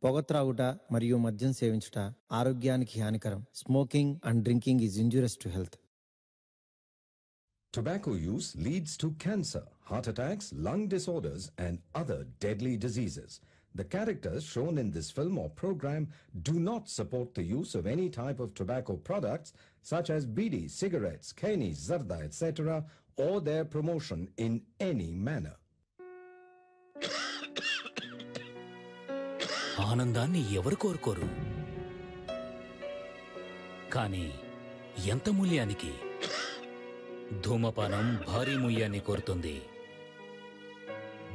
పొగ త్రాగుట మరియు మద్యం సేవించుట ఆరోగ్యానికి హానికరం. Smoking and drinking is injurious to health. Tobacco use leads to cancer, heart attacks, lung disorders, and other deadly diseases. The characters shown in this film or program do not support the use of any type of tobacco products such as bidi, cigarettes, keni, zarda, etc., or their promotion in any manner. ఆనందాన్ని ఎవరు కోరుకోరు, కానీ ఎంత మూల్యానికి? ధూమపానం భారీ మూల్యాన్ని కోరుతుంది.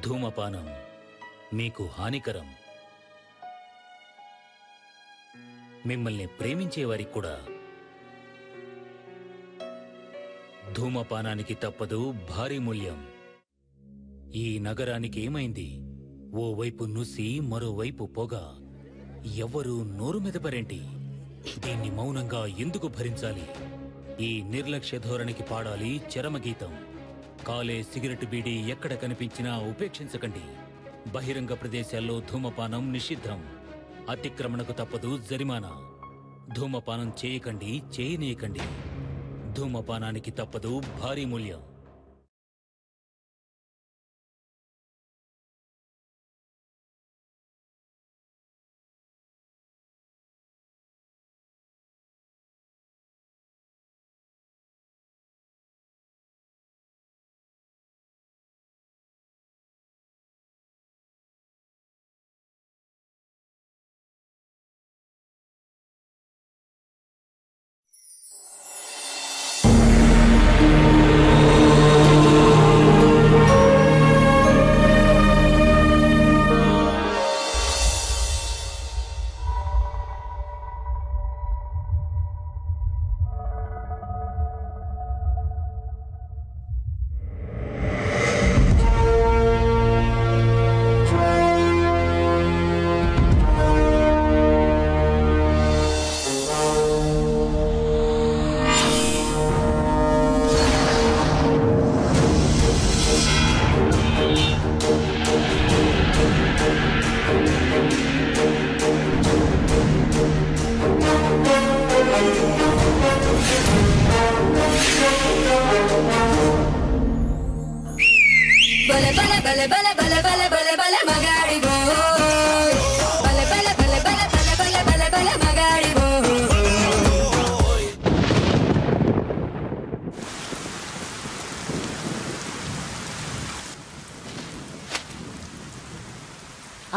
ధూమపానం మీకు హానికరం. మిమ్మల్ని ప్రేమించేవారికి కూడా. ధూమపానానికి తప్పదు భారీ మూల్యం. ఈ నగరానికి ఏమైంది? ఓవైపు నుసి, మరోవైపు పొగ. ఎవ్వరూ నోరు మెదపరేంటి? దీన్ని మౌనంగా ఎందుకు భరించాలి? ఈ నిర్లక్ష్య ధోరణికి పాడాలి చరమగీతం. కాలే సిగరెట్ బీడీ ఎక్కడ కనిపించినా ఉపేక్షించకండి. బహిరంగ ప్రదేశాల్లో ధూమపానం నిషిద్ధం. అతిక్రమణకు తప్పదు జరిమానా. ధూమపానం చేయకండి, చేయనీయకండి. ధూమపానానికి తప్పదు భారీ మూల్యం.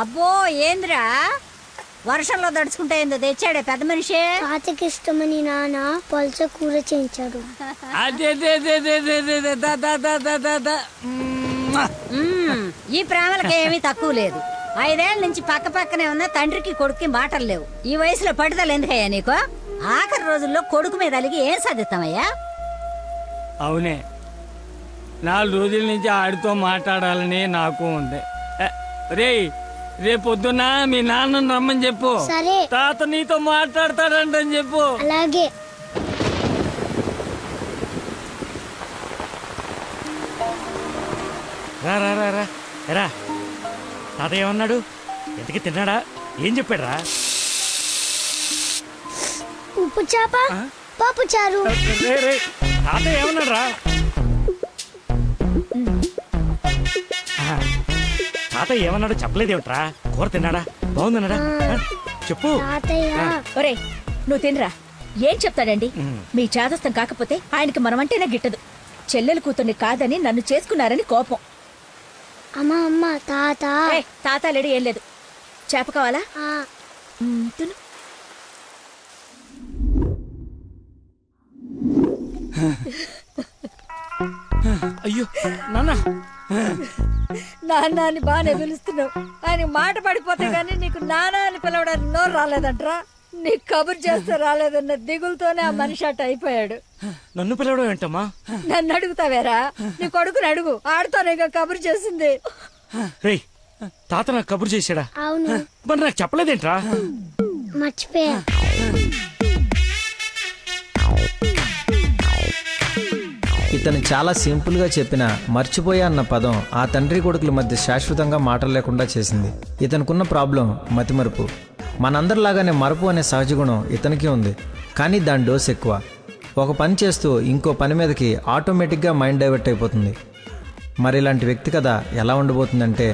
అబ్బో ఏంద్రా వర్షంలో దడుచుకుంటే ఏందో తెచ్చాడే పెద్ద మనిషి. తాతకి ఇష్టమని నాన్న పల్చ కూర చేయించాడు. ఈ ప్రేమలకి ఏమీ తక్కువ లేదు. 5 ఏళ్ల నుంచి పక్క పక్కనే ఉన్న తండ్రికి కొడుక్కి మాటలు లేవు. ఈ వయసులో పట్టుదల ఎందుకయ్యా నీకు? ఆఖరి రోజుల్లో కొడుకు మీద అలిగి ఏం సాధిస్తామయ్యా? అవునే, 4 రోజుల నుంచి ఆడితో మాట్లాడాలని నాకు ఉంది. రేపొద్దున మీ నాన్నని రమ్మని చెప్పు. సరే. తాత నీతో మాట్లాడతాడంటని చెప్పు. అలాగే. రా రా రా రా రా. తాత ఏమన్నాడు? ఎంతకి తిన్నాడా? ఏం చెప్పాడు రా? ఉప్పు చేప, పప్పు చారు. తాత ఏమన్నాడు రా? తాత ఏమన్నాడు చెప్పలేదేమిట్రా? కూర తిన్నాడా? బాగుందన్నాడా? చెప్పు. ఒరే నువ్వు తినరా. ఏం చెప్తాడండి? మీ చాదస్తం కాకపోతే ఆయనకి మనమంటేనే గిట్టదు. చెల్లెలు కూతుర్ని కాదని నన్ను చేసుకున్నారని కోపం. అమ్మా అమ్మ తాత. తాత లేడు, ఏం లేదు. చేప కావాలా? తిను. అయ్యో నాన్న. నాన్న అని బాగానే పిలుస్తున్నావు. ఆయన మాట పడిపోతే గానీ నీకు నాన్న అని పిలవడానికి నోరు రాలేదంట్రా. నీకు కబురు చేస్తే రాలేదన్న దిగులతోనే ఆ మనిషి అట్ట అయిపోయాడు. నన్ను పిలవడం ఏంటమ్మా? నన్ను అడుగుతావేరా? నీ కొడుకుని అడుగు, ఆడుతోనే కబురు చేసింది. రేయ్, తాత నాకు కబురు చేశాడా? అవును. మరి నాకు చెప్పలేదేంట్రా? మర్చిపోయా. ఇతను చాలా సింపుల్గా చెప్పిన మర్చిపోయా అన్న పదం ఆ తండ్రి కొడుకుల మధ్య శాశ్వతంగా మాటలు లేకుండా చేసింది. ఇతనుకున్న ప్రాబ్లం మతిమరుపు. మనందరిలాగానే మరపు అనే సహజ గుణం ఇతనికి ఉంది, కానీ దాని డోస్ ఎక్కువ. ఒక పని చేస్తూ ఇంకో పని మీదకి ఆటోమేటిక్గా మైండ్ డైవర్ట్ అయిపోతుంది. మరి ఇలాంటి వ్యక్తి కథ ఎలా ఉండబోతుందంటే,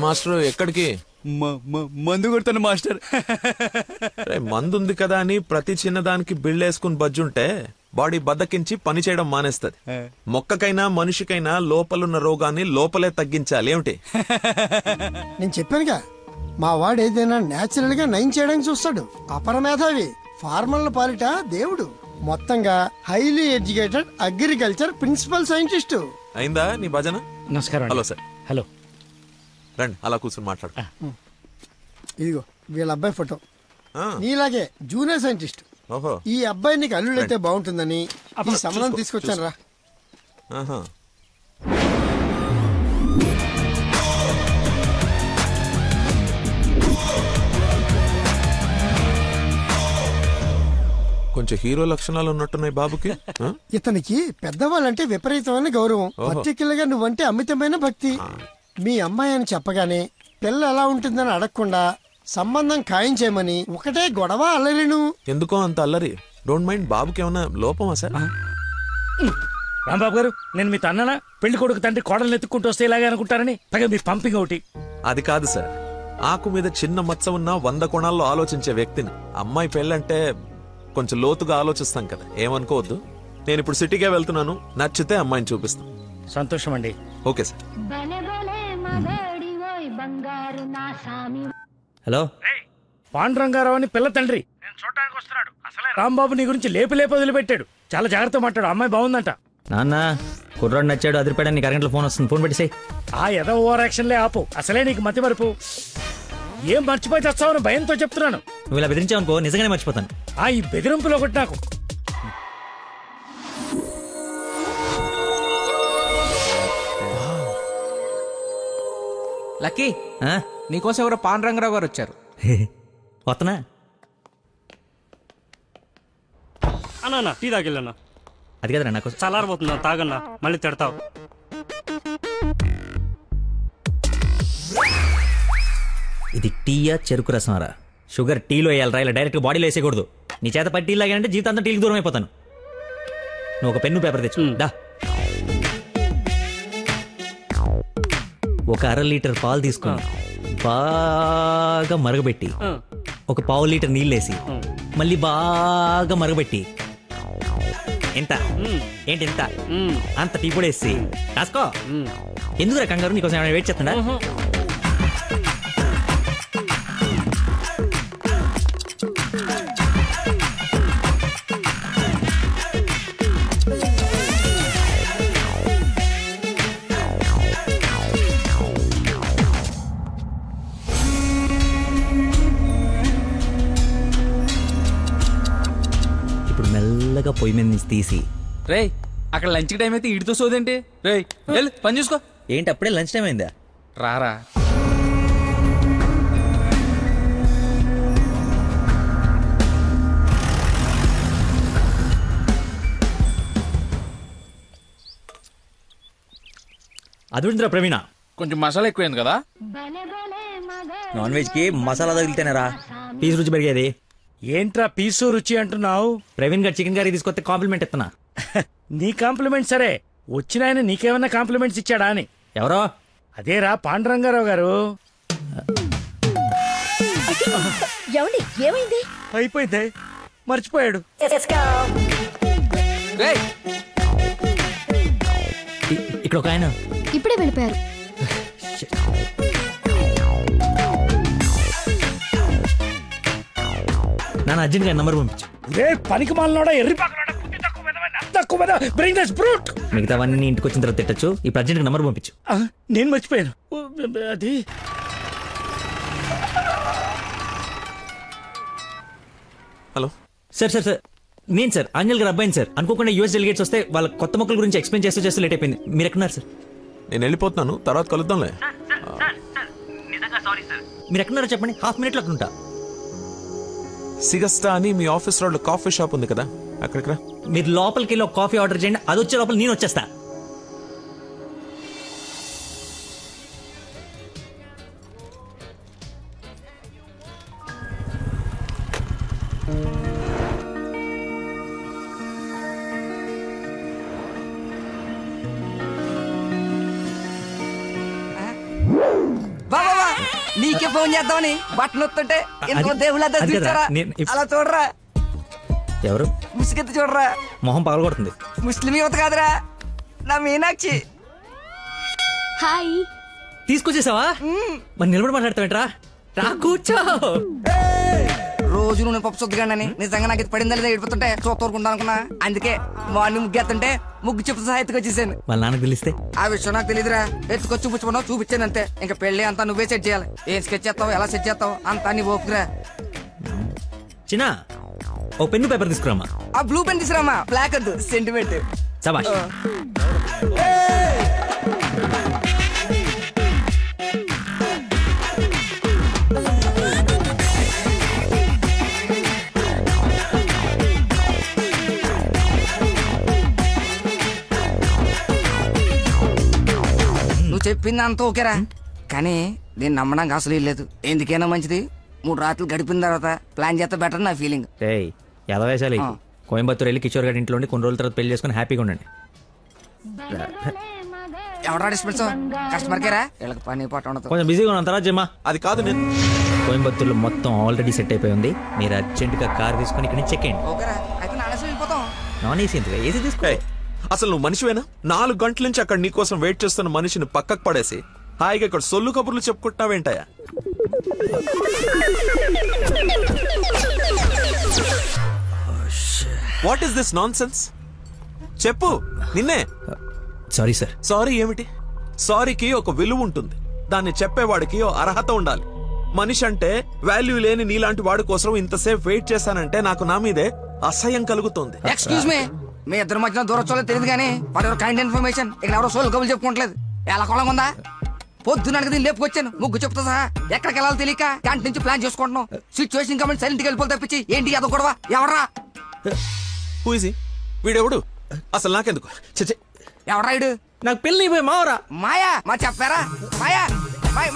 మాస్టర్ ఎక్కడికి? మందు కొడతాను మాస్టర్. మందు ఉంది కదా అని ప్రతి చిన్నదానికి బిళ్ళేసుకుని బజ్జుంటే బాడీ బద్దకించి పని చేయడం మానేస్తది. మొక్కకైనా మనిషికైనా లోపలున్న రోగాన్ని లోపలే తగ్గించాలి. ఏమిటి? నేను చెప్పానుగా, మా వాడు ఏదైనా నేచురల్ గా నయం చేయడానికి చూస్తాడు. అపరమేధావి, ఫార్మల్ పాలిట దేవుడు. మొత్తంగా highly educated agriculture principal scientist. అయిందా నీ భజన? నమస్కారం. Hello sir. హలో, రండి అలా కూర్చొని మాట్లాడు. ఇదిగో వీళ్ళ అబ్బాయి ఫోటో. నీలాగే జూనియర్ సైంటిస్ట్. ఓహో, ఈ అబ్బాయి నీకు అల్లుడైతే బాగుంటుందని ఈ సంబంధం తీసుకొచ్చాను రా. కొంచెం హీరో లక్షణాలు ఉన్నట్టున్నాయి బాబుకి. ఇతనికి పెద్దవాళ్ళంటే విపరీతమైన గౌరవం, పర్టికులర్ గా నువ్వంటే అమితమైన భక్తి. మీ అమ్మాయి అని చెప్పగానే పిల్ల ఎలా ఉంటుందని అడగకుండా సంబంధం ఖాయం చేయమని ఒకటే గొడవ అల్లరిను. ఎందుకో అంత అల్లరి? Don't mind. బాబుకి ఏమన్నా లోపమా సార్? రాంబాబు గారు, నేను మీ తన్ననా? పెళ్లి కొడుకు తండ్రి కోడలు ఎత్తుక్కుంటూ వస్తే ఇలాగే అనుకుంటారని పైగా మీ పంపింగ్ ఒకటి. అది కాదు సార్, ఆకు మీద చిన్న మచ్చ ఉన్న 100 కోణాల్లో ఆలోచించే వ్యక్తిని. అమ్మాయి పెళ్ళంటే కొంచెం లోతుగా ఆలోచిస్తాం కదా, ఏమనుకోవద్దు. నేను ఇప్పుడు సిటీకే వెళ్తున్నాను, నచ్చితే అమ్మాయిని చూపిస్తాను. సంతోషం అండి. Okay sir. హలో, పాండురంగారావు అని పిల్ల తండ్రి నేను చూడటానికి వస్తున్నాడు. అసలే రాంబాబు నీ గురించి లేపి వదిలిపెట్టాడు. చాలా జాగ్రత్త మాట్లాడు. అమ్మాయి బాగుందంట. నాన్న కుర్రాడు నచ్చాడు, అదిరిపాడని నీకు అరగంటలో ఫోన్ వస్తుంది. ఫోన్ పెట్టేసాయి. ఆ ఎదో ఓవర్ యాక్షన్లే ఆపు. అసలే నీకు మతి మరుపు. ఏం మర్చిపోయి తెస్తావని భయంతో చెప్తున్నాను. నువ్వు ఇలా బెదిరించావనుకో నిజంగానే మర్చిపోతాను. ఈ బెదిరింపులో ఒకటి నాకు. లక్కీ, నీకోసం ఎవరో పాండురంగరావు గారు వచ్చారు. వస్తనా? అన్నా టీ తాగిల్లన్నా. అది కదరా నాకు చల్లారబోతున్నా, తాగన్నా, మళ్ళీ తిడతావు. ఇది టీయా చెరుకు రసంరా? షుగర్ టీలో వేయాలరా, ఇలా డైరెక్ట్ బాడీలో వేసేయకూడదు. నీ చేత పట్టి టీ లాగానంటే జీవితాంతం టీకి దూరం అయిపోతాను. నువ్వు ఒక పెన్ను పేపర్ తెచ్చు. దా, ఒక 1/2 లీటర్ పాలు తీసుకుని బాగా మరగబెట్టి ఒక 1/4 లీటర్ నీళ్ళేసి మళ్ళీ బాగా మరగబెట్టి ఎంత ఏంటి ఎంత అంత టీ కూడా వేసి రాసుకో. ఎందుకురా కంగారు? నీకోసం ఏమైనా వెయిట్ చేస్తుందా? మెల్లగా పొయ్యి మీద నుంచి తీసి. రే, అక్కడ లంచ్ టైం అయితే ఇడితో సోదేంటి? రే వెళ్ళు, పని చూసుకో. ఏంటి అప్పుడే లంచ్ టైం అయిందా? రారా. అదుందిరా ప్రవీణ, కొంచెం మసాలా ఎక్కువైంది కదా. నాన్ వెజ్ కి మసాలా తగిలితేనేరా పీసు రుచి పెరిగేది. ఏంట్రా పీసు రుచి అంటున్నావు? ప్రవీణ్ గారు చికెన్ కర్రీ తీసుకొస్తే కాంప్లిమెంట్ ఇస్తున్నా. నీ కాంప్లిమెంట్ సరే, వచ్చిన ఆయన నీకేమన్నా కాంప్లిమెంట్స్ ఇచ్చాడా అని. ఎవరో? అదేరా పాండురంగారావు గారు. ఏమైంది? అయిపోయింది, మర్చిపోయాడు. ఇక్కడ ఒక ఆయన ఇప్పుడే వెళ్ళిపోయారు. నాన్న అర్జెంట్ గా నంబర్ పంపించు. పనికి మాలనోడా, ఎర్రి మిగతావన్నీ ఇంటికి వచ్చిన తర్వాత తిట్టచ్చు. ఇప్పుడు అర్జెంట్ గా నంబర్ పంపించు. నేను మర్చిపోయాను. అది హలో సార్ సార్ సార్ నేను సార్ ఆంజల్ గారు అబ్బాయిని సార్. అనుకోకుండా యూఎస్ డెలిగేట్స్ వస్తే వాళ్ళ కొత్త మొక్కల గురించి ఎక్స్ప్లెయిన్ చేస్తూ లేట్ అయిపోయింది. మీరు ఎక్కడున్నారు సార్? నేను వెళ్ళిపోతున్నాను, తర్వాత కలుద్దాంలే. మీరు ఎక్కడున్నారో చెప్పండి, హాఫ్ మినిట్లో అక్కడ ఉంటా. సిగస్టా అని మీ ఆఫీస్ రోడ్ కాఫీ షాప్ ఉంది కదా, అక్కడికి రా. మీరు లోపలికి వెళ్ళి ఒక కాఫీ ఆర్డర్ చేయండి, అది వచ్చే లోపల నేను వచ్చేస్తా. బాబా నీకే ఫోన్ చేద్దామని బట్టలు వస్తుంటే ఎంతో దేవుళ్ళ చూచారా, అలా చూడరా. ఎవరు? ముసుగెత్తి చూడరా, మొహం పగలగొడుతుంది. ముస్లిం యువత కాదురా, నా మీనాక్షి. హాయ్. తీసుకొచ్చేసావా? మరి నిలబడి మాట్లాడతావేంట్రా? రా కూర్చో. రోజు నువ్వు పప్పు సొద్దుగాని నిజంగా నాకు ఇది పడిందా లేదా ఏడిపోతుంటే చూస్తూరుకుంటా అనుకున్నా. అందుకే మార్నింగ్ ముగ్గు ఎత్తుంటే ముగ్గు చెప్పు సహా ఎత్తుకొచ్చేసాను. వాళ్ళ నాన్నకు తెలిస్తే? ఆ విషయం నాకు తెలియదురా, ఎత్తుకొచ్చి చూపించుకున్నావు, చూపించాను అంతే. ఇంకా పెళ్లి అంతా నువ్వే సెట్ చేయాలి. ఏం స్కెచ్ చేస్తావు, ఎలా సెట్ చేస్తావు అంతా నీ ఓపుకురా. చిన్న ఓ పెన్ను పేపర్ తీసుకురామా. ఆ బ్లూ పెన్ తీసుకురామా, బ్లాక్ వద్దు, సెంటిమెంట్. సబాష్. నువ్వు చెప్పింది అంత ఓకేరా, కానీ నేను నమ్మడానికి అసలు లేదు. ఎందుకైనా మంచిది 3 రాత్రులు గడిపిన తర్వాత ప్లాన్ చేస్తే బెటర్ నా ఫీలింగ్. ఎలా వేసాలి? కోయంబత్తూర్ వెళ్ళి కిషోర్ గారి ఇంట్లో కొన్ని రోజుల తర్వాత పెళ్లి చేసుకుని హ్యాపీగా ఉండండి. ఎవరా డిస్పెన్స్ కస్టమర్ కేరా, వీళ్ళకి పని పాట ఉండదు. కొంచెం బిజీగా ఉన్నాను, తర్వాత జమ్మా. అది కాదు, నేను కోయంబత్తూర్లో మొత్తం ఆల్రెడీ సెట్ అయిపోయి ఉంది. మీరు అర్జెంటుగా కార్ తీసుకొని ఇక్కడ నుంచి చెక్ చేయండి. ఓకేరా, అయితే నానేసి వెళ్ళిపోతాం. నాన్ ఏసీ ఎందుకు, ఏసీ తీసుకో. అసలు నువ్వు మనిషివేనా? 4 గంటల నుంచి అక్కడ నీకోసం వెయిట్ చేస్తున్న మనిషిని పక్కకు పడేసి హాయిగా ఇక్కడ సొల్లు కబుర్లు చెప్పుకుంటున్నావేంటయా? What is this nonsense? చెప్పు, నిన్నే. Sorry sir. సారీ ఏమిటి? సారీకి ఒక విలువ ఉంటుంది, దాన్ని చెప్పేవాడికి ఓ అర్హత ఉండాలి. మనిషి అంటే వాల్యూ లేని నీలాంటి వాడి కోసం ఇంతసేపు వెయిట్ చేశానంటే నాకు నా మీదే అసహ్యం కలుగుతుంది. ఎక్స్క్యూజ్ మీ, మీ ఇద్దరు మధ్యన దూరం చూడలేదు తెలియదు కానీ వాడు ఎవరు కైండ్ ఇన్ఫర్మేషన్ ఇక్కడ ఎవరో సోల్ కబులు చెప్పుకోవట్లేదు. ఎలా కొలం ఉందా? పొద్దున దీన్ని లేపుకొచ్చాను, ముగ్గు చెప్తా సహా ఎక్కడికి వెళ్ళాలో తెలియక క్యాంటీన్ నుంచి ప్లాన్ చేసుకుంటున్నాం. సిచ్యువేషన్ కమెంట్ సైలెంట్కి వెళ్ళిపోతే తప్పించి ఏంటి అదో గొడవ? ఎవరా వీడెవడు? అసలు నాకెందుకు? ఎవరా ఇడు? నాకు పెళ్లి మావరా. మాయా మా చెప్పారా? మాయా మాయా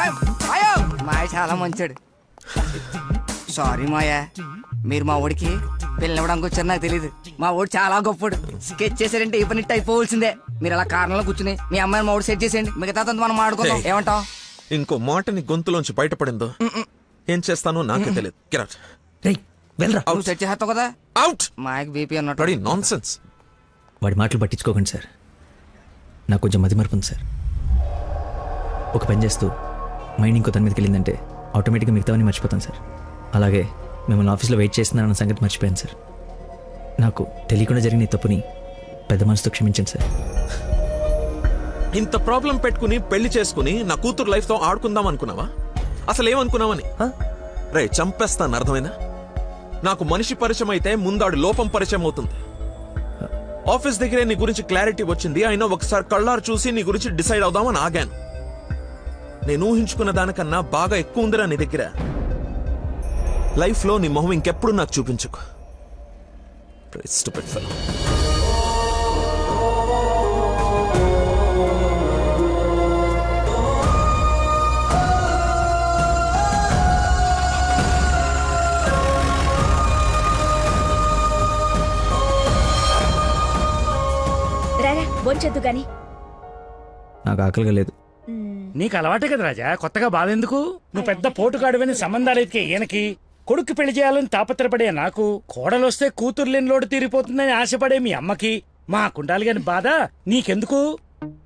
మాయ చాలా మంచాడు. సారీ మాయా, మీరు మా ఓడికి పెళ్ళి ఇవ్వడానికి వచ్చారు నాకు తెలియదు. మా ఓడి చాలా గొప్పడు, స్కెచ్ చేశారంటే ఈ పని అయిపోవలసిందే. మీరు అలా కారణంలో కూర్చుని మీ అమ్మాయిని మా ఓడి సెట్ చేసేయండి, మిగతా మనం మాడుకుందాం. ఏమంటావు? ఇంకో మాటని గొంతులోంచి బయటపడిందో ఏం చేస్తానో నాకే తెలియదు. నువ్వు సెట్ చేస్తావు కదా. అవుట్. మాయకి బీపీ అన్నట్టు నాన్సెన్స్. వాడి మాటలు పట్టించుకోకండి సార్, నాకు కొంచెం మతిమరుపు ఉంది సార్. ఒక పని చేస్తూ మైండ్ ఇంకో తన మీదకి వెళ్ళిందంటే ఆటోమేటిక్గా మిగతావన్నీ మర్చిపోతాను సార్. అలాగే మిమ్మల్ని ఆఫీస్లో వెయిట్ చేస్తున్నానన్న సంగతి మర్చిపోయాను సార్. నాకు తెలియకుండా జరిగిన ఈ తప్పుని పెద్ద మనసుతో క్షమించండి సార్. ఇంత ప్రాబ్లం పెట్టుకుని పెళ్లి చేసుకుని నా కూతురు లైఫ్ తో ఆడుకుందాం అనుకున్నావా? అసలు ఏమనుకున్నావని? రే చంపేస్తాను, అర్థమైనా? నాకు మనిషి పరిచయం అయితే ముందాడు లోపం పరిచయం అవుతుంది. ఆఫీస్ దగ్గరే నీ గురించి క్లారిటీ వచ్చింది, అయినా ఒకసారి కళ్ళారు చూసి నీ గురించి డిసైడ్ అవుదామని ఆగాను. నేను ఊహించుకున్న దానికన్నా బాగా ఎక్కువ ఉందిరా నీ దగ్గర. లైఫ్ లో నీ మొహం ఇంకెప్పుడు నాకు చూపించుకో. Stupid fellow. బొంచొద్దు గాని. నాకు ఆకలిగా లేదు. నీకు అలవాటే కదా రాజా, కొత్తగా బాధ ఎందుకు? నువ్వు పెద్ద పోటుగాడువని సంబంధాలు ఎత్తికే ఈయనకి, కొడుకు పెళ్లి చేయాలని తాపత్రపడే నాకు, కోడలొస్తే కూతురు లేని లోటు తీరిపోతుందని ఆశపడే మీ అమ్మకి, మా కుండాలి గాని బాధ నీకెందుకు?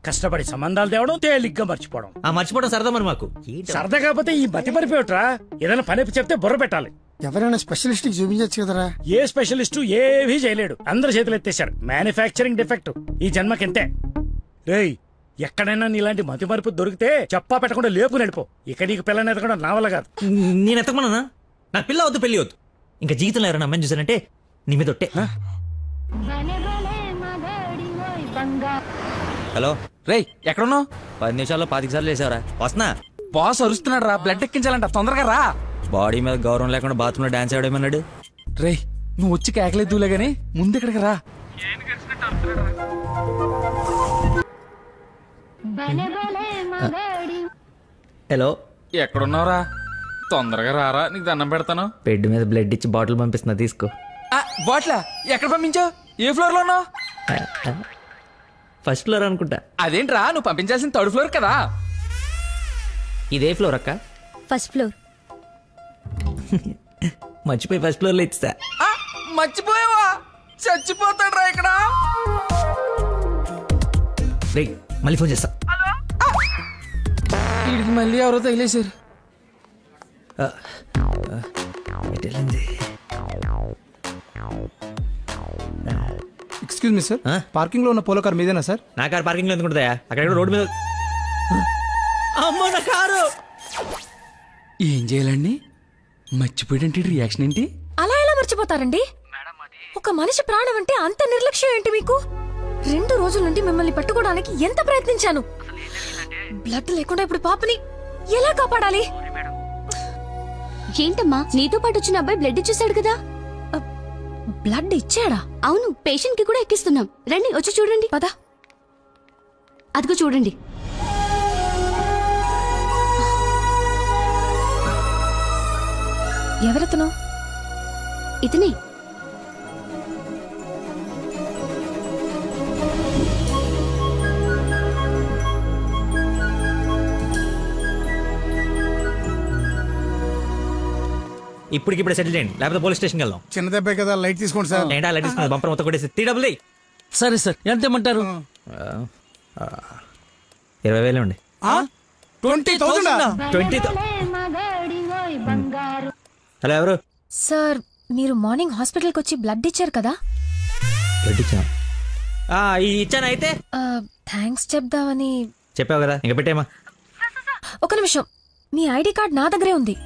కష్టపడి సంబంధాలు తేవడం, తేలిగ్గా మర్చిపోవడం. మర్చిపోవడం సరదా మరి మాకు. సరదా కాకపోతే ఈ బతి మరిపోయట్రా. ఏదైనా పని చెప్తే బుర్ర పెట్టాలి. ఎవరైనా స్పెషలిస్ట్ కి చూపించచ్చు కదరా. ఏ స్పెషలిస్టు ఏవీ చేయలేడు, అందరు చేతులు ఎత్తేశారు. మ్యానుఫ్యాక్చరింగ్ డిఫెక్ట్ ఈ జన్మకింతే. రేయ్, ఎక్కడైనా నీలాంటి మతి మరుపు దొరికితే చెప్పా పెట్టకుండా లేపు నడిపో. ఇక నీకు పిల్లని ఎతకడం నా వల్ల కాదు. నేను ఎతకమన్నా? నాకు పిల్ల వద్దు, పెళ్లి వద్దు. ఇంకా జీవితంలో ఎవరైనా అమ్మని చూసానంటే నీ మీద ఒట్టే. హలో రేయ్ ఎక్కడున్నావు? 10 నిమిషాల్లో 25 సార్లు వేసావరా? వస్తున్నా. బాస్ అరుస్తున్నాడు రా, బ్లడ్ ఎక్కించాలంట, తొందరగా రా. బాడీ మీద గౌరవం లేకుండా బాత్రూంలో డాన్స్ ఆడేమన్నాడు. రేయ్ నువ్వు వచ్చి కేకలేదులే గానీ ముందు ఇక్కడికి రా. హలో ఎక్కడున్నావురా? తొందరగా రారా, నీకు దండం పెడతాను. బెడ్ మీద బ్లడ్ ఇచ్చి బాటిల్ పంపిస్తున్నా, తీసుకో. బాట్లా ఎక్కడ పంపించావు? ఏ ఫ్లోర్ లో ఉన్నావు? ఫస్ట్ ఫ్లోర్ అనుకుంటా. అదేంట్రా, నువ్వు పంపించాల్సిన 3rd ఫ్లోర్ కదా. ఇదే ఫ్లోర్ అక్క? First floor. మర్చిపోయి ఫస్ట్ ఫ్లోర్ లో ఇచ్చా. మర్చిపోయావా? చచ్చిపోతాడు రా ఇక్కడ. రే మళ్ళీ ఫోన్ చేస్తా. వీడికి మళ్ళీ ఎవరో తగిలేశారు. ఎక్స్క్యూజ్ మీ సార్, పార్కింగ్ లో ఉన్న పోలో కార్ మీదేనా సార్? నా కారు పార్కింగ్ లో ఎందుకుంటుందా? అక్కడ రోడ్డు మీద. అమ్మో నా కారు. ఏం చేయాలండి? మర్చిపోయాడంటే రియాక్షన్ ఏంటి? అలా ఎలా మర్చిపోతారండి? ఒక మనిషి ప్రాణం అంటే అంత నిర్లక్ష్యం ఏంటి మీకు? 2 రోజుల నుండి మిమ్మల్ని పట్టుకోవడానికి ఎంత ప్రయత్నించాను. బ్లడ్ లేకుండా ఇప్పుడు పాపని ఎలా కాపాడాలి? ఏంటమ్మా, నీతో పాటు వచ్చిన అబ్బాయి బ్లడ్ ఇచ్చేసాడు కదా? బ్లడ్ ఇచ్చాడా? అవును, పేషెంట్ కి కూడా ఎక్కిస్తున్నాం. రండి వచ్చి చూడండి. పద. అదిగో చూడండి. ఎవరతను? ఇతనే. ఇప్పటికిప్పుడు సెటిల్ చేయండి, లేకపోతే పోలీస్ స్టేషన్కి వెళ్దాం. చిన్న దెబ్బే కదా, లైట్ తీసుకోండి సార్. ఏంటా లైట్ తీసుకున్నది? బంపర్ మొత్తం కొట్టేసి 3 డబ్బులు. సరే సార్, ఎంత ఇమ్మంటారు? 20,000 ఉండి. 20,000? హలో ఎవరు? సార్, మీరు మార్నింగ్ హాస్పిటల్కి వచ్చి బ్లడ్ ఇచ్చారు కదా? బ్లడ్ ఇచ్చాను. ఇచ్చాను. అయితే థ్యాంక్స్ చెప్దామని. చెప్పావు కదా, ఇంకా పెట్టేమా. ఒక నిమిషం, మీ ఐడి కార్డ్ నా దగ్గరే ఉంది.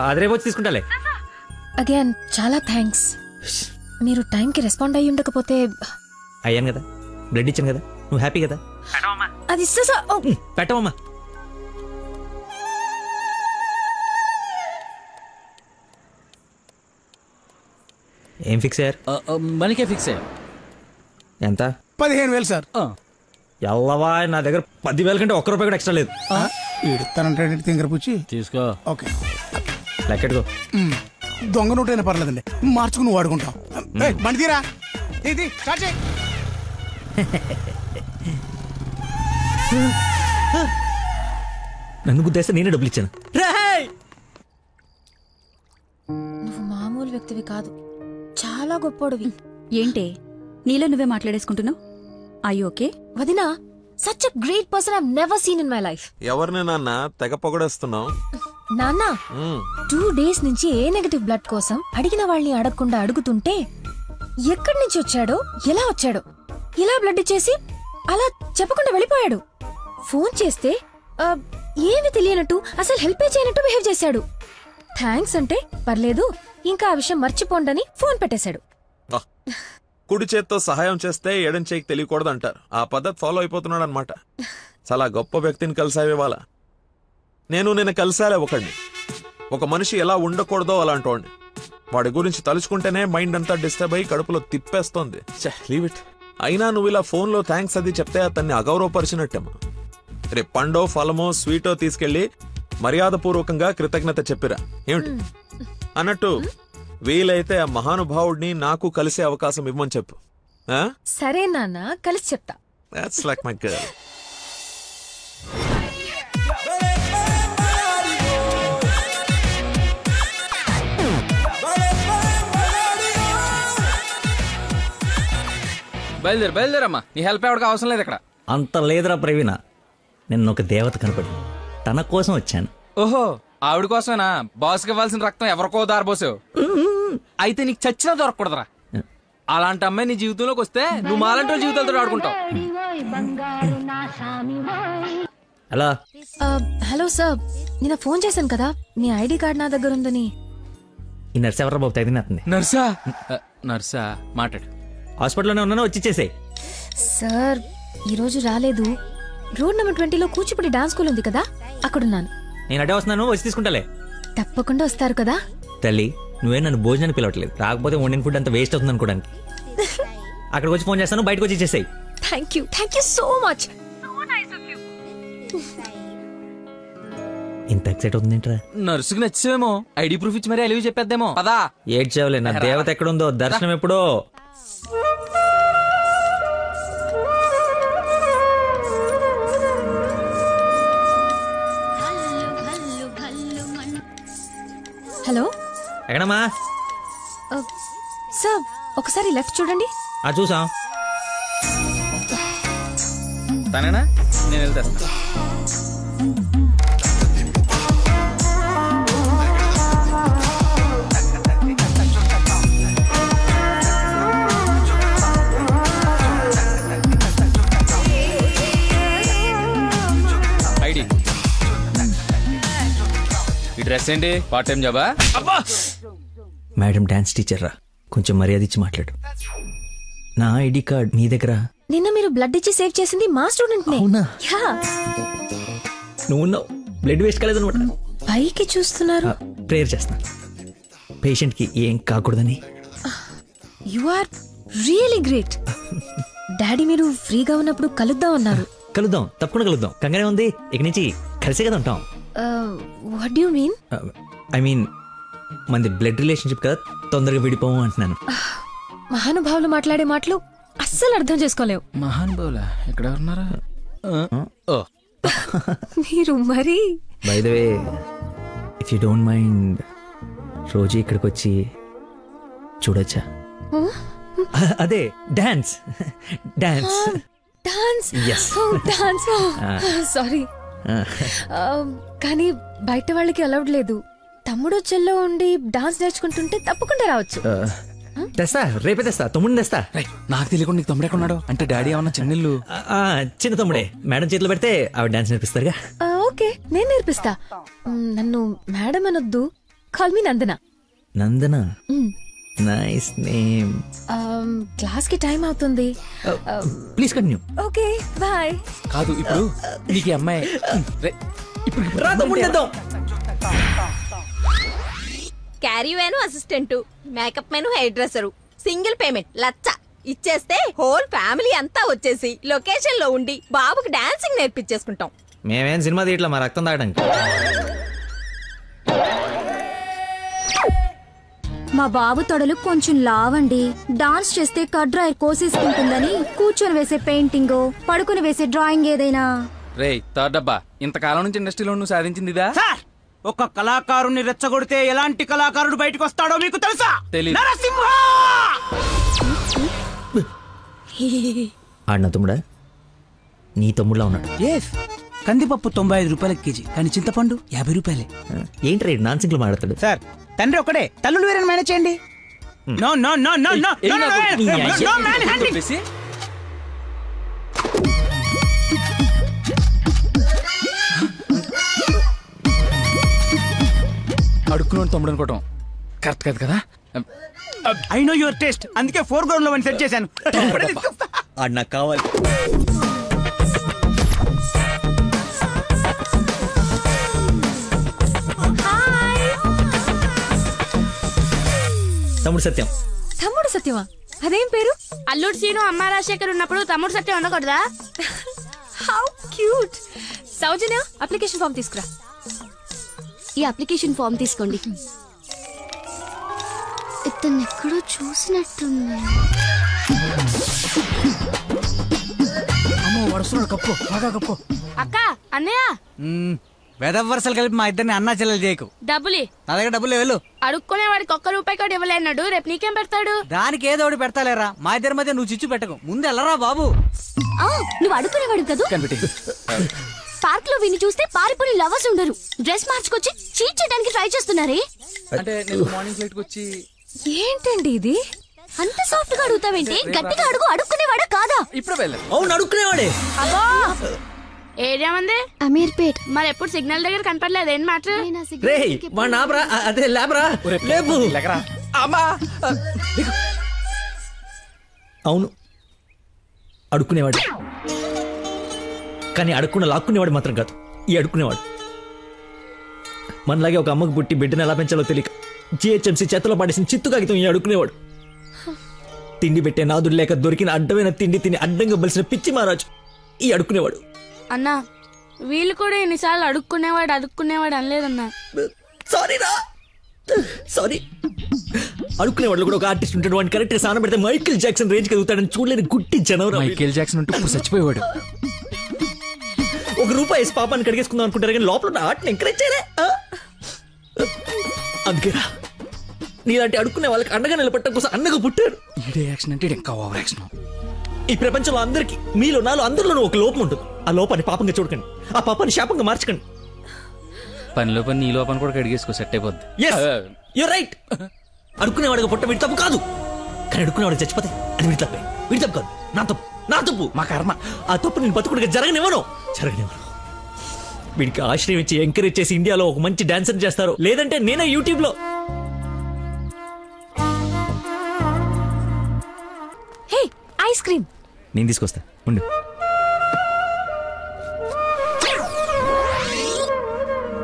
అది రేపు వచ్చి తీసుకుంటాలే. అగైన్ చాలా థ్యాంక్స్. మీరు టైంకి రెస్పాండ్ అయ్యి ఉండకపోతే. అయ్యాను కదా, బ్లడ్ ఇచ్చాను కదా, నువ్వు హ్యాపీ కదా? అది పెట్టవమ్మా. ఏం ఫిక్స్ అయ్యారు? మనకే ఫిక్స్ అయ్యారు. ఎంత? 15,000 సార్. ఎల్లవా, నా దగ్గర 10,000 కంటే ₹1 కూడా ఎక్స్ట్రా లేదు. ఇడతానంటే తింగర పుచ్చి తీసుకో. ఓకే, లెక్కెట్టుకో. దొంగ నోటైనా పర్లేదండి, మార్చుకుని నువ్వు వాడుకుంటావు. బండి తీరా, ఇది స్టార్ట్ చేయి. నన్ను గుద్దేస్తే నేనే డబ్బులు ఇచ్చాను. నువ్వు మామూలు వ్యక్తివి కాదు, చాలా గొప్పోడివి. ఏంటే నీలో నువ్వే మాట్లాడేసుకుంటున్నావు? I okay? వదినా, such a great person I never seen in my life. ఎవరిని నాన్న తెగ పొగడేస్తున్నావు? నాన్న, 2 days నుంచి ఏ నెగటివ్ బ్లడ్ కోసం అడిగిన వాళ్ళని అడగకుండా అడుగుతుంటే ఎక్కడి నుంచి వచ్చాడో, ఎలా వచ్చాడో, ఇలా బ్లడ్ ఇచ్చేసి అలా చెప్పకుండా వెళ్ళిపోయాడు. ఫోన్ చేస్తే ఏమి తెలియనట్టు, అసలు హెల్ప్ చేయనట్టు బిహేవ్ చేశాడు. థ్యాంక్స్ అంటే పర్లేదు, ఇంకా ఆ విషయం మర్చిపోండని ఫోన్ పెట్టేశాడు. కుడి చేత్తో సహాయం చేస్తే ఎడం చేయికి తెలియకూడదు అంటారు. ఆ పద్ధతి ఫాలో అయిపోతున్నాడు అనమాట. చాలా గొప్ప వ్యక్తిని కలిసావే వాళ్ళ. నేను నిన్న కలిసాలే ఒకడిని. ఒక మనిషి ఎలా ఉండకూడదో అలాంటి వాడిని. వాడి గురించి తలుచుకుంటేనే మైండ్ అంతా డిస్టర్బ్ అయ్యి కడుపులో తిప్పేస్తోంది. Leave it. అయినా నువ్వు ఇలా ఫోన్లో థ్యాంక్స్ అది చెప్తే అతన్ని అగౌరవపరిచినట్టేమో. రేపు పండో ఫలమో స్వీటో తీసుకెళ్లి మర్యాదపూర్వకంగా కృతజ్ఞత చెప్పిరా. ఏమిటి అన్నట్టు వీలైతే ఆ మహానుభావుడిని నాకు కలిసే అవకాశం ఇవ్వమని చెప్పు. సరే నాన్న, కలిసి చెప్తా. That's like my girl. బయలుదేరమ్మా, నీ హెల్ప్ ఎవరికి అవసరం లేదు ఇక్కడ. అంత లేదురా ప్రవీణ, నిన్న ఒక దేవత కనపడి తన కోసం వచ్చాను. ఓహో, ఆవిడ కోసమేనా? బాస్కి ఇవ్వాల్సిన రక్తం ఎవరికో దారబోసావు. అయితే నీకు చచ్చినా దొరకకూడదురా. అలాంటి అమ్మాయి నీ జీవితంలోకి వస్తే నువ్వు మాలంటి జీవితాలతో ఆడుకుంటావు. హలో సార్, నిన్న ఫోన్ చేశాను కదా, మీ ఐడి కార్డ్ నా దగ్గర ఉందని. ఈ నర్స్ ఎవరా బాబు తగినట్టుంది. నర్సా నర్సా మాట్లాడు. హాస్పిటల్లోనే ఉన్నాను, వచ్చి ఇచ్చేసేయ్. సార్ ఈరోజు రాలేదు. రోడ్ నెంబర్ 20లో కూచిపూడి డాన్స్ స్కూల్ ఉంది కదా, అక్కడున్నాను. నేను అడే వస్తున్నాను, వచ్చి తీసుకుంటాలే. తప్పకుండా వస్తారు కదా. తల్లి నువ్వే నన్ను భోజనాన్ని పిలవట్లేదు, రాకపోతే వండిన ఫుడ్ అంత వేస్ట్ అవుతుంది అనుకోడానికి. అక్కడికి వచ్చి ఫోన్ చేస్తాను, బయటకు వచ్చి ఇచ్చేసాయి. Thank you so much. ఇంత ఎక్సైట్ అవుతుంది ఏంట్రా? నర్సుకి నచ్చేమో, ఐడి ప్రూఫ్ ఇచ్చి మరీ అలివి చెప్పేద్దేమో. పదా ఏడ్చావులే, నా దేవత ఎక్కడుందో, దర్శనం ఎప్పుడో. హలో, ఎక్కడమ్మా? సార్ ఒకసారి లెఫ్ట్ చూడండి. చూసాం. తనేనా? నేను వెళ్తా. ఐడి ఈ డ్రెస్ ఏంటి? పార్ట్ టైం జాబా? మేడం డాన్స్ టీచర్ రా, కొంచెం మర్యాద ఇచ్చి మాట్లాడు. నా ఐడి కార్డ్ మీ దగ్గర. నిన్న మీరు బ్లడ్ ఇచ్చి సేవ్ చేసింది మా స్టూడెంట్ నే. అవునా? యా. నువ్వు బ్లడ్ వేస్ట్ కాలేదనమాట. పైకి చూస్తున్నారు. ప్రేయర్ చేస్తా, పేషెంట్ కి ఏం కాకూడదని. You are really great. Daddy మీరు ఫ్రీగా ఉన్నప్పుడు కలుద్దాం అన్నారు. కలుద్దాం, తప్పకుండా కలుద్దాం. కంగానే ఉంది, ఇక నుంచి కలిసే కదా ఉంటాం. What do you mean? I mean మనది బ్లడ్ రిలేషన్షిప్ కదా, తొందరగా విడిపోము అంటున్నాను. మహానుభావులు మాట్లాడే మాటలు అస్సలు అర్థం చేసుకోలేవు. మహానుభావులా? ఎక్కడ ఉన్నారా? మీరు మరి. By the way, if you don't mind, రోజు ఇక్కడికి వచ్చి చూడొచ్చా? అదే dance. Dance dance. Yes. Dance. Sorry, కానీ బయట వాళ్ళకి అలౌడ్ లేదు. తమ్ముడు చెల్లో ఉండి డాన్స్ నేర్చుకుంటుంటే తప్పకుండా రావచ్చు. తెస్తా, రేపే తెస్తా, తమ్ముడిని తెస్తా. నాకు తెలియకుండా నీకు తమ్ముడు ఎక్కడున్నాడు? అంటే డాడీ ఏమన్నా చిన్నిల్లు? చిన్న తమ్ముడే, మేడం చేతిలో పెడితే ఆవిడ డాన్స్ నేర్పిస్తారుగా. ఓకే, నేను నేర్పిస్తా. నన్ను మేడం అనొద్దు, call me Nandana. Nandana, nice name. Class కి టైం అవుతుంది. Please continue. Okay, bye. కాదు, ఇప్పుడు నీకు ఈ అమ్మాయి caravan assistant, makeup man hairdresser, single payment 1,00,000 ఇచ్చేస్తే హోల్ ఫ్యామిలీ అంతా వచ్చేసి లొకేషన్ లో ఉండి బాబుకి డాన్సింగ్ నేర్పించేసుకుంటాం. మేమేం సినిమా తీయట్లా, మా రక్తం తాగడానికి. మా బాబు తొడలు కొంచెం లావండి. డాన్స్ చేస్తే కడ్రాయర్ కోసేసుకుంటుందని కూర్చొని వేసే పెయింటింగ్, పడుకుని వేసే డ్రాయింగ్ ఏదైనా. రేయ్ థర్డ్ డబ్బా, ఇంతకాలం నుంచి ఇండస్ట్రీలో నువ్వు సాధించింది ఇదా? ఒక కళాకారుని రెచ్చగొడితే ఎలాంటి కళాకారుడు బయటకు వస్తాడో మీకు తెలుసా? తెలీదు. నరసింహ! ఆడిన తమ్ముడా? నీ తమ్ముడులా ఉన్నాడు. కందిపప్పు 95 రూపాయల కేజీ, కానీ చింతపండు 50 రూపాయలే. ఏంటి రేడు నాన్ సింగ్లు మాట్లాడతాడు? సార్, తండ్రి ఒకడే, తల్లులు వేరే మేనేజ్ చేయండి. No no no no no no manhandling. అడుక్కున్నాడు తమ్ముడు అనుకోవటం కరెక్ట్ కాదు కదా. ఐ నో యువర్ టేస్ట్, అందుకే 4 గ్రౌండ్ లో సెట్ చేశాను. ఆడు నాకు కావాలి. తమ్ముడు సత్యం. తమ్ముడు సత్యమా? అదేం పేరు? అల్లుడు సీను అమ్మ రాజశేఖర్ ఉన్నప్పుడు తమ్ముడు సత్యం ఉండకూడదా? How cute. Soujanya, application form తీసుకురా. ఈ అప్లికేషన్ ఫామ్ తీసుకోండి. ఇతను ఎక్కడో చూసినట్టుంది. అమ్మో, వరుసలో కప్పు, బాగా కప్పు. అక్క, అన్నయ్య, వేదవ వరుసలు కలిపి మా ఇద్దరిని అన్నా చెల్లెలు చేయకు. డబ్బులి నా దగ్గర డబ్బులు వెళ్ళు. అడుక్కునే వాడికి 1 రూపాయి కూడా ఇవ్వలేన్నాడు, రేపు నీకేం పెడతాడు? దానికి ఏదో ఒకటి పెడతాలేరా, మా ఇద్దరి మధ్య నువ్వు చిచ్చు పెట్టకు. ముందు వెళ్ళరా బాబు. నువ్వు అడుగునేవాడు కదా. పార్క్ లో విని చూస్తే పారిపోయి లవర్స్ ఉండరు. డ్రెస్ మార్చుకొచ్చి చీట్ చేయడానికి ట్రై చేస్తున్నారే. అంటే నేను మార్నింగ్ ఫ్లైట్ వచ్చి. ఏంటండి ఇది? అంత సాఫ్ట్ గా అడుగుతావేంటి? గట్టిగా అడుగు. అడుక్కునేవాడా కాదా? ఇప్పుడు వెళ్ళ. అవును, అడుక్కునేవాడే. అబ్బా, ఏరియా మంది అమీర్పేట్. మరి ఎప్పుడు సిగ్నల్ దగ్గర కనపడలేదు ఏం మాట రే వాడిని ఆపరా, అదే లేబరా, లేపు. అమ్మా అవును, అడుక్కునేవాడు. కానీ అడుక్కున్న లాక్కునేవాడు మాత్రం కాదు, ఈ అడుక్కునేవాడు. మనలాగే ఒక అమ్మకు పుట్టి బిడ్డను ఎలా పెంచాలో తెలియక జిహెచ్ఎంసీ చేతిలో పడేసిన చిత్తు కాగితం ఈ అడుక్కునేవాడు. తిండి పెట్టే నాదుడు లేక దొరికిన అడ్డమైన తిండి తిని అడ్డంగా బలిసిన పిచ్చి మహారాజు ఈ అడుక్కునేవాడు. అన్నా వీళ్ళు కూడా ఎన్నిసార్లు అడుక్కునేవాడు అనలేదన్నా. సారీ. అడుక్కునేవాళ్ళు కూడా ఒక ఆర్టిస్ట్ ఉంటాడు, వాడిని కరెక్ట్ గా సాన పెడితే మైకేల్ జాక్సన్ రేంజ్ ఎదుగుతాడని చూడలేని గుట్టి జనవరం. మైకేల్ జాక్సన్ ఉంటూ ఇప్పుడు చచ్చిపోయేవాడు. ₹1 వేసి పాపాన్ని కడిగేసుకుందాం అనుకుంటారు కానీ లోపల ఆర్ట్ని ఎంకరేజ్ చేయలే. అందుకేరా నీలాంటి అడుక్కునే వాళ్ళకి అండగా నిలబట్టడం కోసం అన్నగా పుట్టారు. ఇంకా ఓవర్ యాక్షన్. ఈ ప్రపంచంలో అందరికి మీలో నాలో అందరిలోనూ ఒక లోపం ఉంటుంది. ఆ లోపాన్ని పాపంగా చూడకండి, ఆ పాపాన్ని శాపంగా మార్చకండి. పనిలో పని నీ లోపల కూడా కడిగేసుకో, సెట్ అయిపోద్ది. You're right. అడుక్కునేవాడిగా పుట్ట వీడి తప్పు కాదు, కానీ అడుక్కునేవాడికి చచ్చిపోతే అది వీడి తప్పే. వీడి తప్పు కాదు, నా తప్పు, మా కర్మ. ఆ తప్పు నేను బతుకుడిగా జరగనివ్వను. వీడికి ఆశ్రయం ఇచ్చి ఎంకరేజ్ చేసి ఇండియాలో ఒక మంచి డాన్సర్ చేస్తారు, లేదంటే నేనే యూట్యూబ్ లో. హే ఐస్ క్రీమ్ నేను తీసుకొస్తా ఉండు.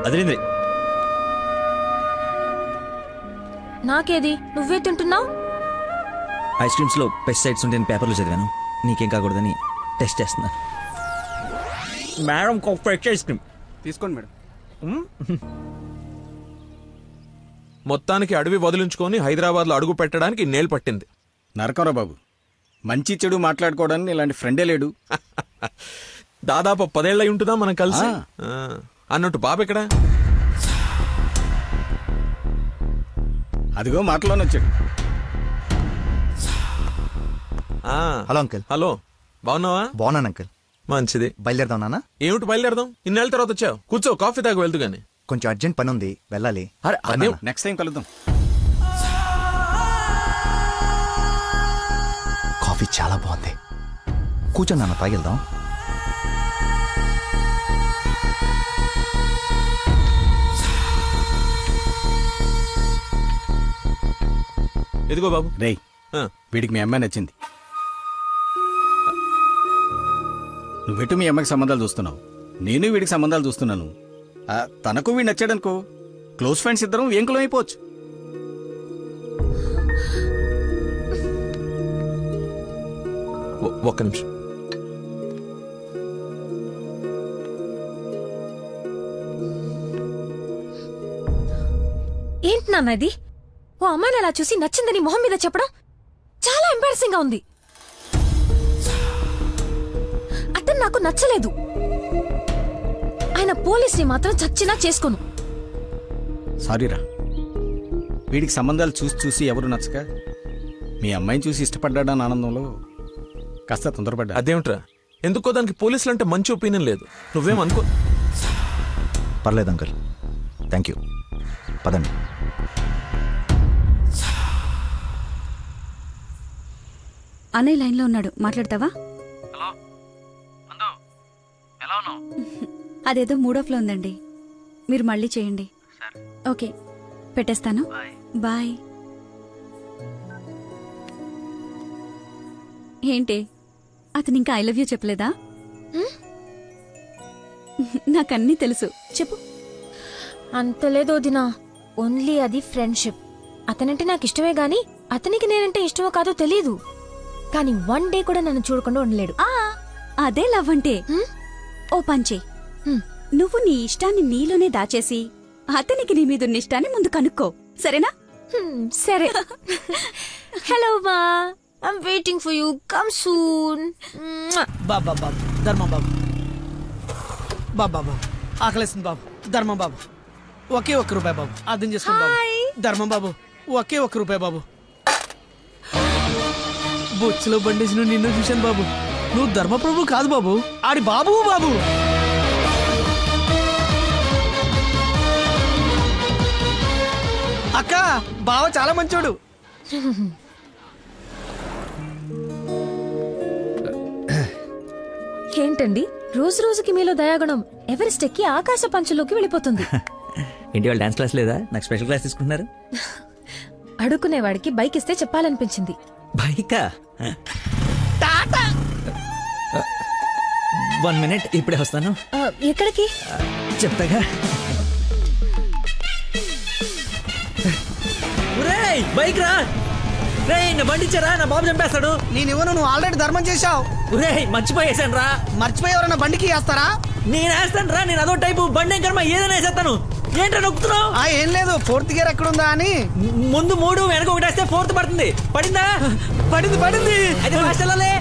అదేంద్రి నాకేది, నువ్వే తింటున్నావు? ఐస్ క్రీమ్స్ లో పెస్టిసైడ్స్ ఉంటే పేపర్లో చదివాను, నీకేం కాకూడదని టెస్ట్ చేస్తున్నా. మేడం ఫ్రెష్ ఐస్ క్రీమ్ తీసుకోండి మేడం. మొత్తానికి అడవి వదిలించుకొని హైదరాబాద్ లో అడుగు పెట్టడానికి నేలు పట్టింది. నరకరా బాబు, మంచి చెడు మాట్లాడుకోవడానికి ఇలాంటి ఫ్రెండే లేడు. దాదాపు 10 ఏళ్ళై ఉంటుందా మనం కలిసి. అన్నట్టు బాబు ఎక్కడా? అదిగో మాటలోనే వచ్చాడు. Hello uncle. హలో, బాగున్నావా? బాగున్నాను అంకుల్. మంచిది. బయలుదేరదాం నాన్న? ఏమిటి బయలుదేరదాం? ఇన్నేళ్ళ తర్వాత వచ్చావు, కూర్చో, కాఫీ తాగు వెళ్తూ గాని. కొంచెం అర్జెంట్ పని ఉంది, వెళ్ళాలి. అదే నెక్స్ట్ టైం కలుద్దాం. కాఫీ చాలా బాగుంది, కూర్చొని నాన్న తాగిద్దాం. ఎదిగో బాబు. రేయ్, వీడికి మీ అమ్మాయి నచ్చింది. నువ్వెటు మీ అమ్మకి సంబంధాలు చూస్తున్నావు, నేను వీడికి సంబంధాలు చూస్తున్నాను. తనకు వీడు నచ్చాడనుకో, క్లోజ్ ఫ్రెండ్స్ ఇద్దరం ఏంకులం అయిపోవచ్చు. ఒక్క నిమిషం. ఏంటి నాన్న ఇది? ఓ అమ్మాయిని అలా చూసి నచ్చిందని మొహం మీద చెప్పడం చాలా ఎంబారసింగ్ గా ఉంది. అతను నాకు నచ్చలేదు. ఆయన పోలీస్ని మాత్రం చచ్చినా చేసుకోను. సారీరా, వీడికి సంబంధాలు చూసి చూసి ఎవరు నచ్చక మీ అమ్మాయిని చూసి ఇష్టపడ్డాడని ఆనందంలో కాస్త తొందరపడ్డా. అదేమిట్రా, ఎందుకో దానికి పోలీసులు అంటే మంచి ఒపీనియన్ లేదు. నువ్వేమనుకో. పర్లేదు అంకుల్, థ్యాంక్ యూ. పదండి. అన్నయ్య లైన్లో ఉన్నాడు, మాట్లాడతావా? అదేదో మూడోఫ్లో ఉందండి, మీరు మళ్ళీ చేయండి. ఓకే, పెట్టేస్తాను. బాయ్. ఏంటి, అతను ఇంకా ఐ లవ్ యూ చెప్పలేదా? నాకన్నీ తెలుసు, చెప్పు. అంత లేదు వదినా, ఓన్లీ అది ఫ్రెండ్షిప్. అతనంటే నాకు ఇష్టమే గాని అతనికి నేనంటే ఇష్టమో కాదో తెలీదు. కానీ 1 డే కూడా నన్ను చూడకుండా ఉండలేడు. అదే లవ్ అంటే. ఓ పంచే, నువ్వు నీ ఇష్టాన్ని నీలోనే దాచేసి అతనికి నీ మీదున్న ఇష్టాన్ని ముందు కనుక్కో, సరేనా? సరే. హలో మా, I'm waiting for you, come soon. బాబా బాబు, ధర్మం బాబు, బాబా బాబు, ఆకలేస్తుంది బాబు, ధర్మం బాబు, ఒకే ₹1 బాబు, అర్థం చేసుకోండి బాబు. ధర్మం బాబు, ఒకే ₹1 బాబు. బొచ్చులో బండేసి నిన్ను చూశాను బాబు. నువ్వు ధర్మప్రభు కాదు బాబు, ఆడి బాబు బాబు. అక్క, బావ చాలా మంచోడు. ఏంటండి రోజు రోజుకి మీలో దయాగుణం ఎవరెస్ట్ ఎక్కి ఆకాశ పంచులోకి వెళ్ళిపోతుంది. ఏంటి వాళ్ళు డాన్స్ క్లాస్ లేదా? నాకు స్పెషల్ క్లాస్ తీసుకుంటున్నారు. అడుక్కునేవాడికి బైక్ ఇస్తే చెప్పాలనిపించింది. బైకా? 1 minute, ఇప్పుడే వస్తాను. ఎక్కడికి? చెప్తాగా. బైక్ రా రేయ్, నా బండి ఇచ్చారా? నా బాబు చంపేస్తాడు. నేను ఇవ్వను, నువ్వు ఆల్రెడీ ధర్మం చేశావు. మర్చిపోయేసాను రా. మర్చిపోయి ఎవరైనా బండికి వేస్తారా? నేను వేస్తాను రా, నేను అదో టైపు బండి ఏం కర్మ, ఏదైనా వేసేస్తాను. ఏంటో నొక్కుతున్నావు? ఏం లేదు, 4th గేర్ ఎక్కడుందా అని. ముందు 3 వెనక 1 వేస్తే 4th పడుతుంది. పడిందా? పడింది. అయితే ఫాస్ట్ వెళ్ళాలి.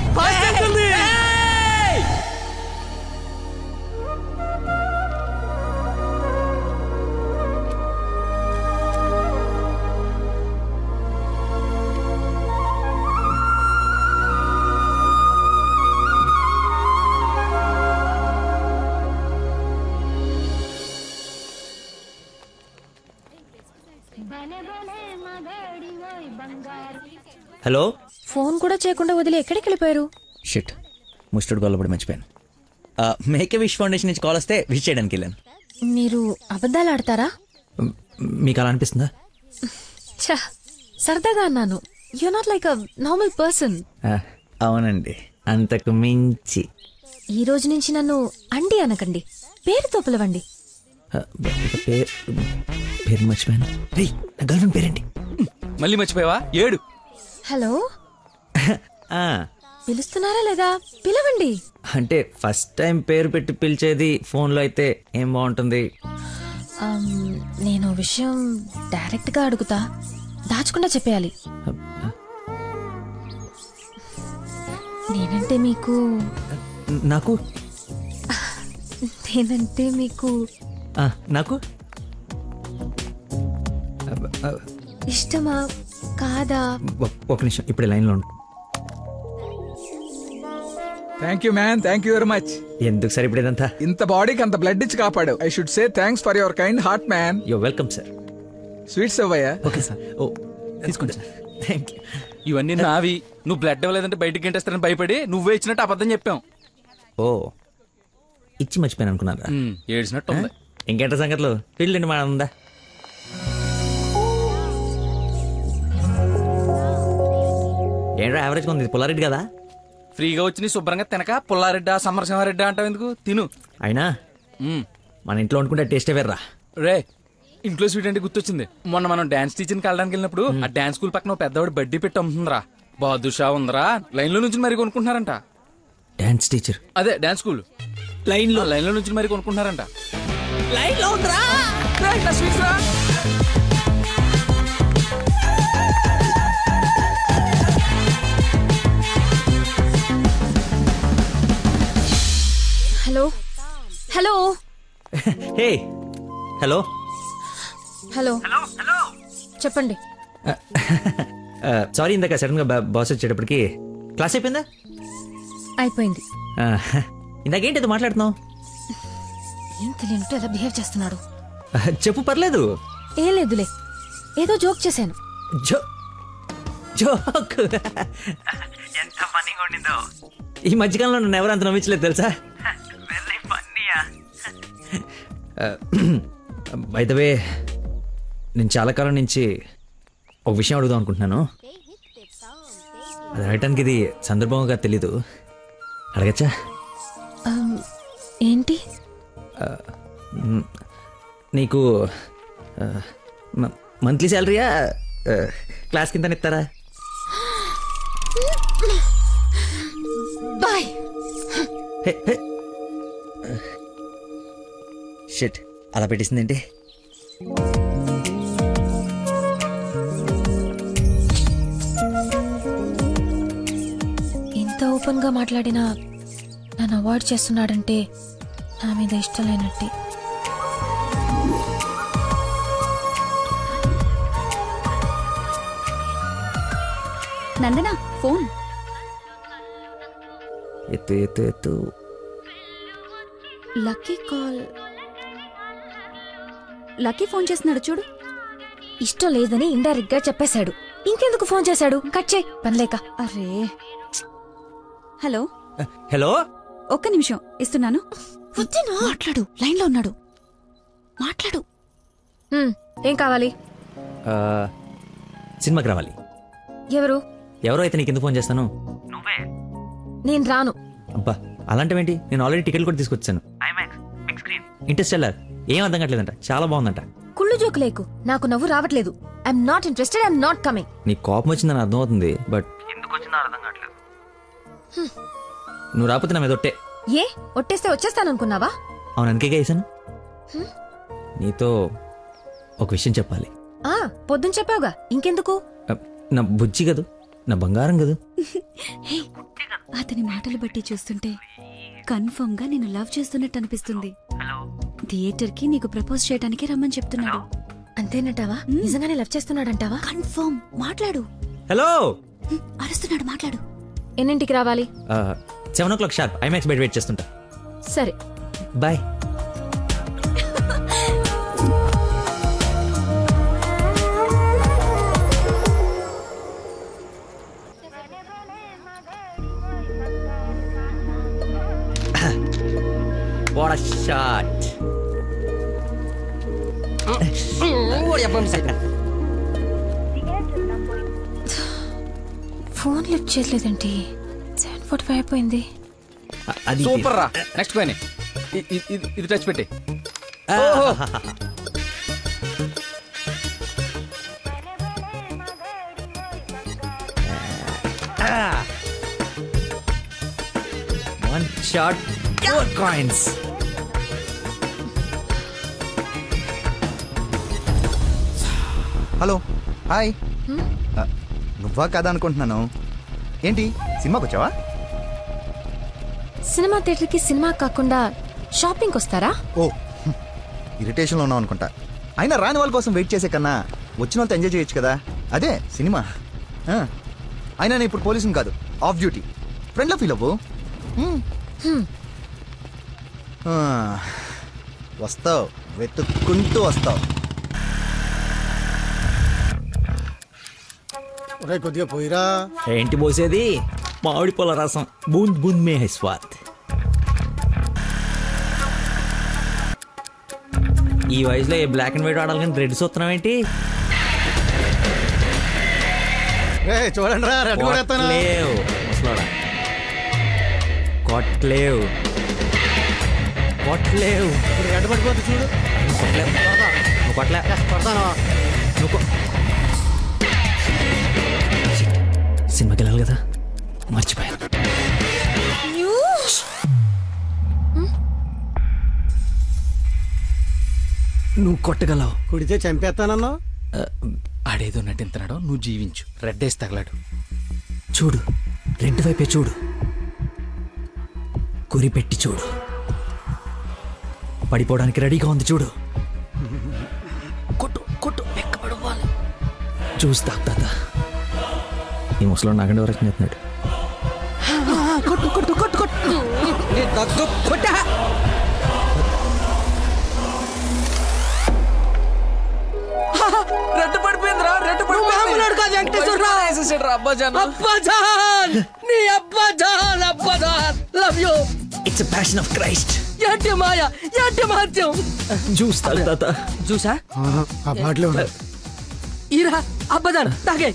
హలో. ఫోన్ కూడా చేయకుండా వదిలి ఎక్కడికి వెళ్ళిపోయారు? షిట్, ముస్టర్డ్ గొల్లపడి మర్చిపోయాను. మేకే విష్ ఫౌండేషన్ నుంచి కాల్ వస్తే విష్ చేయడానికి వెళ్ళాను. మీరు అబద్ధాలు ఆడతారా? మీకు అలా అనిపిస్తుందా? సరదాగా అన్నాను. You not like a normal person. అవునండి, అంతకు మించి. ఈ రోజు నుంచి నన్ను అండి అనకండి, పేరుతో పిలవండి. పేరు మర్చిపోయాను. నా గర్ల్ ఫ్రెండ్ పేరేంటి? మళ్ళీ మర్చిపోయావా? 7. హలో. పిలుస్తున్నారా లేదా? పిలవండి. అంటే ఫస్ట్ టైం పేరు పెట్టి పిలిచేది ఫోన్లో అయితే ఏం బాగుంటుంది? నేను విషయం డైరెక్ట్ గా అడుగుతా, దాచకుండా చెప్పేయాలి. నేనంటే మీకు నాకు ఇష్టమా కాదా? ఒక నిమిషం, ఇప్పుడు లైన్లో ఉండు. Thank you man, thank you very much. ఎందుకు సార్ ఇప్పుడు ఇదంతా? ఇంత బాడీకి అంత బ్లడ్ ఇచ్చి కాపాడు. I should say thanks for your kind heart man. You welcome sir. Sweets అవ్వయ్యా. Okay sir. ఓ తీసుకోండి సార్. Thank you. ఇవన్నీ నావి. నువ్వు బ్లడ్ ఇవ్వలేదంటే బయటికి గంటేస్తారని భయపడి నువ్వే ఇచ్చినట్టు అబద్ధం చెప్పాం. ఓ, ఇచ్చి మర్చిపోయాను అనుకున్నారా? ఏడ్చినట్టు ఉంది. ఇంకేంట సంగతులు? పిల్లండి మా ఉందా? ఏంట్రా యావరేజ్ ఉంది? పుల్లారెడ్డి కదా? ఫ్రీగా వచ్చి శుభ్రంగా తినక పుల్లారెడ్డా సమరసింహారెడ్డా అంటావు ఎందుకు? తిను. అయినా మన ఇంట్లో వండుకుంటే టేస్టే వేర్రా. రే, ఇంట్లో స్వీట్ అంటే గుర్తొచ్చింది. మొన్న మనం డాన్స్ టీచర్కి వెళ్ళడానికి వెళ్ళినప్పుడు ఆ డాన్స్ స్కూల్ పక్కన పెద్దవాడు బడ్డీ పెట్టి అమ్ముతుందిరా. బాదుషా ఉందరా. లైన్ లో నుంచి మరి కొనుక్కుంటున్నారంట. Dance teacher? అదే డాన్స్ స్కూల్. లైన్ లో నుంచి మరి కొనుక్కుంటున్నారంట. లైన్ లో ఉందిరా. Hello. Hello. Hey. Hello. Hello. చెప్పండి. సారీ, ఇందాక సడన్ గా బాస్ వచ్చేటప్పటికి క్లాస్ అయిపోయిందా? అయిపోయింది. ఇందాకేంటి మాట్లాడుతున్నావు? ఏం తెలియనట్టు ఎలా బిహేవ్ చేస్తున్నాడు. చెప్పు, పర్లేదు. ఏం లేదులే, ఏదో జోక్ చేశాను. జోక్? ఎంత ఫన్నీగా ఉండిందో. ఈ మధ్యకాలంలో నన్ను ఎవరు అంత నమ్మించలేదు తెలుసా? బై ద వే, నేను చాలా కాలం నుంచి ఒక విషయం అడుగుదాం అనుకుంటున్నాను. అది అడగటానికి ఇది సందర్భంగా తెలీదు. అడగచ్చా? ఏంటి? నీకు మంత్లీ శాలరీయా, క్లాస్ కింద ఇస్తారా? బాయ్. షిట్, అలా పెట్టేసిందేంటి? ఇంత ఓపెన్ గా మాట్లాడినా నన్ను అవాయిడ్ చేస్తున్నాడంటే నా మీద ఇష్టం లేనట్టే. నందనా ఫోన్. ఎత్తు. Lucky call. లక్కీ ఫోన్ చేస్తున్నాడు చూడు. ఇష్టం లేదని ఇండైరెక్ట్ గా చెప్పేశాడు. ఇంకెందుకు ఫోన్ చేశాడు? కట్ చేయి, పనిలేక. అరే. హలో. హలో. ఒక్క నిమిషం ఇస్తున్నాను. మాట్లాడు, లైన్ లో ఉన్నాడు. మాట్లాడు. ఏం కావాలి? సినిమాకి రావాలి. ఎవరు అయితే నీకు ఎందుకు ఫోన్ చేస్తాను? నేను రాను. అబ్బా అలాంటివేంటి, నేను ఆల్రెడీ టికెట్ కూడా తీసుకొచ్చాను. ఇంటర్స్టెల్లార్ ఏం అర్థం కావట్లేదంట, చాలా బాగుందంట. కుళ్ళు జోకు లేకు, నాకు నవ్వు రావట్లేదు. I'm not interested, I'm not coming. నీకు కోపం వచ్చిందని అర్థం అవుతుంది, బట్ ఎందుకు వచ్చిందో అర్థం కావట్లేదు. నువ్వు రాకపోతే నా మీద ఒట్టే. ఏ ఒట్టేస్తే వచ్చేస్తాననుకున్నావా? అవును, అందుకే వేసాను. నీతో ఒక విషయం చెప్పాలి. పొద్దున చెప్పావుగా, ఇంకెందుకు? నా బుజ్జి కదూ, నా బంగారం కదూ. అతని మాటలు బట్టి చూస్తుంటే కన్ఫర్మ్ గా నేను లవ్ చేస్తున్నట్టు అనిపిస్తుంది. థియేటర్ కి నీకు ప్రపోజ్ చేయడానికి రమ్మని చెప్తున్నాడు. అంతేనంటావా? నిజంగానే లవ్ చేస్తున్నాడంటావా? కన్ఫర్మ్. మాట్లాడు. హలో. అరుస్తున్నాడు, మాట్లాడు. ఎన్నింటికి రావాలి? 7 o'clock షార్ప్ ఐమాక్స్ బయట వెయిట్ చేస్తుంటా. సరే bye. What a shot. Phone lift చేయలేదండి. 7:45 అయిపోయింది. సూపర్ రా. నెక్స్ట్ పోయి ఇది టచ్ పెట్టి. One shot, 4 coins. Hello, hi. నువ్వా కదా అనుకుంటున్నాను. ఏంటి సినిమాకి వచ్చావా? సినిమా థియేటర్కి సినిమా కాకుండా షాపింగ్కి వస్తారా? ఓ, ఇరిటేషన్లో ఉన్నావు అనుకుంటా. అయినా రాని వాళ్ళ కోసం వెయిట్ చేసే కన్నా వచ్చిన వాళ్ళతో ఎంజాయ్ చేయొచ్చు కదా, అదే సినిమా. అయినా నేను ఇప్పుడు పోలీసుని కాదు, ఆఫ్ డ్యూటీ. ఫ్రెండ్లో ఫీల్ అవ్వు. వస్తావు, వెతుక్కుంటూ వస్తావు. కొద్దిగా పోయిరా. ఏంటి పోసేది? మామిడి పొల రసం. బూంద్ బూంద్ మే హై స్వాద్. ఈ వయసులో ఏ బ్లాక్ అండ్ వైట్ ఆడాలి కానీ రెడ్ చూస్తున్నావు ఏంటి? చూడండి రా, రెడ్ కూడా ఎత్తాను. కొట్లేవు కొట్లేవు. రెడ్ పట్టుకోవద్దు చూడు. కొట్లేవు, నువ్వు కొట్లే. నువ్వు సినిమాకి వెళ్ళాలి కదా, మర్చిపోయాను. నువ్వు కొట్టగలవు. కుడితే చంపేస్తానన్నా. ఆడేదో నటింతున్నాడో, నువ్వు జీవించు. రెడ్ వేసి తగలాడు. చూడు, రెడ్ వైపే చూడు, గురి పెట్టి చూడు. పడిపోవడానికి రెడీగా ఉంది చూడు. కొట్టు కొట్టు, ఎక్కబడవాలి. చూస్తా తాత. ఈ ముసలో నాగండి వరకు చేస్తున్నాడు. కొట్టు కొట్టు కొట్టు కొట్టు. కొట్టా. రెడ్ పడిపోయిందిరా, రెడ్ పడిపోయింది. కాదు వెంకటేశ్వరరావు. అబ్బాజాన్, అబ్బాజాన్, నీ అబ్బాజాన్, అబ్బాజాన్. Love you. It's a passion of Christ. ఏంటి మాయ, ఏంటి మహత్యం. చూస్తా తాత. చూసా ఆ బాటలో ఈరా అబ్బాజాన్ తాగే.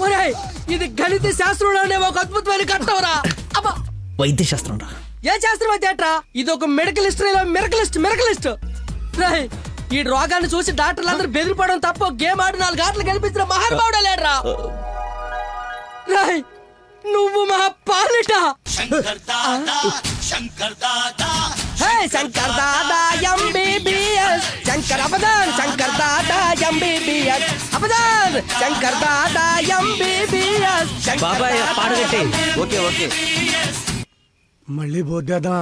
ఒరేయ్, ఇది గణిత శాస్త్రంలో అనే ఒక అద్భుతమైన కట్టవరా. అబ్బా, వైద్య శాస్త్రం రా. ఏ శాస్త్రం అయితే అట్రా? ఇది ఒక మెడికల్ హిస్టరీలో మెరకలిస్ట్. రాయ్, ఈ రోగాన్ని చూసి డాక్టర్లు అందరూ బెదిరిపోవడం తప్ప గేమ్ ఆడి 4 గంటలు గెలిపించిన మహానుభావుడు లేడరా. రాయ్, నువ్వు మా పాలిట. Shankar Dada MBBS. Shankar అబదాన్, Shankar Dada MBBS. అబదాన్, Shankar Dada MBBS. బాబాయ్ పాడగట్టి. ఓకే ఓకే, మళ్ళీ పోద్దేదా?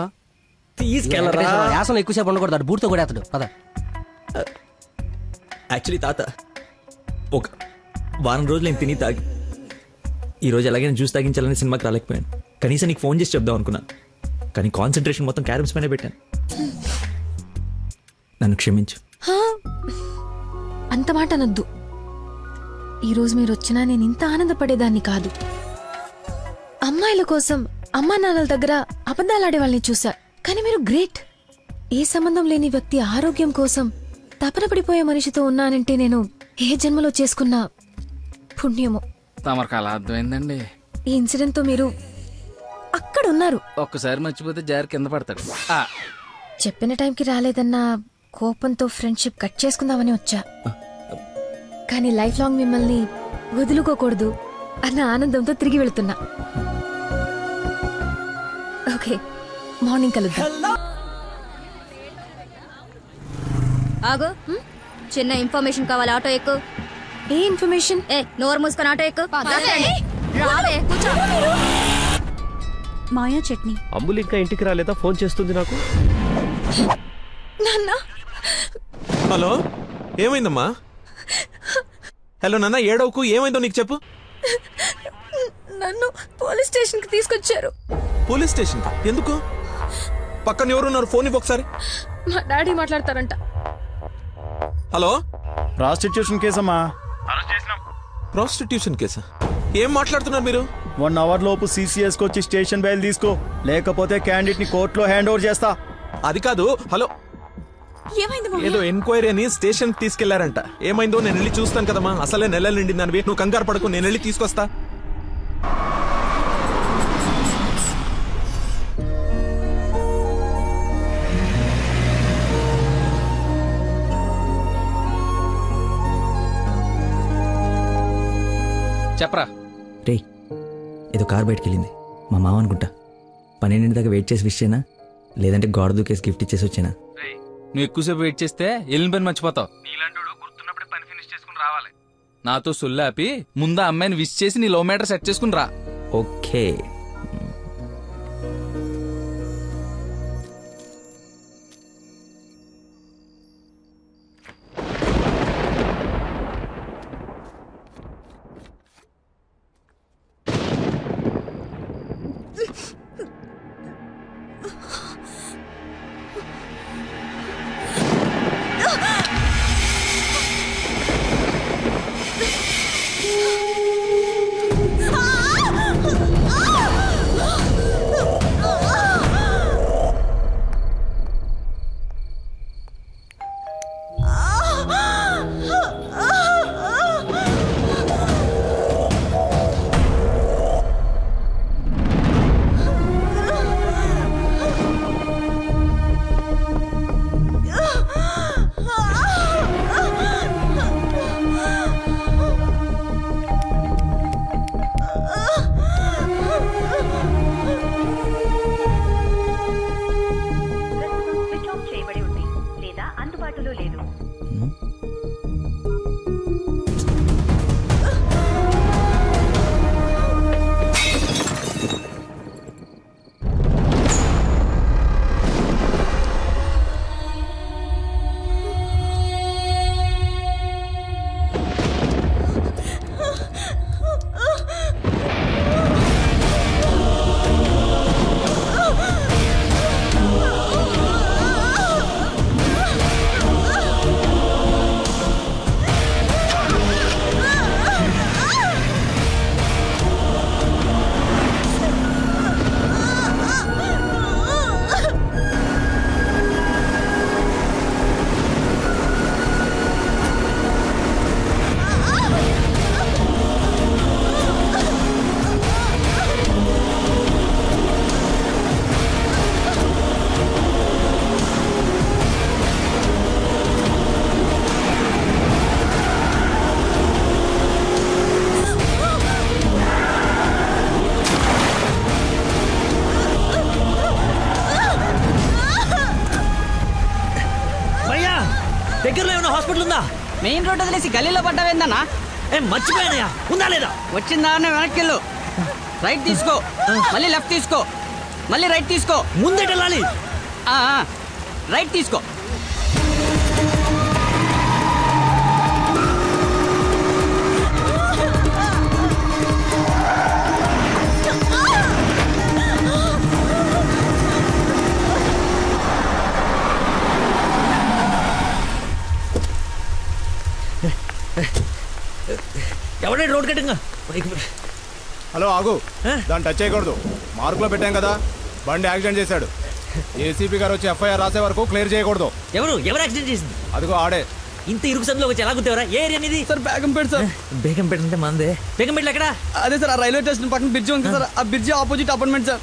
తీసుకెళ్ళరా. యాసన ఎక్కువసేపు ఉండకూడదు, బూట్తో కూడా అతడు. పద. యాక్చువల్లీ తాత, ఒక వారం రోజులు నేను తిని తాగి ఈరోజు ఎలాగైనా జ్యూస్ తాగించాలని సినిమాకి రాలేకపోయాను. కనీసం నీకు ఫోన్ చేసి చెప్దాం అనుకున్నాను, కానీ కాన్సన్ట్రేషన్ మొత్తం క్యారమ్స్ పైన పెట్టాను. నన్ను క్షమించు. అంత మాట అనొద్దు. ఈరోజు మీరు వచ్చినా నేను ఇంత ఆనందపడేదాన్ని కాదు. అమ్మాయిల కోసం అమ్మా నాన్నల దగ్గర అబద్ధాలాడే వాళ్ళని చూసా. కానీ మీరు గ్రేట్. ఏ సంబంధం లేని వ్యక్తి ఆరోగ్యం కోసం తపన పడిపోయే మనిషితో ఉన్నానంటే నేను ఏ జన్మలో చేసుకున్న పుణ్యమో. తమరికి అలా అర్థమైందండి. ఈ ఇన్సిడెంట్ తో మీరు అక్కడ ఉన్నారు. ఒక్కసారి మర్చిపోతే జారి కింద పడతాడు. చెప్పిన టైంకి రాలేదన్న కోపంతో ఫ్రెండ్షిప్ కట్ చేసుకుందామని వచ్చా. కానీ లైఫ్ లాంగ్ మిమ్మల్ని వదులుకోకూడదు అన్న ఆనందంతో తిరిగి వెళుతున్నా. ఓకే, మార్నింగ్ కలుద్దాం. ఆగు, చిన్న ఇన్ఫర్మేషన్ కావాలి. ఆటో ఎక్కు. ఏ ఇన్ఫర్మేషన్? నోరు మూసుకొని ఆటో ఎక్కు. మాయా చట్నీ. అంబులు ఇంకా ఇంటికి రాలేదా? ఫోన్ చేస్తుంది నాకు. హలో, ఏమైందమ్మా? హలో నాన్న, ఏడవకు. ఏమైందో నీకు చెప్పు. నన్ను పోలీస్ స్టేషన్ కి తీసుకొచ్చారు. Police station? ఎందుకు? పక్కన ఎవరున్నారు? ఫోన్ ఇవ్వు ఒకసారి. మా డాడీ మాట్లాడతారంట. హలో, ప్రాస్టిట్యూషన్ కేసమ్మా. ప్రాస్టిట్యూషన్ కేసా? ఏం మాట్లాడుతున్నారు మీరు? 1 అవర్ లోపు CCS కి వచ్చి స్టేషన్ బయలు తీసుకో, లేకపోతే క్యాండిడేట్ ని కోర్టులో హ్యాండ్ ఓవర్ చేస్తా. అది కాదు. హలో, ఏదో ఎంక్వైరీ అని స్టేషన్ తీసుకెళ్లారంట. ఏమైందో నేను వెళ్ళి చూస్తాను కదమ్మా. అసలే నెలలు నిండిందని నువ్వు కంగారు పడకు, నేను వెళ్ళి తీసుకొస్తా. చెప్పరా. రే, ఏదో కార్ బయటకు వెళ్ళింది. మా మామ అనుకుంటా. 12 దాకా వెయిట్ చేసి విష్ చేయనా, లేదంటే గోడ దూకేసి గిఫ్ట్ ఇచ్చేసి వచ్చానా? నువ్వు ఎక్కువసేపు వెయిట్ చేస్తే వెళ్ళిన పని మర్చిపోతావు. నీలాంటి గుర్తున్నప్పుడే పని ఫినిష్ చేసుకుని రావాలి. నాతో సొల్లాపి ముందు అమ్మాయిని విష్ చేసి నీ లవ్ మ్యాటర్ సెట్ చేసుకుని రా. ఓకే. దగ్గరలో ఏమైనా హాస్పిటల్ ఉందా? మెయిన్ రోడ్ వదిలేసి గల్లీలో పడ్డావేందన్నా? మర్చిపోయానయా, ఉందా లేదా? వచ్చిందా వెనక్కి వెళ్ళు, రైట్ తీసుకో, మళ్ళీ లెఫ్ట్ తీసుకో, మళ్ళీ రైట్ తీసుకో, ముందెటెళ్ళాలి. రైట్ తీసుకో. ఎవడే రోడ్ కట్టింగా? హలో ఆగు, దాన్ని టచ్ చేయకూడదు. మార్కులో పెట్టాం కదా, బండి యాక్సిడెంట్ చేశాడు. ఏసీపీ గారు వచ్చి ఎఫ్ఐఆర్ రాసే వరకు క్లియర్ చేయకూడదు. ఎవరు యాక్సిడెంట్ చేసింది? అదిగో ఆడే. ఇంత ఇరుకు సందులో వచ్చి ఎలా గుర్తేవరా? ఏ ఏరియా అనేది? Sir Begumpet sir. బేగంపేట అంటే మందే. బేగంపేట ఎక్కడ? అదే సార్, ఆ రైల్వే స్టేషన్ పక్కన బ్రిడ్జ్ ఉంది సార్, ఆ బ్రిడ్జ్ ఆపోజిట్ అపార్ట్మెంట్ సార్.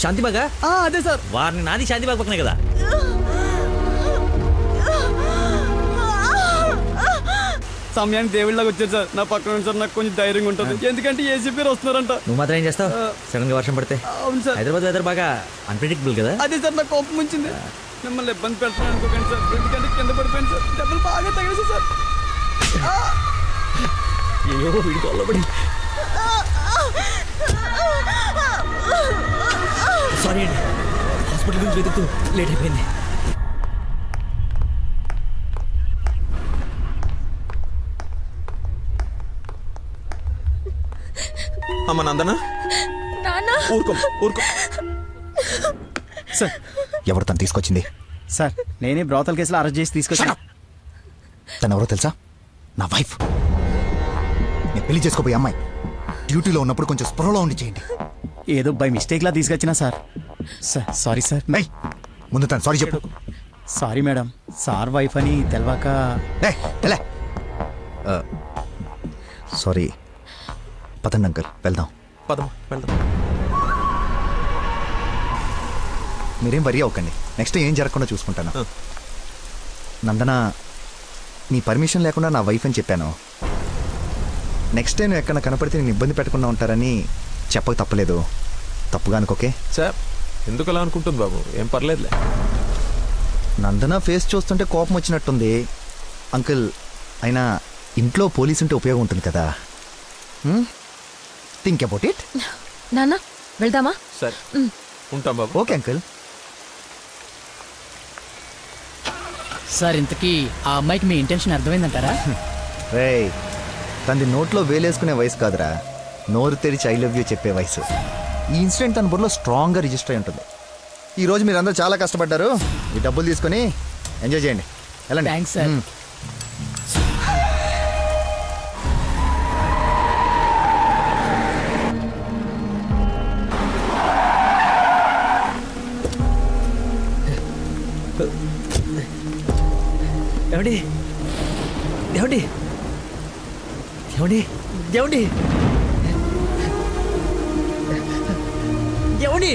శాంతిబాగా? అదే సార్. వారిని నాది శాంతిబాగ్ పక్కనే కదా. సమయానికి దేవుళ్ళగా వచ్చారు సార్. నా పక్కన సార్ నాకు కొంచెం ధైర్యంగా ఉంటుంది, ఎందుకంటే ఏసీపీ వస్తున్నారంట. నువ్వు మాత్రం ఏం చేస్తావు? సడన్ గా వర్షం పడితే? అవును సార్. హైదరాబాద్ వెదర్ బాగా అన్ప్రెడిక్టబుల్ కదా. అదే సార్ నాకు కోపం వచ్చింది. మిమ్మల్ని ఇబ్బంది పెడతాను అనుకోకండి సార్, ఎందుకంటే కింద పడిపోయింది సార్, దెబ్బలు బాగా తగిలేసి సార్. అయ్యో వీడి కొల్లబడి. సారీ అండి, హాస్పిటల్ గురించి వెతుకుతూ లేట్ అయిపోయింది. అమ్మ నందనా, ఊరుకో ఊరుకో. సార్ ఎవరు తను తీసుకొచ్చింది? సార్ నేనే బ్రోతల్ కేసులో అరెస్ట్ చేసి తీసుకొచ్చాను. తను ఎవరో తెలుసా? నా వైఫ్. నేను పెళ్లి చేసుకోబోయే అమ్మాయి. డ్యూటీలో ఉన్నప్పుడు కొంచెం స్పృహలో ఉండి చేయండి. ఏదో బై మిస్టేక్ లా తీసుకొచ్చినా సార్. Sir sorry sir. ముందు తను సారీ చెప్పు. సారీ మేడం, సార్ వైఫ్ అని తెలవాక. సారీ. పదండి అంకుల్, వెళ్దాం. పదం వెళ్దాం. మీరేం వరి అవ్వకండి, నెక్స్ట్ ఏం జరగకుండా చూసుకుంటాను. నందన, నీ పర్మిషన్ లేకుండా నా వైఫ్ అని చెప్పాను. నెక్స్ట్ టైం ఎక్కడ కనపడితే నేను ఇబ్బంది పెట్టకుండా ఉంటారని చెప్పక తప్పలేదు. తప్పుగా అనుకోకే. సార్ ఎందుకు అలా అనుకుంటుంది బాబు? ఏం పర్లేదులే. నందన ఫేస్ చూస్తుంటే కోపం వచ్చినట్టుంది అంకుల్. అయినా ఇంట్లో పోలీస్ ఉంటే ఉపయోగం ఉంటుంది కదా. Think about it. నాన్న వెళ్దామా? సరే ఉంటాం బాబు. Okay uncle. సార్ ఇంతకీ ఆ అమ్మాయికి మీ ఇంటెన్షన్ అర్థమైందంటారా? రేయ్, తనది నోట్లో వేలేసుకునే వయసు కాదురా, నోరు తెరిచి ఐ లవ్ యూ చెప్పే వయసు. ఈ ఇన్సిడెంట్ తన బుర్రలో స్ట్రాంగ్గా రిజిస్టర్ అయి ఉంటుంది. ఈరోజు మీరు అందరూ చాలా కష్టపడ్డారు. ఈ డబ్బులు తీసుకొని ఎంజాయ్ చేయండి. వెళ్ళండి. Thanks sir. ఏమండి ఏమండి ఏమండి ఏమండి ఏమండి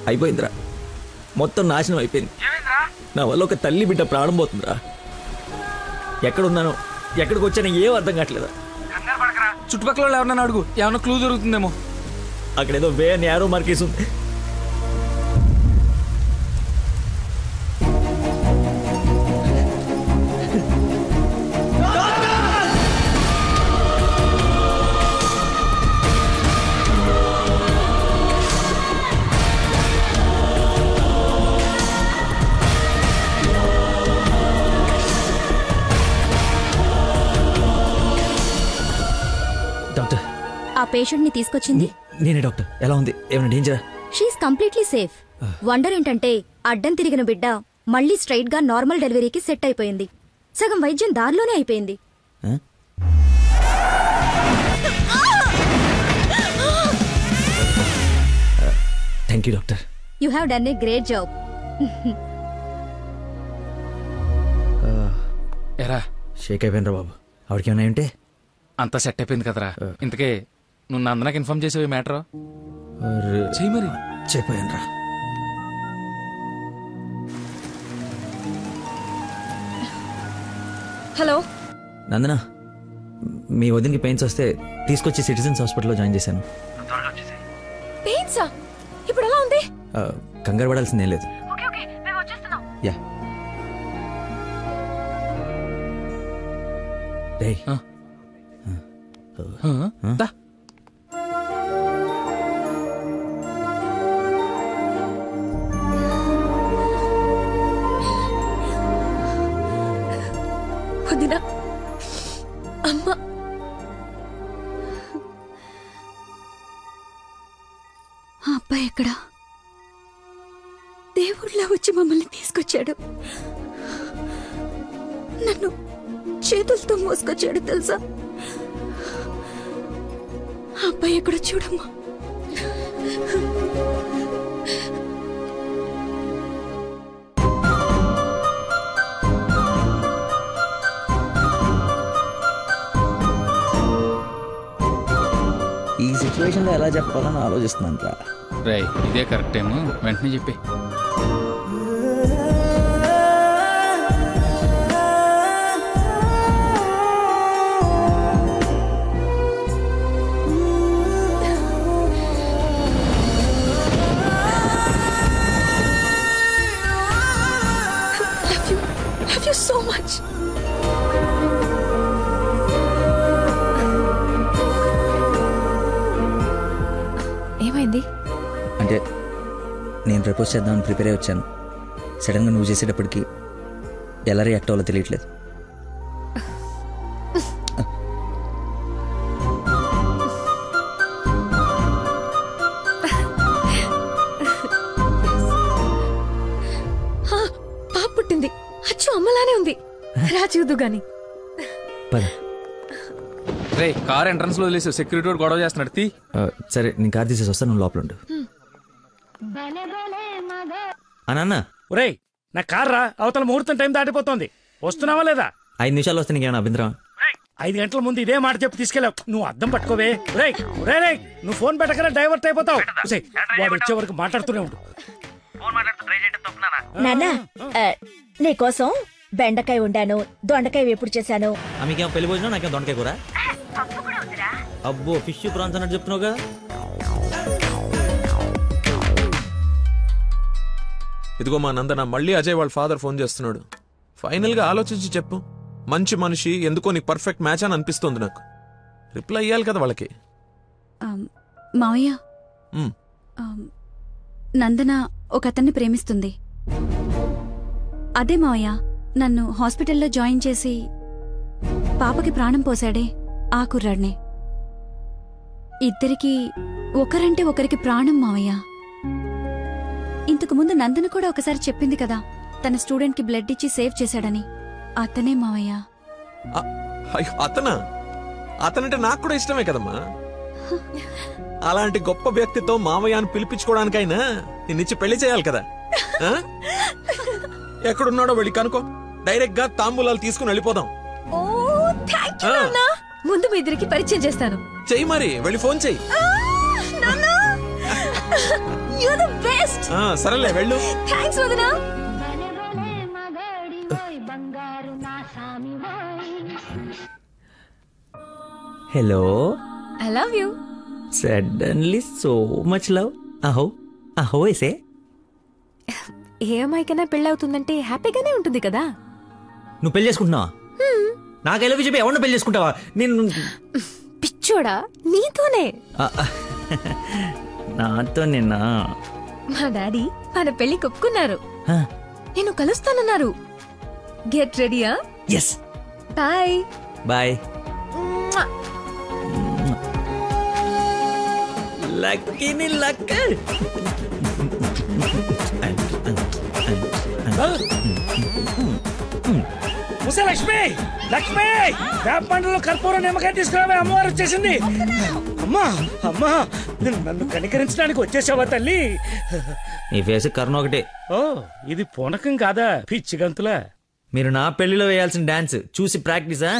అయిపోయిందిరా, మొత్తం నాశనం అయిపోయింది. నా వల్ల ఒక తల్లి బిడ్డ ప్రాణం పోతుందిరా. ఎక్కడున్నాను, ఎక్కడికి వచ్చానో ఏం అర్థం కావట్లేదు. చుట్టుపక్కల ఎవరన్నా అడుగు, ఏమన్నా క్లూ దొరుకుతుందేమో. అక్కడేదో వే అని యారో మార్కేసి ఉంది. డాక్టర్, ఆ పేషెంట్ ని తీసుకొచ్చింది నేనే డాక్టర్. ఎలా ఉంది? ఏమైనా డేంజరా? She is completely safe. వండర్ ఏంటంటే అడ్డం తిరిగిన బిడ్డ మళ్ళీ స్ట్రైట్ గా నార్మల్ డెలివరీకి సెట్ అయిపోయింది. సగం వైద్యం దారిలోనే అయిపోయింది. Thank you doctor. You have done a great job. ఎరా షేక్ అయిపోయినరా బాబు. ఆవిడకి ఏమైనా ఉంటే అంతా సెట్ అయిపోయింది కదరా. ఇంతకే నువ్వు నందనకి ఇన్ఫార్మ్ చేసేవి మ్యాటర్ చెయ్యి మరి. చెప్పాను రా. హలో నందన, మీ వదినకి పెయిన్స్ వస్తే తీసుకొచ్చి సిటిజన్స్ హాస్పిటల్లో జాయిన్ చేశాను. పెయిన్సా? ఇప్పుడు ఎలా ఉంది? కంగారు పడాల్సిందేం లేదు. యా. రేయ్, దా. వదినా, అమ్మ, ఆ అబ్బాయి అబ్బాయి ఎక్కడా? దేవుళ్ళ వచ్చి మమ్మల్ని తీసుకొచ్చాడు. నన్ను చేతులతో మోసుకొచ్చాడు తెలుసా? ఆ అబ్బాయి ఎక్కడ చూడమ్మా. ఈ సిచ్యువేషన్లో ఎలా చెప్పాలని ఆలోచిస్తున్నాను రా. రే ఇదే కరెక్ట్ టైం, వెంటనే చెప్పి. Love you so much. ఏమైంది? అంటే నేను ప్రపోజ్ చేద్దామని ప్రిపేర్ అయి వచ్చాను. సడన్గా నువ్వు చేసేటప్పటికి ఎలా రియాక్ట్ అవ్వాలో తెలియట్లేదు. పాప పుట్టింది. అచ్చు అమ్మలానే ఉంది. రా చూద్దు గాని. రే కార్ ఎంట్రన్స్ లో వదిలేసి సెక్యూరిటీ వాడు గొడవ చేస్తున్నాడు. తీ. సరే నేను కార్ తీసేసి వస్తాను, నువ్వు లోపల ఉండు. అన్న ఒరేయ్ నా కార్ రా, అవతల ముహూర్తం టైం దాటిపోతుంది. వస్తున్నావా లేదా? 5 నిమిషాలు వస్తే నీకేమైనా అభ్యంతరం? 5 గంటల ముందు ఇదే మాట చెప్పి తీసుకెళ్ళావు. నువ్వు అద్దం పట్టుకోవే. రేయ్ రేయ్ నువ్వు ఫోన్ పెట్టకనే డైవర్ట్ అయిపోతావు. వాడు వచ్చే వరకు మాట్లాడుతూనే ఉండు. నాన్న నీకోసం బెండకాయ వండాను, దొండకాయ వేపుడు చేశాను. మీకేమో పెళ్లి భోజనం, నాకేమో దొండకాయ కూర. అబ్బో ఫిష్ ప్రాన్స్ అన్నట్టు చెప్తున్నావుగా. ఇదిగో మా నందన, మళ్ళీ అజయ్ వాళ్ళ ఫాదర్ ఫోన్ చేస్తున్నాడు. ఫైనల్ గా ఆలోచించి చెప్పు. మంచి మనిషి, ఎందుకో నీకు పర్ఫెక్ట్ మ్యాచ్ అని అనిపిస్తుంది నాకు. రిప్లై ఇయ్యాలి కదా వాళ్ళకి. మావయ్య, నందన ఒక అతన్ని ప్రేమిస్తుంది. అదే మావయ్య నన్ను హాస్పిటల్లో జాయిన్ చేసి పాపకి ప్రాణం పోసాడే ఆ కుర్రాడినే. ఇద్దరికి ఒకరంటే ఒకరికి ప్రాణం మావయ్య. ఇంతకు ముందు నందన కూడా ఒకసారి చెప్పింది కదా, తన స్టూడెంట్ కి బ్లడ్ ఇచ్చి సేవ్ చేశాడని. అతనే మావయ్య. అతనా? అతనంటే నాకు కూడా ఇష్టమే కదమ్మా. అలాంటి గొప్ప వ్యక్తితో మామయ్యను పిలిపించుకోవడానికైనా నిన్నిచ్చి పెళ్లి చేయాలి కదా. ఎక్కడున్నాడో వెళ్ళి కనుకో, డైరెక్ట్ గా తాంబూలాలు తీసుకుని వెళ్ళిపోదాం. ముందు మీ ఇద్దరికి పరిచయం చేస్తాను. చెయ్యి మరి, వెళ్ళి ఫోన్ చెయ్యి. సరేలే వెళ్ళు. థాంక్స్ వదినా. Hello. I love you. Suddenly so much love. అహో అహో ఏసే. ఏ అమ్మాయికైనా పెళ్ళవుతుందంటే హ్యాపీగానే ఉంటుంది కదా. నువ్వు పెళ్లి చేసుకుంటున్నావా? నాకు ఐ లవ్ యూ చెప్పి ఎవరిని పెళ్లి చేసుకుంటావా? నేను పిచ్చోడా, నీతోనే. నాతో నిన్నా? మా డాడీ మన పెళ్లి ఒప్పుకున్నారు. నేను కలుస్తానన్నారు. గెట్ రెడీయా? ఎస్. Bye bye. లక్కీని లక్క. లక్ష్మి లక్ష్మి వేపండ్లలో కర్పూరం నిమ్మకాయ తీసుకురావే, అమ్మవారు వచ్చేసింది. అమ్మా అమ్మా నన్ను కనికరించడానికి వచ్చేసావా తల్లి? నీ ఫేస్ కర్ణ ఒకటే. ఓ ఇది పూనకం కాదా పిచ్చి గంతులా? మీరు నా పెళ్లిలో వేయాల్సిన డాన్స్ చూసి ప్రాక్టీసా?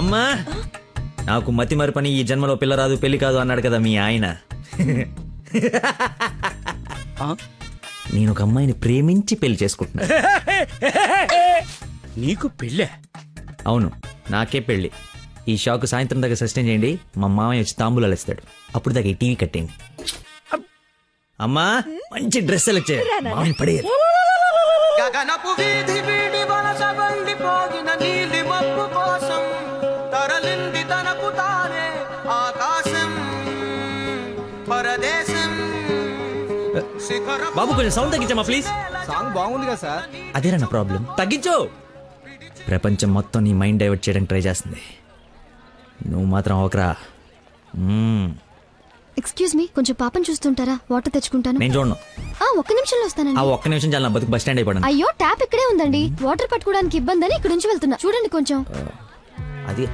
అమ్మా నాకు మతి మరి పని, ఈ జన్మలో పిల్ల రాదు పెళ్లి కాదు అన్నాడు కదా మీ ఆయన. నేను ఒక అమ్మాయిని ప్రేమించి పెళ్లి చేసుకుంటున్నా. నీకు పెళ్ళే? అవును, నాకే పెళ్లి. ఈ షాక్ సాయంత్రం దాకా సస్టైన్ చేయండి. మా మామయ్య వచ్చి తాంబూలాలు ఇస్తాడు. అప్పుడు దాకా ఈ టీవీ కట్టేయండి. అమ్మా మంచి డ్రెస్ సెలెక్ట్ చేయాలి. మామయ్య పడేయాలి. గగనపు వీధి వీడి వలస వండిపోగిన నీలి మబ్బు కోసం తరలింది తనకు తానే ఆకాశం పరదేశం. బాబు కొంచెం సౌండ్ తగ్గించమ్మా ప్లీజ్. సాంగ్ బాగుంది కదా సార్. అదేరా నా ప్రాబ్లం. తగ్గించు. ప్రపంచం మొత్తం నీ మైండ్ డైవర్ట్ చేయడానికి ట్రై చేస్తుంది. నువ్వు మాత్రం ఒకరా. ఎక్స్క్యూజ్ మీ, కొంచెం పాపం చూస్తుంటారా? వాటర్ తెచ్చుకుంటాను. నేను చూడను. ఒక్క నిమిషంలో వస్తానండి. ఆ ఒక్క నిమిషం చాలా నా బతుకు బస్ స్టాండ్ అయిపోయాను. అయ్యో, ట్యాప్ ఇక్కడే ఉందండి. వాటర్ పట్టుకోవడానికి ఇబ్బంది అని ఇక్కడ నుంచి వెళ్తున్నా. చూడండి కొంచెం. అది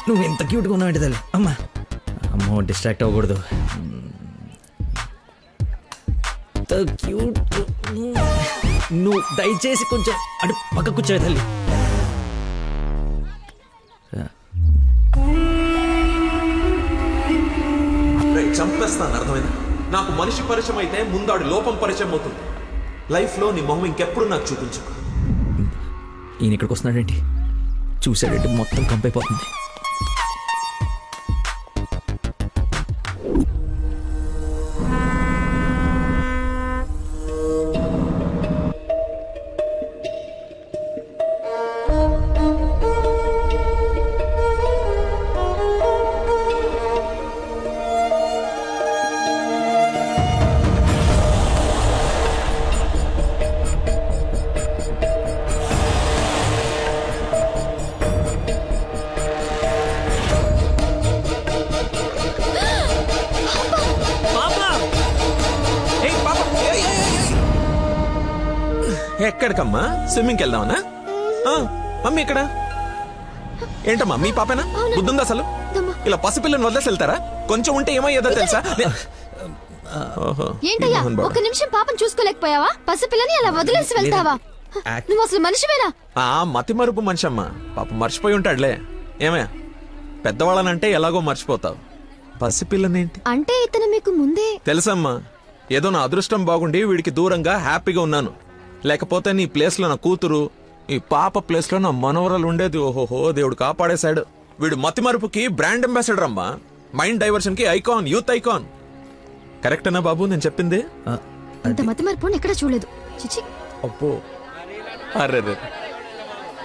నువ్వు ఎంత క్యూట్గా ఉన్నావు ఏంటి తల్లి. అమ్మా అమ్మో, డిస్ట్రాక్ట్ అవ్వకూడదు. క్యూట్. నువ్వు దయచేసి కొంచెం అటు పక్క కూర్చోవే తల్లి. చంపేస్తాను, అర్థమైంది? నాకు మనిషి పరిచయం అయితే ముందాడు లోపం పరిచయం అవుతుంది. లైఫ్లో నీ మొహం ఇంకెప్పుడు నాకు చూపించు. ఈయన ఇక్కడికి వస్తున్నాడేంటి? చూసాడంటే మొత్తం కంపైపోతుంది. ఎక్కడికమ్మా? స్విమ్మింగ్కి వెళ్దామనా? మమ్మీ ఇక్కడ ఏంటమ్మా? మీ పాపేనా? బుద్ధుందా అసలు? ఇలా పసిపిల్లని వదిలేసి వెళ్తారా? కొంచెం ఉంటే ఏమయ్యేదో తెలుసా? ఏంటయ్యా, ఒక్క నిమిషం పాపం చూసుకోలేకపోయావా? పసిపిల్లని అలా వదిలేసి వెళ్తావా? నువ్వు అసలు మనిషివేనా? మతి మరుపు మనిషి అమ్మా. పాప మర్చిపోయి ఉంటాడులే. ఏమయ్యా, పెద్దవాళ్ళనంటే ఎలాగో మర్చిపోతావు. పసిపిల్లనేంటి అంటే ఇతను మీకు ముందే తెలుసమ్మా. ఏదో నా అదృష్టం బాగుండి వీడికి దూరంగా హ్యాపీగా ఉన్నాను. లేకపోతే నీ ప్లేస్ లో నా కూతురు, ఈ పాప ప్లేస్ లో నా మనవరాలు ఉండేది. ఓహోహో, దేవుడు కాపాడేశాడు. వీడు మతి మరుపుకి బ్రాండ్ అంబాసిడర్ అమ్మా. మైండ్ డైవర్షన్ కి ఐకాన్, యూత్ ఐకాన్. కరెక్టేనా బాబు నేను చెప్పింది? ఇంత మతి మరుపు ఎక్కడ చూడలేదు. చిచి. అబ్బో, అర్రే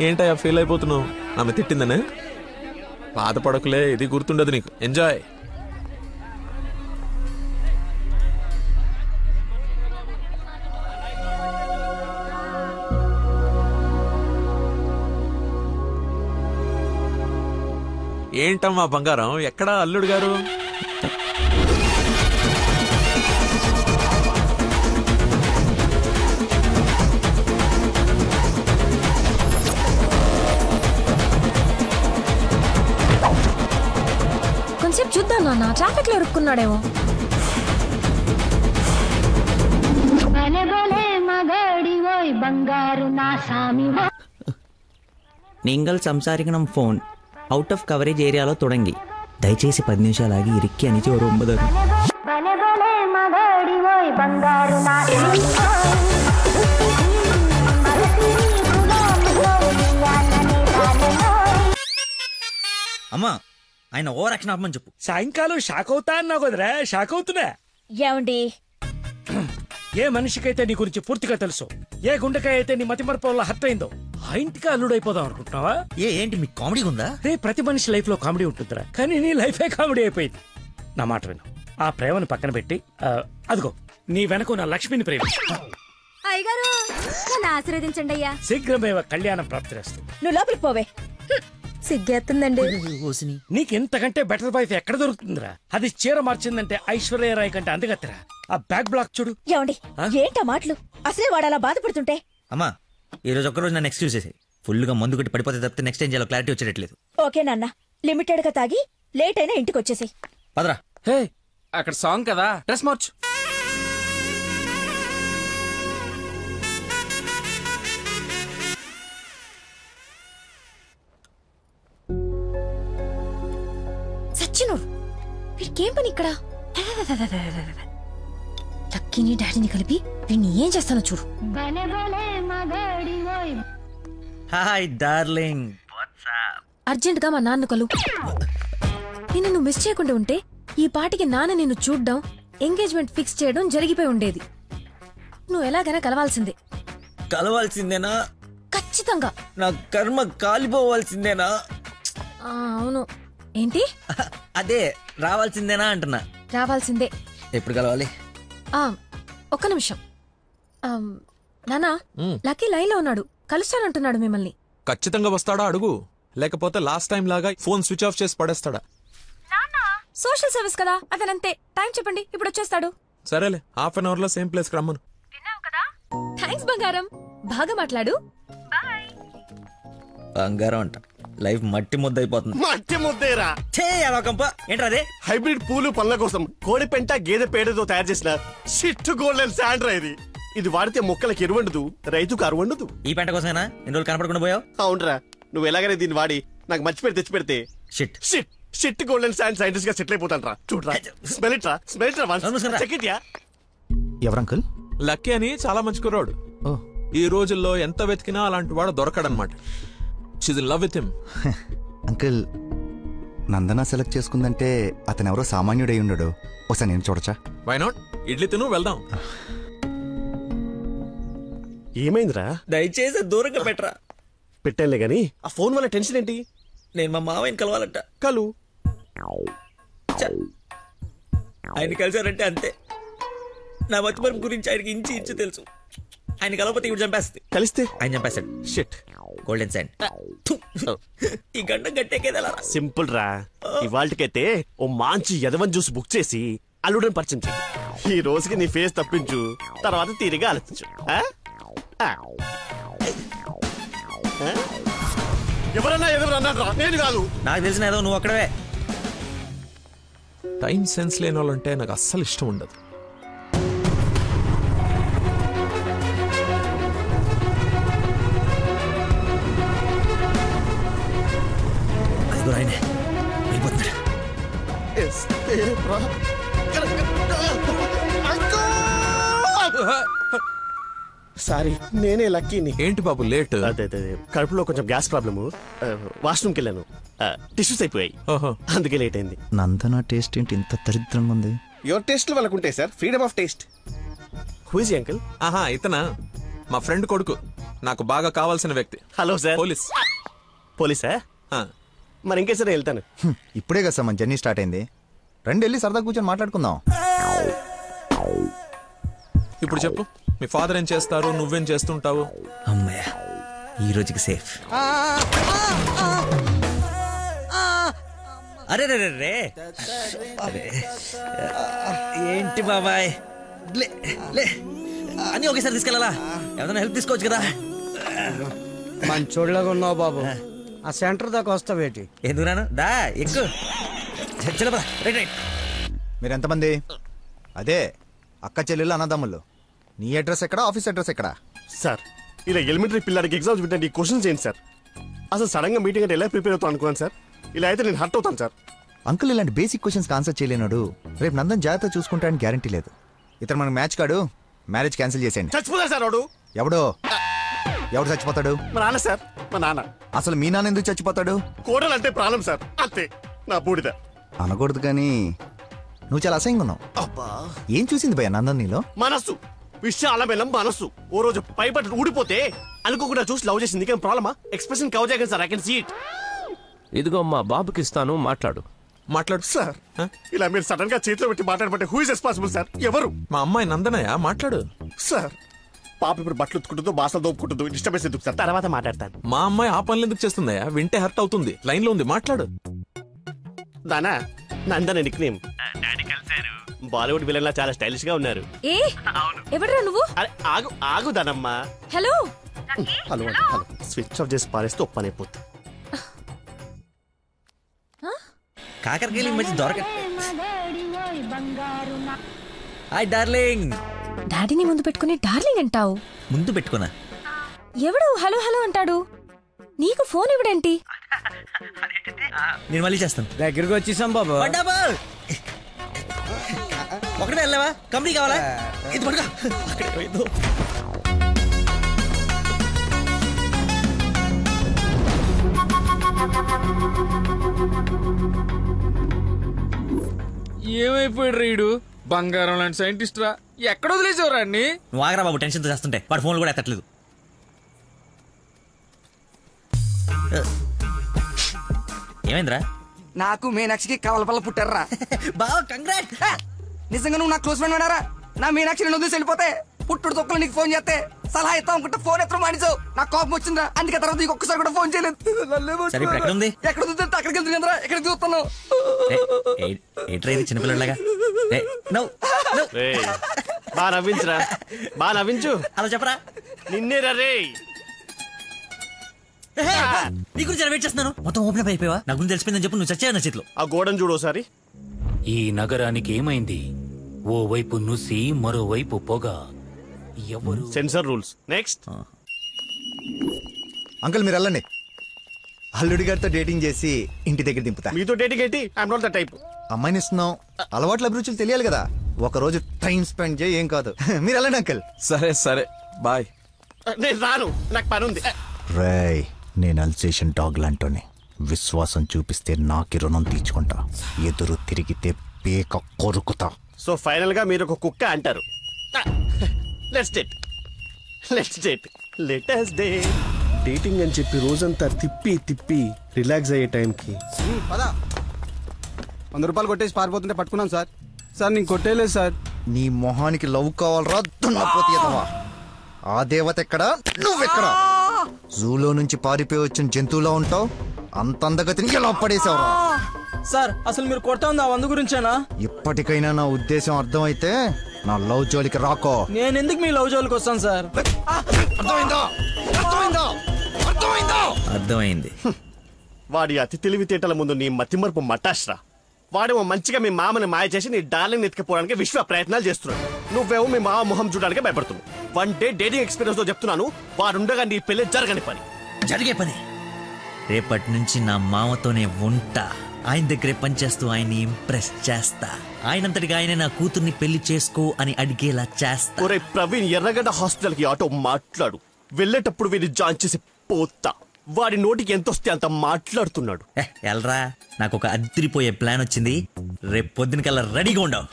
ఏంటయ్యా ఫీల్ అయిపోతున్నావు? ఆమె తిట్టిందనే? బాధపడకులే, ఇది గుర్తుండదు నీకు. ఎంజాయ్. ఏంటమ్మా బంగారం, ఎక్కడా అల్లుడు గారు? కొంచెం చూద్దాం నాన్న, ట్రాఫిక్ లో ఇరుక్కున్నాడేమో. നിങ്ങൾ സംസാരിക്കണം ഫോൺ ഔട്ട് ഓഫ് കവറേജ് ഏരിയలో തുടങ്ങി. దయచేసి 10 నిమిషాలు ఆగి ఇరిక్కి అని ఒక 9. అమ్మా, ఆయన ఓవర్ యాక్షన్ ఆపమని చెప్పు. సాయంకాలం షాక్ అవుతా అన్నావు కదరా, షాక్ అవుతున్నా. ఏమండి, ఏ మనిషికైతే నీ గురించి పూర్తిగా తెలుసు, ఏ గుండెకాయ అయితే నీ మతి మరపు వల్ల హర్ట్ అయిందో, ఆ ఇంటికి అల్లుడైపోదాం అనుకుంటున్నావా? ఏంటి మీకు కామెడీ ఉందా? ప్రతి మనిషి లైఫ్ లో కామెడీ ఉంటుందిరా, కానీ నీ లైఫే కామెడీ అయిపోయింది. నా మాట విను, ఆ ప్రేమను పక్కన పెట్టి అదిగో నీ వెనక నా లక్ష్మిని ప్రేమించు. అయ్యగారు, నన్ను ఆశీర్వదించండి అయ్యా. శీఘ్రమేవ కళ్యాణం ప్రాప్తిరేస్తుంది. నువ్వు లోపలికి పోవే. సిగ్గేస్తుందండి. నీకెంతకంటే బెటర్ వైఫ్ ఎక్కడ దొరుకుతుందిరా? అది చీర మార్చిందంటే ఐశ్వర్యరాయ్ కంటే అందుగత్తరా. ఆ బ్యాక్ బ్లాక్ చూడు. ఏమండి, ఏంటా మాటలు? అసలే వాడు అలా బాధపడుతుంటే. అమ్మా, ఈ రోజు ఒక్కరోజు నన్ను ఎక్స్క్యూజ్ చేసి ఫుల్ గా మందు కొట్టి పడిపోతే తప్పితే నెక్స్ట్ ఏం చేయాలో క్లారిటీ వచ్చేటట్లేదు. ఓకే నాన్న, లిమిటెడ్ గా తాగి లేట్ అయినా ఇంటికి వచ్చేసాయి. పదరా. హే, అక్కడ సాంగ్ కదా, డ్రెస్ మార్చు. సచ్చినోడు, వీడికేం పని ఇక్కడ? లక్కీని డాడీని కలిపి వీడిని ఏం చేస్తానో చూడు. Hi darling. అర్జెంట్ గా మా నాన్న కలు. నిన్ను నువ్వు మిస్ చేయకుండా ఉంటే ఈ పాటికి నాన్న నిన్ను చూడ్డం, ఎంగేజ్మెంట్ ఫిక్స్ చేయడం జరిగిపోయి ఉండేది. నువ్వు ఎలాగైనా కలవాల్సిందే. కలవాల్సిందేనా? ఖచ్చితంగా. నా కర్మ కాలిపోవాల్సిందేనా? అవును. ఏంటి? అదే రావాల్సిందేనా అంటున్నా. రావాల్సిందే. ఎప్పుడు కలవాలి? ఒక్క నిమిషం. నానా, లక్కీ లైన్ లో ఉన్నాడు, కలుస్తానంటున్నాడు మిమ్మల్ని. ఖచ్చితంగా వస్తాడా అడుగు. లేకపోతే లాస్ట్ టైం లాగా ఫోన్ స్విచ్ ఆఫ్ చేసి పడేస్తాడా? సోషల్ సర్వీస్ కదా అతనంతే. టైం చెప్పండి, ఇప్పుడు వచ్చేస్తాడు. సరేలే, హాఫ్ అన్ అవర్ లో సేమ్ ప్లేస్ కి రమ్మను. థ్యాంక్స్ బంగారం, బాగా మాట్లాడు. బంగారం అంట, లైఫ్ మట్టి ముద్ద అయిపోతుంది. మట్టి ముద్దేరా ఏంట్రా అదే? హైబ్రిడ్ పూలు పళ్ళ కోసం కోడి పెంట గేదె పేడతో తయారు చేసిన షిట్ గోల్డెన్ శాండ్రా ఇది. ఇది వాడితే మొక్కలకు ఎరువండదు, రైతుకు అరువండదు. ఈ పెంట కోసమేనా ఎన్ని రోజులు కనపడకుండా పోయావు? అవునరా, నువ్వు ఎలాగైనా దీన్ని వాడి నాకు మంచి పేరు తెచ్చి పెడితే shit shit shit golden sand scientist గా సెటిల్ అయిపోతాను రా. చూడరా, స్మెల్ ఇట్ రా, స్మెల్ ఇట్ రా, చెక్ ఇట్ యా. ఎవరంకుల్? లక్కీ అని చాలా మంచి కుర్రాడు. ఈ రోజుల్లో ఎంత వెతికినా అలాంటి వాడు దొరకడనమాట. She's in love with him. Uncle, Nandana select చేసుకుందంటే అతను ఎవరో సామాన్యుడై ఉండడు. ఒకసారి నేను చూడచ్చా? Why not? ఇడ్లీ తిను, వెళ్దాం. ఏమైందిరా? దయచేసి దూరంగా పెట్టరా. పెట్టానులే గాని ఆ ఫోన్ వల్ల టెన్షన్ ఏంటి? నేను మా మావయ్యని కలవాలంట. కలు. ఆయన కలిసారంటే అంతే. నా మతిమరుపు గురించి ఆయనకి ఇంచి ఇంచు తెలుసు. ఆయన కలవకపోతే ఇవి చంపేస్తుంది. కలిస్తే ఆయన చంపేస్తాడు. Shit golden sand. ఈ గంట గట్టేకేదలా సింపుల్ రా. ఇవాళకైతే ఓ మంచి యదవన్ జ్యూస్ బుక్ చేసి అల్లుడని పరిచయం చెయ్యి. ఈ రోజుకి నీ ఫేస్ తప్పించు, తర్వాత తీరిగా ఆలోచించు. ఎవరన్నా ఎదురన్నా, నేను కాదు. నాకు తెలిసిన ఏదో నువ్వు అక్కడవే. టైం సెన్స్ లేని వాళ్ళంటే నాకు అస్సలు ఇష్టం ఉండదు. ఆయనే వెళ్ళిపోతున్నాడు. సారీ, నేనే లక్కీని. ఏంటి బాబు లేట్? అదే కడుపులో కొంచెం గ్యాస్ ప్రాబ్లము. వాష్రూమ్కి వెళ్ళాను, టిష్యూస్ అయిపోయాయి, అందుకే లేట్ అయింది. నందన టేస్ట్ ఏంటి ఇంత దరిద్రంగా ఉంది? యువర్ టేస్ట్ వాళ్ళకు ఉంటాయి sir, freedom of taste. Who is uncle? ఆహా, ఇతనా మా ఫ్రెండ్ కొడుకు, నాకు బాగా కావాల్సిన వ్యక్తి. Hello sir. పోలీస్. పోలీసా? మరి ఇంకే సరే వెళ్తాను. ఇప్పుడే కదా సార్ మన జర్నీ స్టార్ట్ అయింది. రండి వెళ్ళి సరదా కూర్చొని మాట్లాడుకుందాం. ఇప్పుడు చెప్పు, మీ ఫాదర్ ఏం చేస్తారు, నువ్వేం చేస్తుంటావు? అమ్మయ్య, ఈ రోజుకి సేఫ్. అరే రే రే, ఏంటి బాబాయ్, లే లే అని ఒకేసారి తీసుకెళ్ళాలా? ఏదైనా హెల్ప్ తీసుకోవచ్చు కదా. మంచోళ్ళగా ఉన్నావు బాబు. ఆ సెంటర్ దాకా వస్తావేటి? ఎందుకు రాను, దా ఎక్కువ. మీరు ఎంతమంది? అదే అక్క చెల్లెళ్ళు అన్నదమ్ముళ్ళు. నీ అడ్రస్ ఎక్కడ, ఆఫీస్ అడ్రస్ ఎక్కడ? సార్, ఇలా ఎలిమెంటరీ పిల్లలకి ఎగ్జామ్స్ పెట్టండి, క్వశ్చన్స్ ఏంటి సార్? అసలు సడన్ గా మీటింగ్ అంటే ఎలా ప్రిపేర్ అవుతాను అనుకున్నాను సార్. ఇలా అయితే నేను హర్ట్ అవుతాను సార్. అంకుల్, ఇలాంటి బేసిక్ క్వశ్చన్స్ ఆన్సర్ చేయలేనాడు. రేపు నందన్ జాగ్రత్త చూసుకుంటాడని గ్యారంటీ లేదు. ఇతను మనకు మ్యాచ్ కాడు, మ్యారేజ్ క్యాన్సిల్ చేసేయండి. చచ్చిపోతాడు సార్ వాడు. ఎవడో? ఎవడు చచ్చిపోతాడు? మా నాన్న సార్, మా నాన్న. అసలు మీ నాన్న ఎందుకు చచ్చిపోతాడు? కోడలు అంటే ప్రాణం సార్, అంతే. నా బూడిద అనకూడదు కానీ నువ్వు చాలా అసహ్యంగా ఉన్నావు. ఏం చూసింది భయ నందన్ నీలో? మనస్సు, విశాలమైన మనస్సు. ఓ రోజు పైపట్టు ఊడిపోతే అనుకోకుండా చూసి లవ్ చేసింది. ఏం ప్రాబ్లమా? ఎక్స్ప్రెషన్ కవర్ చేయగలను sir, I can see it. ఇదిగో మా బాబుకి ఇస్తాను, మాట్లాడు. మాట్లాడు సార్. ఇలా మీరు సడన్ గా చేతిలో పెట్టి మాట్లాడబట్టే హూ ఇస్ రెస్పాన్సిబుల్ సార్? ఎవరు? మా అమ్మాయి నందనయ్య, మాట్లాడు. సార్, పాప ఇప్పుడు బట్టలు ఉత్తుకుంటుందో, బాసలు దోపుకుంటుందో, డిస్టర్బెన్స్ ఎందుకు సార్? తర్వాత మాట్లాడతాను. మా అమ్మాయి ఆ పనులు ఎందుకు చేస్తుందయ్యా? వింటే హర్ట్ అవుతుంది. లైన్ లో ఉంది, మాట్లాడు. దానా Nandana nickname. Bollywood villain లా చాలా స్టైలిష్ గా ఉన్నారు. ఏ ఎవడరా నువ్వు? ఆగు ఆగు దానమ్మా. Hello hello hello. Switch off చేసి పారేస్తే ఒప్పనైపోతుంది. కాకరకాయలు మంచి దొరక. Hi darling. డాడీని ముందు పెట్టుకుని డార్లింగ్ అంటావు? ముందు పెట్టుకున్నా. ఎవడు హలో హలో అంటాడు? నీకు ఫోన్ ఇవ్వడేంటి? నేను మళ్ళీ చేస్తాను. దగ్గరికి వచ్చేసాం బాబు. ఒకటే వెళ్ళావా? కంపెనీ కావాలా? ఇది పడుకో. అక్కడే పోయిందో. ఏమైపోయాడు రీడు? బంగారం లాంటి సైంటిస్ట్ రా. ఎక్కడ వదిలేసేవారా అన్ని? నువ్వు ఆగరా బాబు, టెన్షన్ చేస్తుంటే. వాడు ఫోన్లు కూడా ఎత్తట్లేదు. ఏమైందిరా? నాకు మీనాక్షికి కవలపల్ల పుట్టారా. బావ కంగ్రాట్. నిజంగా నువ్వు నా క్లోజ్ ఫ్రెండ్ వినారా? నా మీనాక్షి నేను వదిలేసి వెళ్ళిపోతే పుట్టుడు తొక్కలు నీకు ఫోన్ చేస్తే సలహా ఇస్తాం అనుకుంటే ఫోన్ ఎత్తడం మానేసావు. నాకు కోపం వచ్చిందా, అందుకే తర్వాత నీకు ఒక్కసారి కూడా ఫోన్ చేయలేదు. సరే, ఇప్పుడు ఎక్కడ ఉంది? ఎక్కడ చూస్తే అక్కడికి వెళ్తుంది కదరా, ఎక్కడ చూస్తున్నావు? ఏంట్రా ఇది చిన్నపిల్లలాగా? బా నవ్వించురా, బా నవ్వించు. అలా చెప్పరా. నిన్నేరా రే. నీ గురించి వెయిట్ చేస్తున్నాను. మొత్తం ఓపెన్ అప్ అయిపోయావా? నా గురించి తెలిసిపోయిందని చెప్పు. నువ్వు చచ్చావు నా చేతిలో. ఆ గోడను చూడు ఒకసారి. ఈ నగరానికి ఏమైంది? ఓవైపు నుసి, మరోవైపు పొగ. ఎవరు? Sensor rules. నెక్స్ట్. అంకుల్ మీరు వెళ్ళండి. అల్లుడి గారితో డేటింగ్ చేసి ఇంటి దగ్గర దింపుతా. మీతో డేటింగ్ ఏంటి? I'm not the type. అమ్మాయిని ఇస్తున్నాం, అలవాట్ల అభిరుచులు తెలియాలి కదా. ఒక రోజు టైం స్పెండ్ చేయి, ఏం కాదు. మీరు వెళ్ళండి అంకుల్. సరే సరే బాయ్. నేను రాను, నాకు పని ఉంది. రేయ్, నేను అల్సేషన్ డాగ్ లాంటోని. విశ్వాసం చూపిస్తే నాకి రుణం తీర్చుకుంటా, ఎదురు తిరిగితే పేక కొరుకుతా. సో ఫైనల్ గా మీరు ఒక కుక్క అంటారు. Let's date, let's date, let us date. Dating అని చెప్పి రోజంతా తిప్పి తిప్పి రిలాక్స్ అయ్యే టైంకి పదా 100 రూపాయలు కొట్టేసి పారిపోతుంటే పట్టుకున్నాను సార్. సార్ నేను కొట్టేయలేదు సార్. నీ మొహానికి లవ్ కావాలరా దున్నపోతీయదవా? ఆ దేవత ఎక్కడా, నువ్వెక్కడా? జూలో నుంచి పారిపోయి వచ్చిన జంతువులా ఉంటావు. అంత అందగతిని ఎలా పడేసావురా? సార్ అసలు మీరు కొడతా ఉంది ఆ 100 గురించేనా? ఇప్పటికైనా నా ఉద్దేశం అర్థమైతే నా లవ్ జోలికి రాకో. నేను ఎందుకు మీ లవ్ జోలికి వస్తాను సార్? అర్థమైంది. వాడి అతి తెలివితేటల ముందు నీ మతిమరుపు మటాష్రా. వాడేమో మంచిగా మీ మామని మాయ చేసి నీ డార్లింగ్ ఎత్తుకుపోవడానికి విశ్వ ప్రయత్నాలు చేస్తున్నాడు. నువ్వేమో మీ మామ మొహం చూడడానికి భయపడుతున్నావు. 1 డే డేటింగ్ ఎక్స్పీరియన్స్ తో చెప్తున్నాను, వాడుండగా నీ పెళ్లి జరగని పని. జరిగే పని. రేపటి నుంచి నా మామతోనే ఉంటా. ఆయన దగ్గరే పనిచేస్తూ ఆయన్ని ఇంప్రెస్ చేస్తా. ఆయనంతటిగా ఆయన నా కూతుర్ని పెళ్లి చేసుకో అని అడిగేలా చేస్తా. ఒరే ప్రవీణ్, ఎర్రగడ్డ హాస్పిటల్ కి ఆటో మాట్లాడు. వెళ్ళేటప్పుడు వీడిని జాయిన్ చేసి పోతా. వాడి నోటికి ఎంతొస్తే అంత మాట్లాడుతున్నాడు. ఎల్రా, నాకు ఒక అదిరిపోయే ప్లాన్ వచ్చింది. రేపు పొద్దున కల్లా రెడీగా ఉండవు.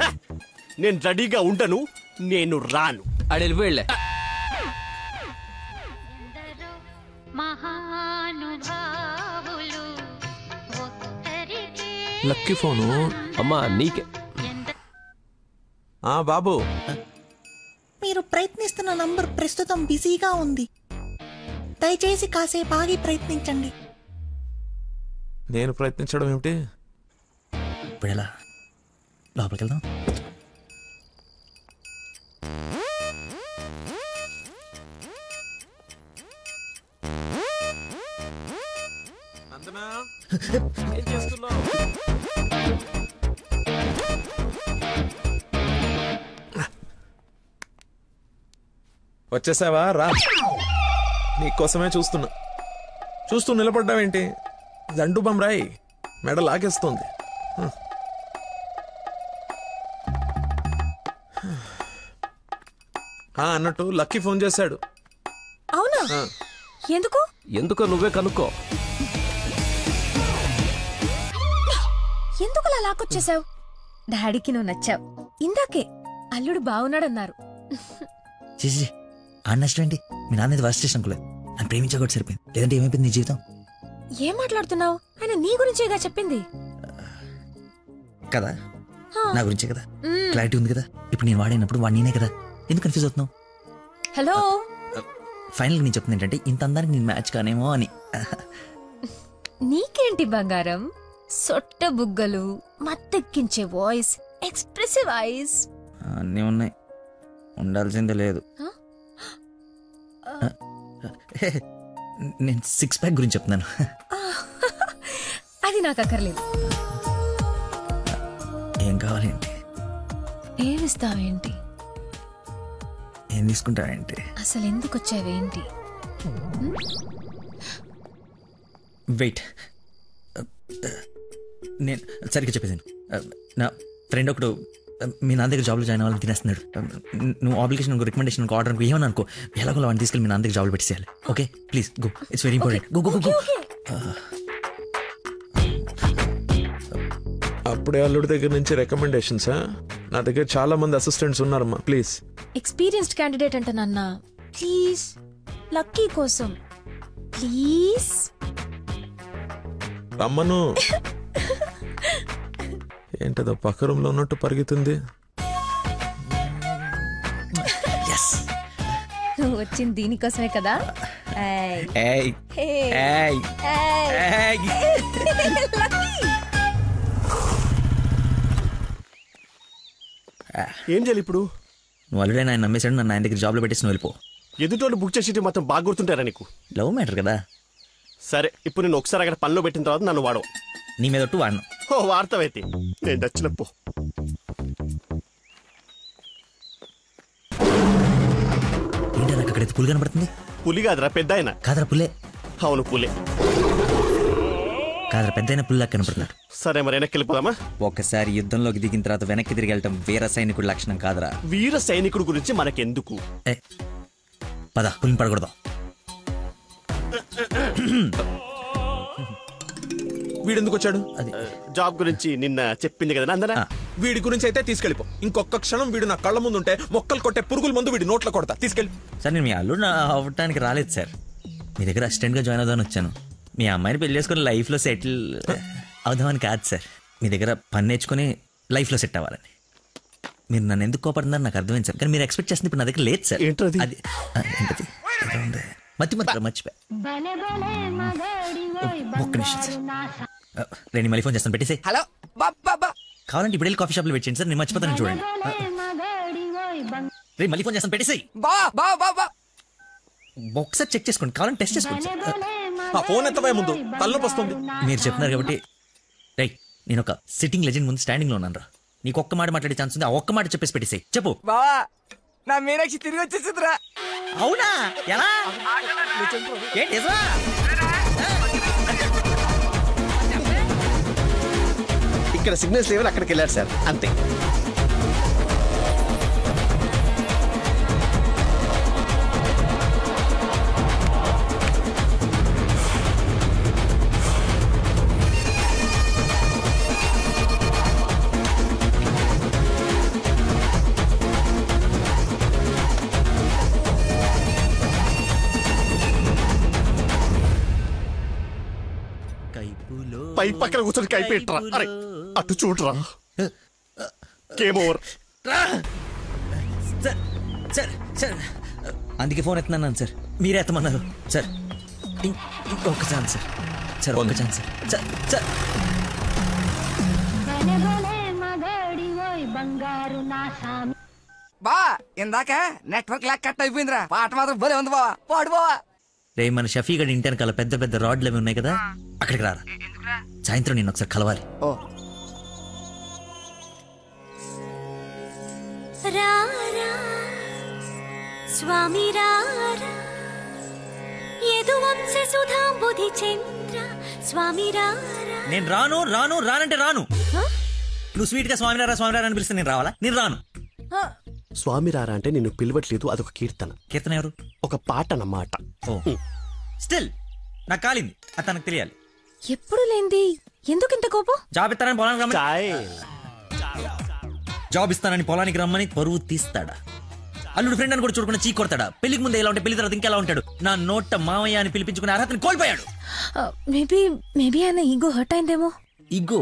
నేను రెడీగా ఉండను, నేను రాను. ఆడు వెళ్ళిపోయిలే. లక్కీ ఫోను అమ్మా నీకే. బాబు, మీరు ప్రయత్నిస్తున్న నంబర్ ప్రస్తుతం బిజీగా ఉంది. దయచేసి కాసేపు ఆగి ప్రయత్నించండి. నేను ప్రయత్నించడం ఏమిటి? ఇప్పుడు ఎలా? లోపలికి వెళ్దాం. ఏం చేస్తున్నావు? వచ్చేసావా? రా, నీకోసమే చూస్తూ నిలబడ్డావేంటి? జండు బమ్రాయి మెడ లాగేస్తోంది. అన్నట్టు లక్కీ ఫోన్ చేశాడు. అవునా? ఎందుకు? ఎందుకో నువ్వే కనుక్కో. ఎందుకు అలా లాక్కొచ్చేసావు? డాడీకి నువ్వు నచ్చావు. ఇందాకే అల్లుడు బాగున్నాడన్నారు. చేసి ఆ నష్టం ఏంటి? మీ నాన్నది వర్స్ట్ చేసిన అనుకోలేదు. అని ప్రేమించకూడదు సరిపోయింది. లేదంటే ఏమైపోయింది నీ జీవితం? ఏం మాట్లాడుతున్నావు? ఆయన నీ గురించేగా చెప్పింది కదా, నా గురించే కదా. క్లారిటీ ఉంది కదా. ఇప్పుడు నేను వాడినప్పుడు వాడు నేనే కదా. ఎందుకు కన్ఫ్యూజ్ అవుతున్నావు? హలో, ఫైనల్ నేను చెప్తుంది ఏంటంటే ఇంత అందానికి నేను మ్యాచ్ కానేమో అని. నీకేంటి బంగారం? సొట్ట బుగ్గలు, మత్తెక్కించే వాయిస్, ఎక్స్ప్రెసివ్ ఐస్ అన్నీ ఉన్నాయి. ఉండాల్సిందే లేదు. నేను 6 ప్యాక్ గురించి చెప్తున్నాను. అది నాకు అక్కర్లేదు. ఏం కావాలేంటి? ఏమిస్తావేంటి? ఏం తీసుకుంటావేంటి? అసలు ఎందుకు వచ్చావేంటి? వెయిట్, నేను సరిగ్గా చెప్పేసాను. నా ఫ్రెండ్ ఒకడు మీ నాన్న దగ్గర జాబ్లో జాయిన్ అవ్వాలని తినేస్తున్నాడు. నువ్వు అప్లికేషన్ రికమెండేషన్ ఆర్డర్ అనుకో, ఏమని అనుకో, ఎలాగో వాడిని తీసుకెళ్ళి మీ నాన్న దగ్గర జాబ్లో పెట్టేయాలి. Okay please go, it's very important. Go go go. అప్పుడే అల్లుడి దగ్గర నుంచి రికమెండేషన్స్? నా దగ్గర చాలా మంది అసిస్టెంట్స్ ఉన్నారమ్మా, ప్లీజ్. ఎక్స్పీరియన్స్డ్ క్యాండిడేట్ అంట నాన్న. ప్లీజ్, లక్కీ కోసం ప్లీజ్ రమ్మను. ఏంటదో పక్క రూమ్ లో ఉన్నట్టు పరిగెత్తుంది. నువ్వు వచ్చింది దీనికోసమే కదా. ఏయ్ ఏయ్ ఏయ్. ఏం చేయాలి ఇప్పుడు? నువ్వు ఆల్రెడీ ఆయన నమ్మేశాడు, నన్ను ఆయన దగ్గర జాబ్లో పెట్టేసి నువ్వు వెళ్ళిపో. ఎదుటోళ్ళు బుక్ చేసి మొత్తం బాగా గుర్తుంటారా నీకు? లవ్ మ్యాటర్ కదా. సరే, ఇప్పుడు నేను ఒకసారి అక్కడ పనిలో పెట్టిన తర్వాత నన్ను వాడవు. నీ మీద ఒట్టు వాడను. ఓ వార్తవైతే నేను నచ్చినప్పు. ఏంటి నాకు అక్కడైతే పులి కనపడుతుంది? పులి కాదురా, పెద్ద ఆయన. కాదరా పుల్లే. అవును పులే. కాదరా పెద్ద అయిన పుల్లా కనపడుతున్నాడు. సరే మరి వెనక్కి వెళ్ళిపోదామా? ఒకసారి యుద్ధంలోకి దిగిన తర్వాత వెనక్కి తిరిగి వెళ్ళటం వీర సైనికుడి లక్షణం కాదురా. వీర సైనికుడు గురించి మనకెందుకు? పద, పులిని పడకూడదాం. వీడెందుకు వచ్చాడు? జాబ్ గురించి నిన్న చెప్పింది కదా నందన. వీడి గురించి అయితే తీసుకెళ్ళిపో. ఇంకొక క్షణం వీడు నా కళ్ళ ముందు ఉంటే మొక్కలు కొట్టే పురుగుల ముందు వీడి నోట్లో కొడతా. తీసుకెళ్ళి. సార్ నేను మీ అల్లుడు అవ్వటానికి రాలేదు సార్, మీ దగ్గర అసిస్టెంట్గా జాయిన్ అవుదామని వచ్చాను. మీ అమ్మాయిని పెళ్లి చేసుకుని లైఫ్లో సెటిల్ అవుదామని కాదు సార్, మీ దగ్గర పని నేర్చుకుని లైఫ్లో సెట్ అవ్వాలని. మీరు నన్ను ఎందుకు కోపడుతున్నారు నాకు అర్థమైంది సార్, కానీ మీరు ఎక్స్పెక్ట్ చేస్తుంది ఇప్పుడు నా దగ్గర లేదు సార్. అది ఏంటది? మర్చిపోయా. ఒక్క నిమిషం సార్, నేను మళ్ళీ ఫోన్ చేస్తాను, పెట్టేసి. హలో బాబా, కావాలంటే ఇప్పుడు వెళ్ళి కాఫీ షాప్లో పెట్టండి సార్, నేను మర్చిపోతాను చూడండి. రేపు మళ్ళీ ఫోన్ చేస్తాను, పెట్టేసి. ఒకసారి చెక్ చేసుకోండి, కావాలంటే టెస్ట్ చేసుకోండి సార్. ఆ ఫోన్ ఎత్తవే ముందు, తలనొప్పి వస్తుంది. మీరు చెప్తున్నారు కాబట్టి రైట్. నేను ఒక సిట్టింగ్ లెజెండ్ ముందు స్టాండింగ్ లో ఉన్నాను రా. నీకు ఒక్క మాట మాట్లాడే ఛాన్స్ ఉంది, ఆ ఒక్క మాట చెప్పేసి పెట్టేసి. చెప్పు బావా, నా మీనాక్షి తిరిగి వచ్చేసిందిరా. అవునా? ఎలా? ఏంటి నిజమా? ఇక్కడ సిగ్నల్స్ లేవని అక్కడికి వెళ్ళారు సార్, అంతే. పై పక్కన కూర్చొని కైపెట్టరా. అరే అటు చూడరా. Game over. సార్ అందుకే ఫోన్ ఎత్తున్నాను సార్, మీరే ఎత్తమన్నారు సార్. ఇంకొక ఛాన్స్ సార్, సార్ ఒక్క ఛాన్స్ సార్. సార్ బా ఇందాక నెట్వర్క్ లాక్ కట్ అయిపోయిందిరా. పాట మాత్రం భలే ఉంది బావా, పాడు బావా. రే మన షఫీ గడి ఇంటి వెనకాల పెద్ద పెద్ద రాడ్లు అవి ఉన్నాయి కదా, అక్కడికి రారా. సాయంత్రం నేను ఒకసారి కలవాలి. స్వామి నేను రాను రాను రానంటే రాను. నువ్వు స్వీట్ గా స్వామినారా స్వామినారా అని పిలిస్తే నేను రావాలా? నేను రాను. స్వామి రారా అంటే నిన్ను పిలవట్లేదు, అదొక కీర్తన. కీర్తన ఎవరు? ఒక పాట అన్నమాట. స్టిల్ నాకు కాలింది, అది తనకు తెలియాలి. ఎప్పుడు లేంది ఎందుకు ఇంత కోపం? జాబ్ ఇస్తానని పొలానికి రమ్మని, జాబ్ ఇస్తానని పొలానికి రమ్మని పరువు తీస్తాడా? అల్లుడు ఫ్రెండ్ అని కూడా చూడకుండా చీ కొడతాడా? పెళ్లికి ముందు ఎలా ఉంటే పెళ్లి తర్వాత ఇంకెలా ఉంటాడు? నా నోట మామయ్య అని పిలిపించుకునే అర్హతని కోల్పోయాడు. మేబీ ఆయన ఈగో హర్ట్ అయిందేమో. ఈగో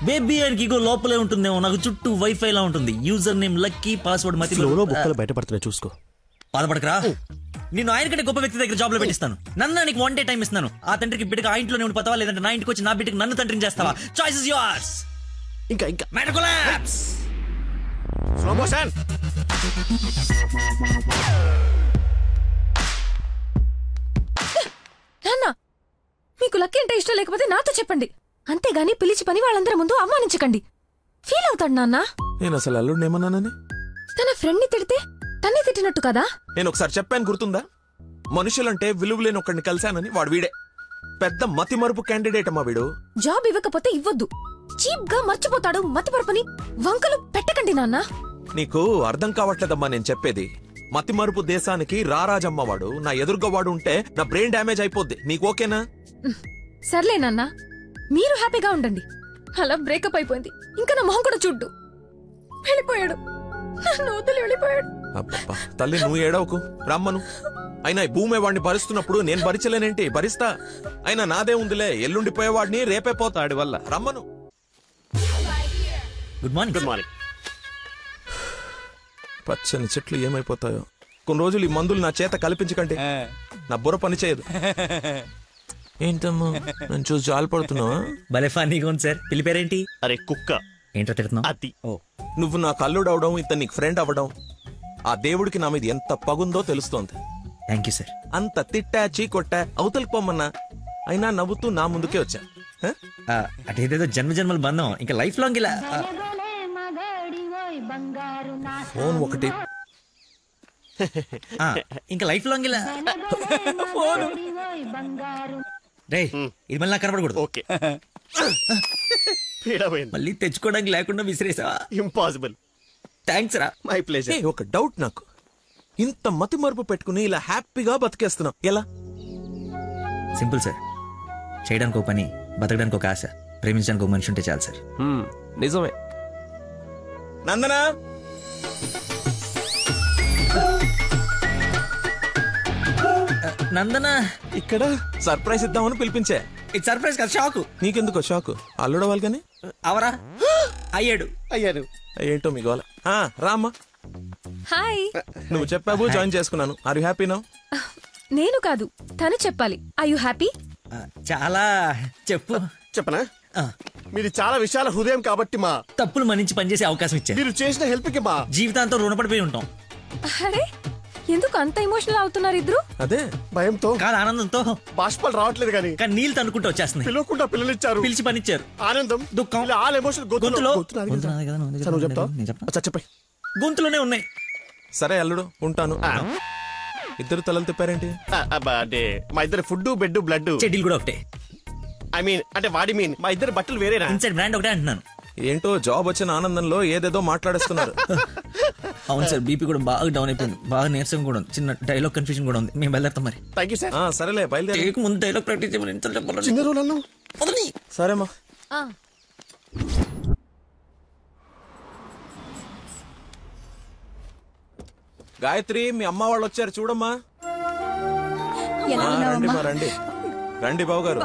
బేబీ ఆయనకి ఈగో లోపలే ఉంటుందేమో. నాకు చుట్టూ వైఫై లా ఉంటుంది. యూజర్ నేమ్ లక్కీ, పాస్వర్డ్ మతి. బుక్కలు బయటపడుతున్నాయి చూసుకో. బాధపడకరా, నేను ఆయన కంటే గొప్ప వ్యక్తి దగ్గర జాబ్ లో పెట్టిస్తాను. నన్ను నీకు 1 day టైం ఇస్తున్నాను. ఆ తండ్రికి బిడ్డగా ఆ ఇంట్లోనే ఉండిపోతావా, లేదంటే నా ఇంటికి వచ్చి నా బిడ్డకి నన్ను తండ్రిని చేస్తావా? Choice is yours. ఇంకా మ్యాటర్ కొలాప్స్. Slow motion. నాన్న, మీకు లక్కీ అంటే ఇష్టం లేకపోతే నాతో చెప్పండి, అంతేగాని పిలిచి పని వాళ్ళందరి ముందు అవమానించకండి. ఫీల్ అవుతాడు నాన్న. నేను అసలు అల్లుడిని ఏమన్నానని? తన ఫ్రెండ్ ని తిడితే తన్ని తిట్టినట్టు కదా. నేను ఒకసారి చెప్పాను, గుర్తుందా? మనుషులంటే విలువలేని ఒకడిని కలిశానని. వాడు వీడే పెద్ద మతి మరుపు క్యాండిడేట్ అమ్మా వీడు. జాబ్ ఇవ్వకపోతే ఇవ్వద్దు, చీప్ గా మర్చిపోతాడు. మతి మరుపుని వంకలు పెట్టకండి నాన్న. నీకు అర్థం కావట్లేదమ్మా నేను చెప్పేది. మతి మరుపు దేశానికి రారాజమ్మ వాడు. నా ఎదురుగా వాడు ఉంటే నా బ్రెయిన్ డ్యామేజ్ అయిపోద్ది. నీకు ఓకేనా? సర్లే నాన్న, మీరు హ్యాపీగా ఉండండి. అలా బ్రేకప్ అయిపోయింది, ఇంకా నా మొహం కూడా చూడ్డు. వెళ్ళిపోయాడు, నన్ను వదిలి వెళ్ళిపోయాడు. అబ్బబ్బా తల్లి, నువ్వు ఏడవకు, రమ్మను. అయినా ఈ భూమి వాడిని భరిస్తున్నప్పుడు నేను భరించలేనేంటి? భరిస్తా. అయినా నాదే ఉందిలే, ఎల్లుండిపోయేవాడిని రేపే పోతాడి వల్ల. రమ్మను. Good morning. Good morning. పచ్చని చెట్లు ఏమైపోతాయో. కొన్ని రోజులు ఈ మందులు నా చేత కల్పించకండి, నా బుర్ర పని చేయదు. ఏంటమ్మా నన్ను చూసి జాలిపడుతున్నావా? భలే ఫన్నీగా ఉంది సార్. పిల్లి పేరేంటి? అరే కుక్క. ఏంటో తిడుతున్నావు? అది నువ్వు నాకు అల్లుడు అవడం, ఇతను నీకు ఫ్రెండ్ అవ్వడం, ఆ దేవుడికి నా మీద ఎంత పగుందో తెలుస్తోంది. Thank you sir. అంత తిట్టా చీకొట్టా అవతలికి పొమ్మన్నా అయినా నవ్వుతూ నా ముందుకే వచ్చా. అటేదేదో జన్మ జన్మల బంధం ఇంకా లైఫ్ లాంగ్ ఇలా. ఫోన్ ఒకటి ఇంకా లైఫ్ లాంగ్ ఇలా. రే ఇది మళ్ళీ నాకు కనపడకూడదు. ఓకే మళ్ళీ తెచ్చుకోవడానికి లేకుండా విసిరేసావా? ఇంపాసిబుల్. థ్యాంక్స్ రా. My pleasure. ఒక డౌట్ నాకు, ఇంత మతి మరుపు పెట్టుకుని ఇలా హ్యాపీగా బతికేస్తున్నావు ఎలా? Simple sir. చేయడానికి ఒక పని, బతకడానికి ఒక ఆశ, ప్రేమించడానికి ఒక మనిషి ఉంటే చాలు సార్. నిజమే. నందనా నందనా ఇక్కడ సర్ప్రైజ్ ఇద్దామని పిలిపించే. ఇది సర్ప్రైజ్ కదా, షాకు. నీకెందుకో షాకు? అల్లుడవాలి కానీ అవరా అయ్యాడు. ఏంటో మీ గోల. రామ్మా. హాయ్. నువ్వు చెప్పావు, జాయిన్ చేసుకున్నాను. Are you happy now? నేను కాదు, తను చెప్పాలి. Are you happy? చాలా. చెప్పు. చెప్పనా? మీరు చాలా విశాల హృదయం కాబట్టి మా తప్పులు మన్నించి పనిచేసే అవకాశం ఇచ్చారు. మీరు చేసిన హెల్ప్ కి మా జీవితాంతం రుణపడిపోయి ఉంటాం. అరే ఎందుకు అంత ఎమోషనల్ అవుతున్నారు ఇద్దరు? అదే భయంతో కాదు, ఆనందంతో. బాష్పాలు రావట్లేదు కానీ నీళ్ళు తనుకుంటూ వచ్చేస్తున్నాయి. పిలవకుండా పిల్లలిచ్చారు, పిలిచి పనిచ్చారు. ఆనందం, దుఃఖం, ఆల్ ఎమోషన్ గొంతులో చెప్పండి. గొంతులోనే ఉన్నాయి. సరే అల్లుడు ఉంటాను. ఇద్దరు తలలు తిప్పారేంటి? అంటే మా ఇద్దరు ఫుడ్ బెడ్ బ్లడ్ చెడ్డీలు కూడా ఒకటే. ఐ మీన్ అంటే వాడి మీన్ మా ఇద్దరు బట్టలు వేరేనా? ఇన్సైడ్ బ్రాండ్ ఒకటే అంటున్నాను. ఏంటో జాబ్ వచ్చిన ఆనందంలో ఏదేదో మాట్లాడేస్తున్నారు. అవును సార్, బీపీ కూడా బాగా డౌన్ అయిపోయింది. బాగా నీరసం కూడా ఉంది. చిన్న డైలాగ్ కన్ఫ్యూజన్ కూడా ఉంది. మేము బయలుదేరుతాం మరి. Thank you sir. సరేలే బయలుదేరి. ముందు డైలాగ్ ప్రాక్టీస్ చేయమని ఎంత చెప్పాలి? చిన్న రోల్ అన్నా. సరేమ్మా. గాయత్రి, మీ అమ్మ వాళ్ళు వచ్చారు చూడమ్మా. రండి రండి రండి బాబు గారు.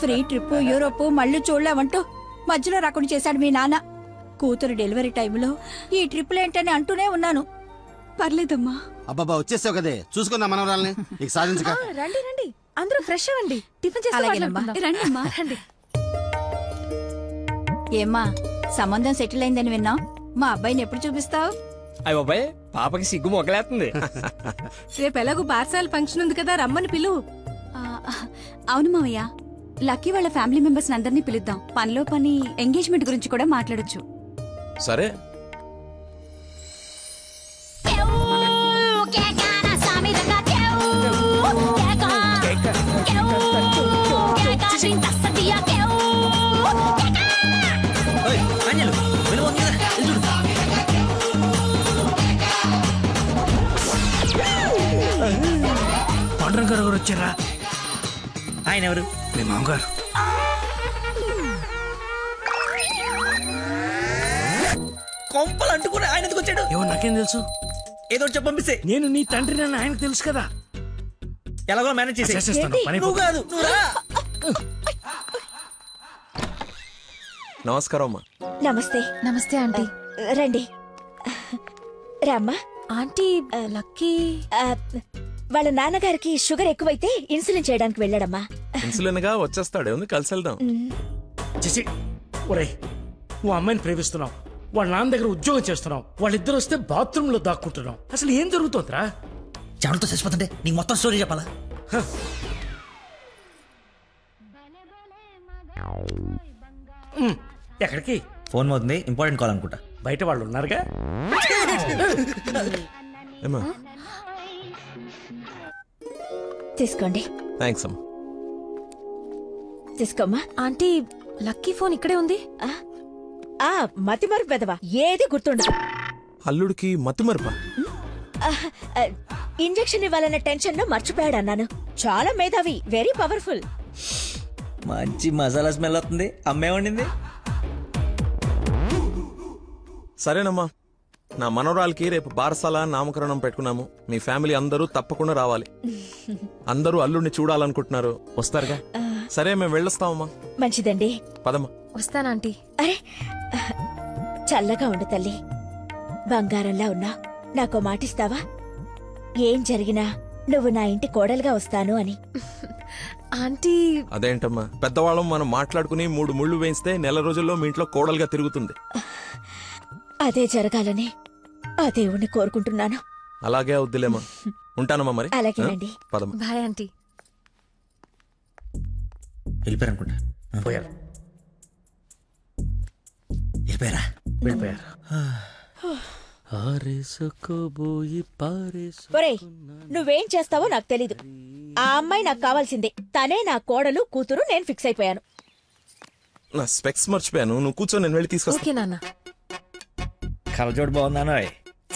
ఫ్రీ ట్రిప్ యూరోప్ మళ్ళీ చూడలేమంటూ మధ్యలో రాకుండా చేశాడు మీ నాన్న. కూతురు డెలివరీ టైంలో ఈ ట్రిప్లు ఏంటని అంటూనే ఉన్నాను. పర్లేదమ్మా. అబ్బాబా వచ్చేసావు కదే, చూసుకుందా మనవరాల్ని. ఇక సాధించక. రండి రండి, అందరూ ఫ్రెష్ అవ్వండి. టిఫిన్ చేసి రండమ్మా. రండి. ఏమ్మా సంబంధం సెటిల్ అయిందని విన్నా, మా అబ్బాయిని ఎప్పుడు చూపిస్తావు? అయ్య బాబాయ్, పాపకి సిగ్గు మొగలేస్తుంది. రేపు ఎలాగో బార్సాల ఫంక్షన్ ఉంది కదా, రమ్మని పిలువు. అవును మావయ్య, లక్కీ వాళ్ళ ఫ్యామిలీ మెంబర్స్ అందరినీ పిలుద్దాం. పనిలో పని ఎంగేజ్మెంట్ గురించి కూడా మాట్లాడొచ్చు. సరే. పాండురంగ గారు వచ్చారా? ఆయన ఎవరు? మీ మామగారు. కొంపలు అంటుకుని ఆయన ఎందుకు వచ్చాడు? ఏమో నాకేం తెలుసు. ఏదో చెప్పి పంపిస్తే. నేను నీ తండ్రి నన్ను ఆయనకు తెలుసు కదా. ఎలాగో మేనేజ్ చేసేస్తాను. నువ్వు కాదు, నువ్వు రా. నమస్కారం అమ్మా. నమస్తే. నమస్తే ఆంటీ. రండి రామ్మా. ఆంటీ లక్కీ వాళ్ళ నాన్నగారికి షుగర్ ఎక్కువైతే ఇన్సులిన్ చేయడానికి వెళ్ళాడమ్మా. ఇన్సులిన్ గా వచ్చేస్తాడు, ఉంది కలిసి వెళ్దాం. చేసి ఒరేయ్, నువ్వు అమ్మాయిని ప్రేమిస్తున్నావు, వాళ్ళ నాన్న దగ్గర ఉద్యోగం చేస్తున్నావు, వాళ్ళిద్దరు వస్తే బాత్రూమ్ లో దాక్కుంటున్నావు. అసలు ఏం జరుగుతుందిరా? చెమటతో చచ్చిపోతుంటే నీకు మొత్తం స్టోరీ చెప్పాలా? ఎక్కడికి? ఫోన్ అవుతుంది, ఇంపార్టెంట్ కాల్ అనుకుంటా. బయట వాళ్ళు ఉన్నారుగా. తీసుకోండి. థ్యాంక్స్ అమ్మా. తీసుకోమ్మా. ఆంటీ లక్కీ ఫోన్ ఇక్కడే ఉంది. మతిమరు పెదవా, ఏది గుర్తుండదు. అల్లుడికి మతిమరుపా? ఇంజెక్షన్ ఇవ్వాలన్న టెన్షన్ లో మర్చిపోయాడు అన్నాను. చాలా మేధావి, వెరీ పవర్ఫుల్. మంచి మసాలా స్మెల్ వస్తుంది. అమ్మే వండింది. సరేనమ్మా, నా మనవరాలకి రేపు బారసాల నామకరణం పెట్టుకున్నాము. మీ ఫ్యామిలీ అందరూ తప్పకుండా రావాలి. అందరూ అల్లుడిని చూడాలనుకుంటున్నారు, వస్తారుగా? సరే, మేము వెళ్ళొస్తామమ్మా. మంచిదండి, పదమ్మా. వస్తానంటీ. అరే చల్లగా ఉండు తల్లి, బంగారంలా ఉన్నా. నాకో మాటిస్తావా? ఏం జరిగినా నువ్వు నా ఇంటి కోడలుగా వస్తాను అని. ఆంటీ అదేంటమ్మా, పెద్దవాళ్ళం మనం మాట్లాడుకుని 3 ముళ్ళు వేయిస్తే నెల రోజుల్లో మీ ఇంట్లో కోడలుగా తిరుగుతుంది. అదే జరగాలని ఆ దేవుణ్ణి కోరుకుంటున్నాను. అలాగే అవుద్దిలేమా. ఉంటానమ్మా మరి. అలాగేనండి. పదమ్మా. Bye aunty. వెళ్ళిపోయారు అనుకుంటా. పోయారు. వెళ్ళిపోయారా? వెళ్ళిపోయారు. ఒరేయ్, నువ్వేం చేస్తావో నాకు తెలీదు. ఆ అమ్మాయి నాకు కావాల్సిందే. తనే నా కోడలు కూతురు. నేను ఫిక్స్ అయిపోయాను. నా స్పెక్స్ మర్చిపోయాను. నువ్వు కూర్చో, నేను వెళ్ళి తీసుకొస్తా. ఓకే నాన్న. కలజోడు బాగుందానో.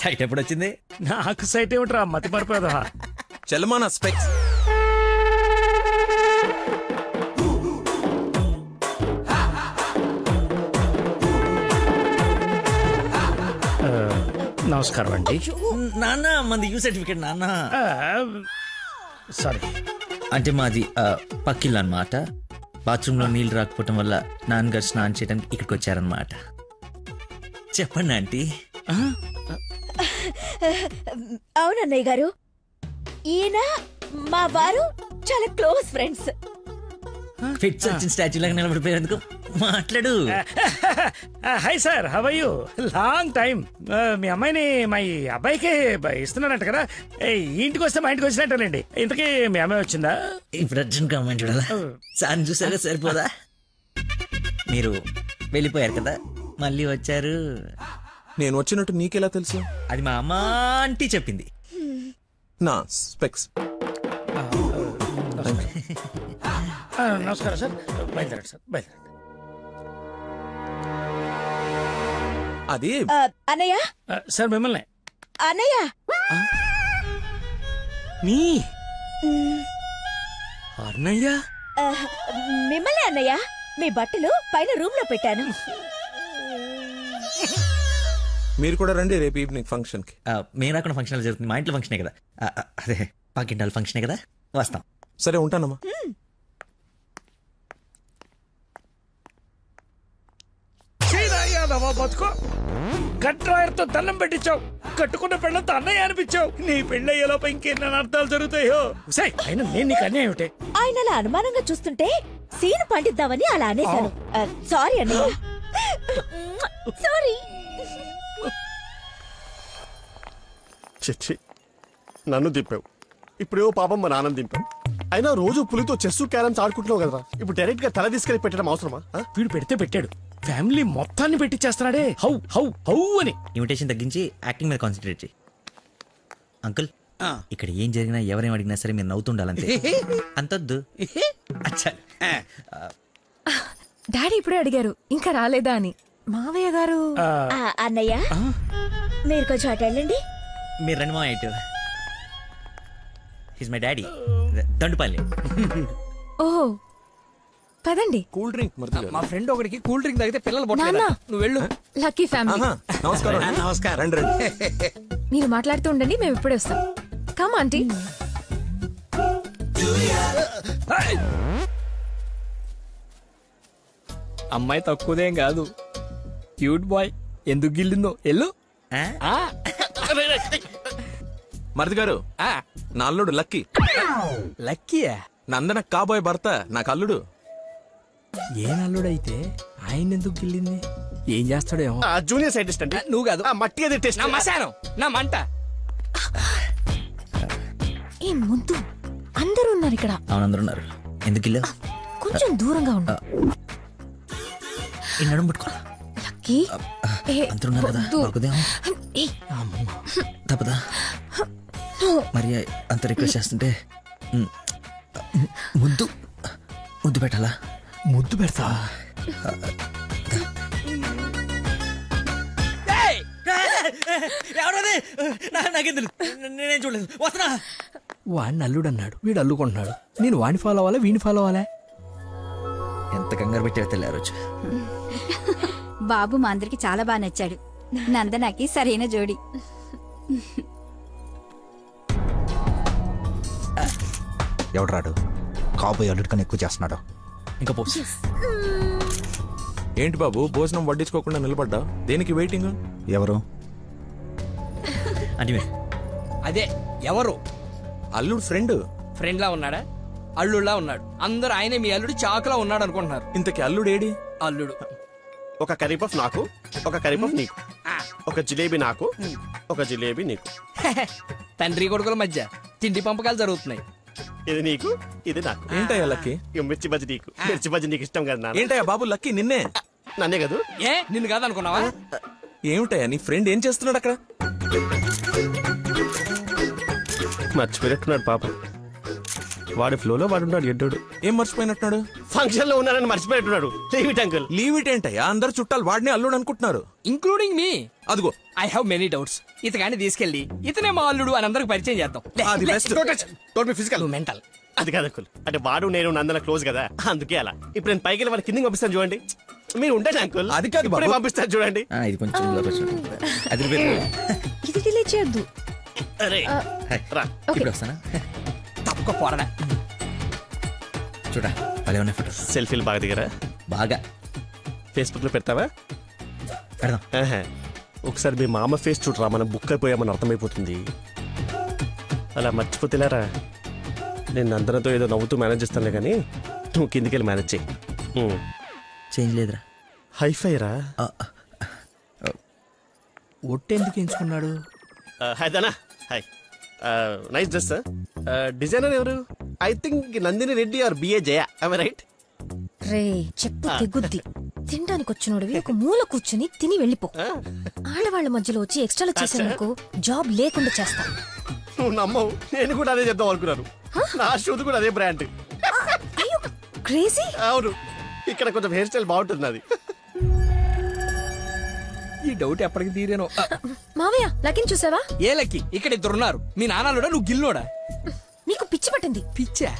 సైట్ ఎప్పుడు వచ్చింది? నాకు సైట్ ఏమిట్రా, మతి మరిపోదా. చెల్లమా నా స్పెక్స్. నమస్కారం అండి. నాన్న మంది యూ సర్టిఫికేట్ నాన్న. సారీ అంటే మాది పక్కిల్లు అన్నమాట. బాత్రూమ్ లో నీళ్లు రాకపోవటం వల్ల నాన్నగారు స్నానం చేయడానికి ఇక్కడికి వచ్చారనమాట. చెప్పండి ఆంటీ. అవునన్నయ్య గారు, ఈయన మా వారు చాలా క్లోజ్ ఫ్రెండ్స్. ఫిట్స్ వచ్చిన స్టాచ్యూ లాగా నిలబడిపోయేందుకు మాట్లాడు. Hi sir, how are you? Long time. మీ అమ్మాయిని మా అబ్బాయికి ఇస్తున్నానంట కదా. ఇంటికి వస్తే మా ఇంటికి వచ్చినట్టేనండి. ఇంతకీ మీ అమ్మాయి వచ్చిందా? ఇప్పుడు అర్జున్ అమ్మాయిని చూడాలా? సార్ చూసారా సరిపోదా? మీరు వెళ్ళిపోయారు కదా, మళ్ళీ వచ్చారు. నేను వచ్చినట్టు నీకెలా తెలుసు? అది మా అమ్మ ఆంటీ చెప్పింది. నా స్పెక్స్. నమస్కారం సార్. బయలుదేరండి సార్, బయలుదేరండి. అది అన్నయ్య. సార్ మిమ్మల్ని. అన్నయ్య. మీ అన్నయ్య? మిమ్మల్ని అన్నయ్య. మీ బట్టలు పైన రూమ్ లో పెట్టాను. మీరు కూడా రండి రేపు ఈవినింగ్ ఫంక్షన్ కి. మేము రాకుండా ఫంక్షన్ జరుగుతుంది. మా ఇంట్లో ఫంక్షనే కదా. అదే పాకింటాల ఫంక్షనే కదా. వస్తాం. సరే ఉంటానమ్మా. బతుకో, కట్రాయర్తో దండం పెట్టించావు. కట్టుకున్న పెళ్ళంతా అన్నయ్య అనిపించావు. నీ పెళ్ళయ్యేలోపు ఇంకెన్ని అర్థాలు జరుగుతాయో. అయినా నేను నీకు అన్యాయం ఏమిటి? ఆయన అలా అనుమానంగా చూస్తుంటే సీన్ పండిద్దామని అలా అనేశాను. సారీ అన్నయ్య. సారీ. చిచ్చి, నన్ను దింపావు. ఇప్పుడేవో పాపం మా నాన్న దింపావు. అయినా రోజు పులితో చెస్ క్యారమ్స్ ఆడుకుంటున్నావు కదా. ఇప్పుడు డైరెక్ట్ గా తల తీసుకెళ్లి పెట్టడం అవసరమా? వీడు పెడితే పెట్టాడు, ఫ్యామిలీ మొత్తాన్ని పెట్టిచ్చేస్తున్నాడే. హౌ హౌ హౌ అని. ఇమిటేషన్ తగ్గించి యాక్టింగ్ మీద కాన్సన్ట్రేట్ చేయి. అంకుల్, ఇక్కడ ఏం జరిగినా ఎవరేం అడిగినా సరే మీరు నవ్వుతుండాలంతే. అంతొద్దు. అచ్చా. డాడీ ఇప్పుడే అడిగారు ఇంకా రాలేదా అని. మావయ్య గారు. అన్నయ్య, మీరు కొంచెం అటు వెళ్ళండి. మీరు రండి మా ఇటు. He's my daddy. దండుపల్లి. ఓహో, పదండి. Cool drink. మా ఫ్రెండ్ ఒకడికి కూల్ డ్రింక్ తాగితే పిల్లలు నాన్న. పొట్టలేదు. నువ్వు వెళ్ళు. Lucky family. నమస్కారం. నమస్కారం. రండి రండి. మీరు మాట్లాడుతూ ఉండండి, మేము ఇప్పుడే వస్తాం. Come aunty. అమ్మాయి తక్కువదేం కాదు. Cute boy. ఎందుకు గిల్లిందో ఎల్లు. మరిది గారు, నా అల్లుడు లక్కీ. లక్కీయా? నందన కాబోయే భర్త నాకు అల్లుడు. ఏం అల్లుడైతే ఆయన ఎందుకు గిల్లింది? ఏం చేస్తాడేమో. జూనియర్ సైంటిస్ట్ అంటే నువ్వు కాదు. మట్టి అది టెస్ట్. నా మశానం, నా మంట. ఏ ముద్దు, అందరూ ఉన్నారు ఇక్కడ. అవును, అందరూ ఉన్నారు. ఎందుకు ఇల్లు? కొంచెం దూరంగా ఉండు. ఈ నడుము పట్టుకోరా. లక్కీ. అందరూ ఉన్నారు కదా, దొరకదేమో. తప్పదా? మరి అంత రిక్వెస్ట్ చేస్తుంటే ముద్దు ముద్దు పెట్టాలా? ముద్దు పెడతా. నేనేం చూడలేదు. వస్తున్నా. వాడిని అల్లుడు అన్నాడు, వీడు అల్లుకుంటున్నాడు. నేను వాడిని ఫాలో అవ్వాలా, వీడిని ఫాలో అవ్వాలా? ఎంత కంగారు పెట్టే తెల్లారు రోజు. బాబు మా అందరికి చాలా బాగా నచ్చాడు. నందనకి సరైన జోడి. ఎవడు రాడు? కాబోయే అల్లుడి కన్నా ఎక్కువ చేస్తున్నాడు. ఇంకా పోస్. ఏంటి బాబు, భోజనం వడ్డించుకోకుండా నిలబడ్డా? దేనికి వెయిటింగ్? ఎవరు? అంటే అదే ఎవరు? అల్లుడు ఫ్రెండ్. ఫ్రెండ్ లా ఉన్నాడా? అల్లుడులా ఉన్నాడు. అందరూ ఆయనే మీ అల్లుడు చాకులా ఉన్నాడు అనుకుంటున్నారు. ఇంతకీ అల్లుడు ఏడి? అల్లుడు ఒక కర్రీ పఫ్ నాకు, ఒక కర్రీ పఫ్ నీకు, ఒక జిలేబీ నాకు, ఒక జిలేబీ నీకు. తండ్రి కొడుకుల మధ్య తిండి పంపకాలు జరుగుతున్నాయి. ఇది నీకు, ఇది నాకు. ఏంటయ్యా లక్కీ? మిర్చి బజ్జి నీకు. మిర్చి బజ్జి నీకు ఇష్టం కదా. ఏంటయ్యా బాబు లక్కీ నిన్నే? నన్నే కదా. ఏ నిన్ను కాదనుకున్నావా? ఏమిటయ్యా నీ ఫ్రెండ్ ఏం చేస్తున్నాడు అక్కడ? మర్చిపోయినట్టున్నాడు పాప. వాడి ఫ్లోలో వాడున్నాడు ఎడ్డోడు. ఏం మర్చిపోయినట్టున్నాడు? ఫంక్షన్ లో ఉన్నాడని మర్చిపోయినట్టున్నాడు. Leave it uncle. Leave it ఏంటయ్యా? అందరు చుట్టాలు వాడిని అల్లుడు అనుకుంటున్నారు, ఇంక్లూడింగ్ మీ. అదిగో ఐ హావ్ మెనీ డౌట్స్. ఇతగాని తీసుకెళ్లి ఇతనే మా అల్లుడు అని అందరికి పరిచయం చేద్దాం. అది best. Don't be physical, mental. అది కాదు అంకుల్. అంటే వాడు నేను నందన క్లోజ్ కదా, అందుకే అలా. ఇప్పుడు నేను పైకి వెళ్ళి వాడి కిందకి పంపిస్తాను చూడండి. మీరు ఉండండి అంకుల్. అది కాదు ఇప్పుడే పంపిస్తాను చూడండి. ఇది కొంచెం అది ఇది డిలీట్ చేయొద్దు. అరే రా. ఇప్పుడు వస్తానా? తప్పక పోరడా. చూడా భలే ఉన్నాయి ఫోటో. సెల్ఫీలు బాగా దిగరా? బాగా. ఫేస్బుక్ లో పెడతావా? పెడదాం. ఒకసారి మీ మామ ఫేస్ చూడరా, మనం బుక్ అయిపోయామని అర్థమైపోతుంది. అలా మర్చిపోతేలారా. నేను అందరితో ఏదో నవ్వుతూ మేనేజ్ చేస్తానులే కానీ నువ్వు కిందికి వెళ్ళి మేనేజ్ చేయి. చేంజ్ లేదురా. హైఫై రా. ఒట్టెందుకు ఎంచుకున్నాడు? Hi Dana. Hi. Nice dress. Designer ఎవరు? I think Nandini Reddy or బిఏ జయ. I right? రే చెప్పు తెగుద్ది. తినడానికి వచ్చినోడివి ఒక మూల కూర్చుని తిని వెళ్ళిపో. ఆడవాళ్ళ మధ్యలో వచ్చి ఎక్స్ట్రాలు చేసేందుకు జాబ్ లేకుండా చేస్తా. నువ్వు నమ్మవు, నేను కూడా అదే చెప్దాం అనుకున్నాను. నా షూది కూడా అదే బ్రాండ్. అయ్యో క్రేజీ. అవును, ఇక్కడ కొంచెం హెయిర్ స్టైల్ బాగుంటుంది అది. ఈ డౌట్ ఎప్పటికి తీరేనో. మావయ్య లక్కీని చూసావా? ఏ లక్కీ? ఇక్కడ ఇద్దరున్నారు. మీ నాన్నలోడా నువ్వు గిల్లోడా? నీకు పిచ్చి పట్టింది. పిచ్చా?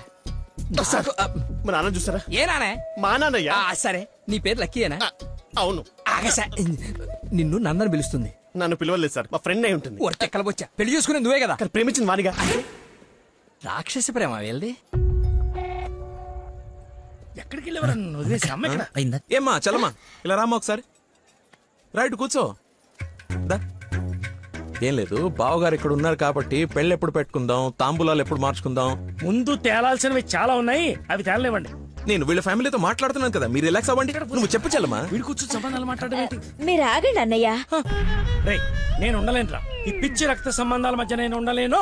మా నాన్న చూసారా? ఏ నానే? మా నాన్నయ్యా. సరే నీ పేరు లక్కీయేనా? అవును. నిన్ను నందని పిలుస్తుంది. నన్ను పిలవలేదు సార్, మా ఫ్రెండ్ అయి ఉంటుంది. వచ్చా పెళ్లి చేసుకునే నువ్వే కదా. ప్రేమించింది వాడిగా. రాక్షసి ప్రేమ వెళ్ది. ఎక్కడికి వెళ్ళేవారు? ఏమ్మా చలమా ఇలా రామా ఒకసారి. రైట్ కూర్చో. ఏం లేదు, బావగారు ఇక్కడ ఉన్నారు కాబట్టి పెళ్ళి ఎప్పుడు పెట్టుకుందాం, తాంబూలాలు ఎప్పుడు మార్చుకుందాం. ముందు తేలాల్సినవి చాలా ఉన్నాయి, అవి తేలనివ్వండి. నేను వీళ్ళ ఫ్యామిలీతో మాట్లాడుతున్నాను కదా, మీరు రిలాక్స్ అవ్వండి. నువ్వు చెప్పు చలమా. వీడి కూర్చొని సంబంధాలు మాట్లాడమేంటి? మీరు ఆగండి అన్నయ్య. రేయ్ నేను ఉండలేనురా. ఈ పిచ్చి రక్త సంబంధాల మధ్య నేను ఉండలేను.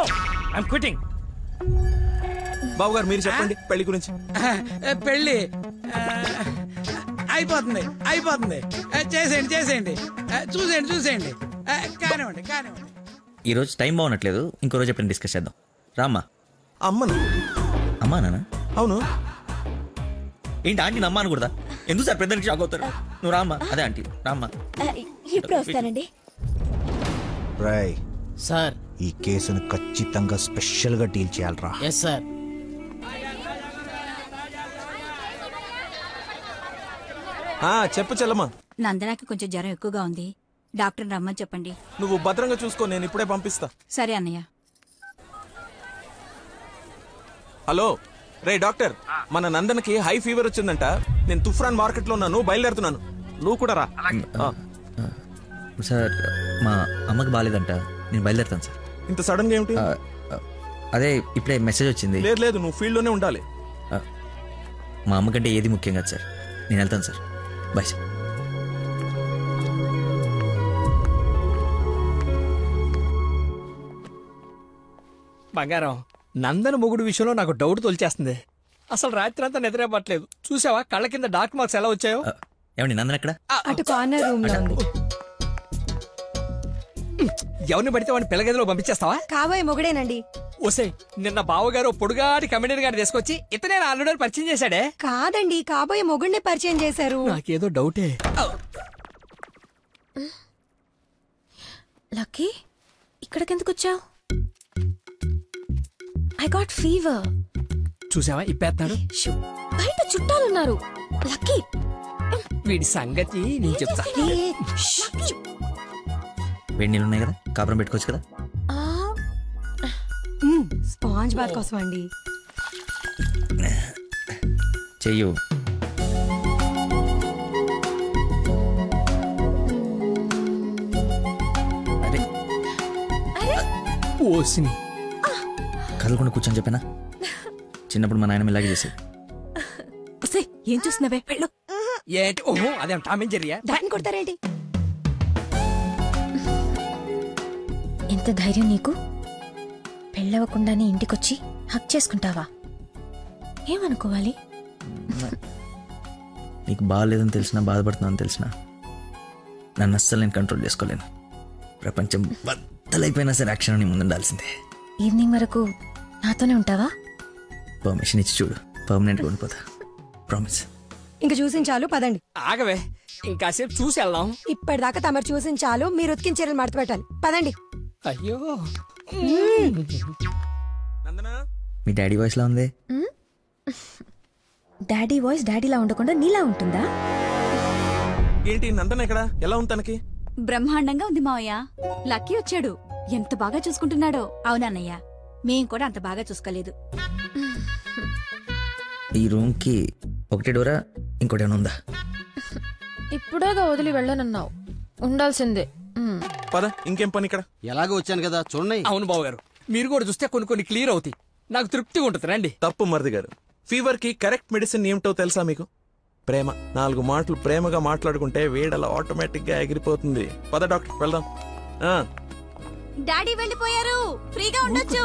I'm quitting. బావగారు మీరు చెప్పండి పెళ్లి గురించి. పెళ్లి అయిపోతుంది. చేసేయండి. చూసేయండి. కానివ్వండి. ఈ రోజు టైం బాగున్నట్లేదు, ఇంకో రోజు ఎప్పుడైనా డిస్కస్ చేద్దాం. రామ్మా. అమ్మను. అమ్మా నాన్న? అవును. ఏంటి ఆంటీ నమ్మా అనకూడదా? ఎందుకు సార్ పెద్దరికి షాక్ అవుతారు? నువ్వు రామ్మా. అదే ఆంటీ రామ్మా. ఇప్పుడు వస్తానండి. రాయ్ సార్, ఈ కేసును ఖచ్చితంగా స్పెషల్ గా డీల్ చేయాలరా. Yes sir. చెప్పు చెల్లమ్మా. నందనాకి కొంచెం జ్వరం ఎక్కువగా ఉంది, డాక్టర్ రమ్మని చెప్పండి. నువ్వు భద్రంగా చూసుకో, నేను ఇప్పుడే పంపిస్తా. సరే అన్నయ్య. హలో రే డాక్టర్, మన నందనకి హై ఫీవర్ వచ్చిందంట. నేను తుఫ్రాన్ మార్కెట్ లో ఉన్నాను, బయలుదేరుతున్నాను. నువ్వు కూడా రా. సార్ మా అమ్మకి బాగాలేదంట, నేను బయలుదేరుతాను సార్. ఇంత సడన్ గా ఏమిటి? అదే ఇప్పుడే మెసేజ్ వచ్చింది. లేదు నువ్వు ఫీల్డ్ లోనే ఉండాలి. మా అమ్మకంటే ఏది ముఖ్యం కాదు సార్, నేను వెళ్తాను సార్. Bye sir. బంగారం, నందన మొగుడు విషయంలో నాకు డౌట్ తొలిచేస్తుంది. అసలు రాత్రి అంతా నిద్ర పట్టలేదు. చూసావా కళ్ళ కింద డార్క్ మార్క్స్ ఎలా వచ్చాయో? ఏమండి నందన ఎక్కడ? అటు కార్నర్ రూమ్ లో ఉంది. ఎవరిని పడితే వాడిని పిల్లగదిలో పంపించేస్తావా? కాబోయే మొగుడేనండి. ఓసే, నిన్న బావగారు పొడుగాటి కమెడియన్ గారు తీసుకొచ్చి ఇతనే నా అల్లుడని పరిచయం చేశాడే. కాదండి, కాబోయే మొగుడిని పరిచయం చేశారు. నాకేదో డౌటే. లక్కీ ఇక్కడికెందుకు వచ్చావు? I got fever. చూసావా ఇప్పేస్తున్నాడు. బయట చుట్టాలున్నారు. లక్కీ వీడి సంగతి నేను చెప్తా. వేడి నీళ్ళు ఉన్నాయి కదా, కాపురం పెట్టుకోవచ్చు కదా. స్పాంజ్ బాత్ కోసం అండి. చెయ్యు. పోసిని కదలకుండా కూర్చొని చెప్పానా? చిన్నప్పుడు మా నాయనమ్మ ఇలాగే చేసేది. ఏం చూస్తున్నావే? వెళ్ళు. ఏంటి? ఓహో అదేం టామ్ అండ్ జెర్రీయా? దాన్ని కొడతారేంటి? ఎంత ధైర్యం నీకు? పెళ్ళవకుండానే ఇంటికొచ్చి హక్ చేసుకుంటావా? ఏమనుకోవాలి? నీకు బాగాలేదని తెలిసినా, బాధపడుతున్నాను తెలిసినా నన్ను అస్సలు నేను కంట్రోల్ చేసుకోలేను. ప్రపంచం బద్దలైపోయినా సరే అక్షరం నీ ముందుండాల్సిందే. ఈవినింగ్ వరకు నాతోనే ఉంటావా? పర్మిషన్ ఇచ్చి చూడు, పర్మనెంట్గా ఉండిపోతా. ప్రామిస్. ఇంక చూసించాలు, పదండి. ఆగవే, ఇంకాసేపు చూసి వెళ్దాం. ఇప్పటిదాకా తమరు చూసించాలు, మీరు ఉతికిన చీరలు మడత పెట్టాలి. పదండి. అయ్యో, మీ డాడీ వాయిస్ లా ఉంది. డాడీ వాయిస్ డాడీలా ఉండకుండా నీలా ఉంటుందా? ఏంటి నందన ఎక్కడ? ఎలా ఉంది తనకి? బ్రహ్మాండంగా ఉంది మావయ్య. లక్కీ వచ్చాడు, ఎంత బాగా చూసుకుంటున్నాడో. అవునన్నయ్య, మేం కూడా అంత బాగా చూసుకోలేదు. ఈ రూమ్ కి ఒకటే డోరా, ఇంకోటి ఏమైనా ఉందా? ఇప్పుడేగా వదిలి వెళ్ళనన్నావు, ఉండాల్సిందే. పద, ఇంకేం పని ఇక్కడ? ఎలాగో వచ్చాను కదా చూడండి. అవును బాబు గారు, మీరు కూడా చూస్తే కొన్ని క్లియర్ అవుతాయి. నాకు తృప్తిగా ఉంటుంది. రండి. తప్పు మరిది గారు. ఫీవర్ కి కరెక్ట్ మెడిసిన్ ఏమిటో తెలుసా మీకు? ప్రేమ. 4 మాటలు ప్రేమగా మాట్లాడుకుంటే వేడలా ఆటోమేటిక్ గా ఎగిరిపోతుంది. పద డాక్టర్, వెళ్దాం. డాడీ వెళ్ళిపోయారు, ఫ్రీగా ఉండొచ్చు.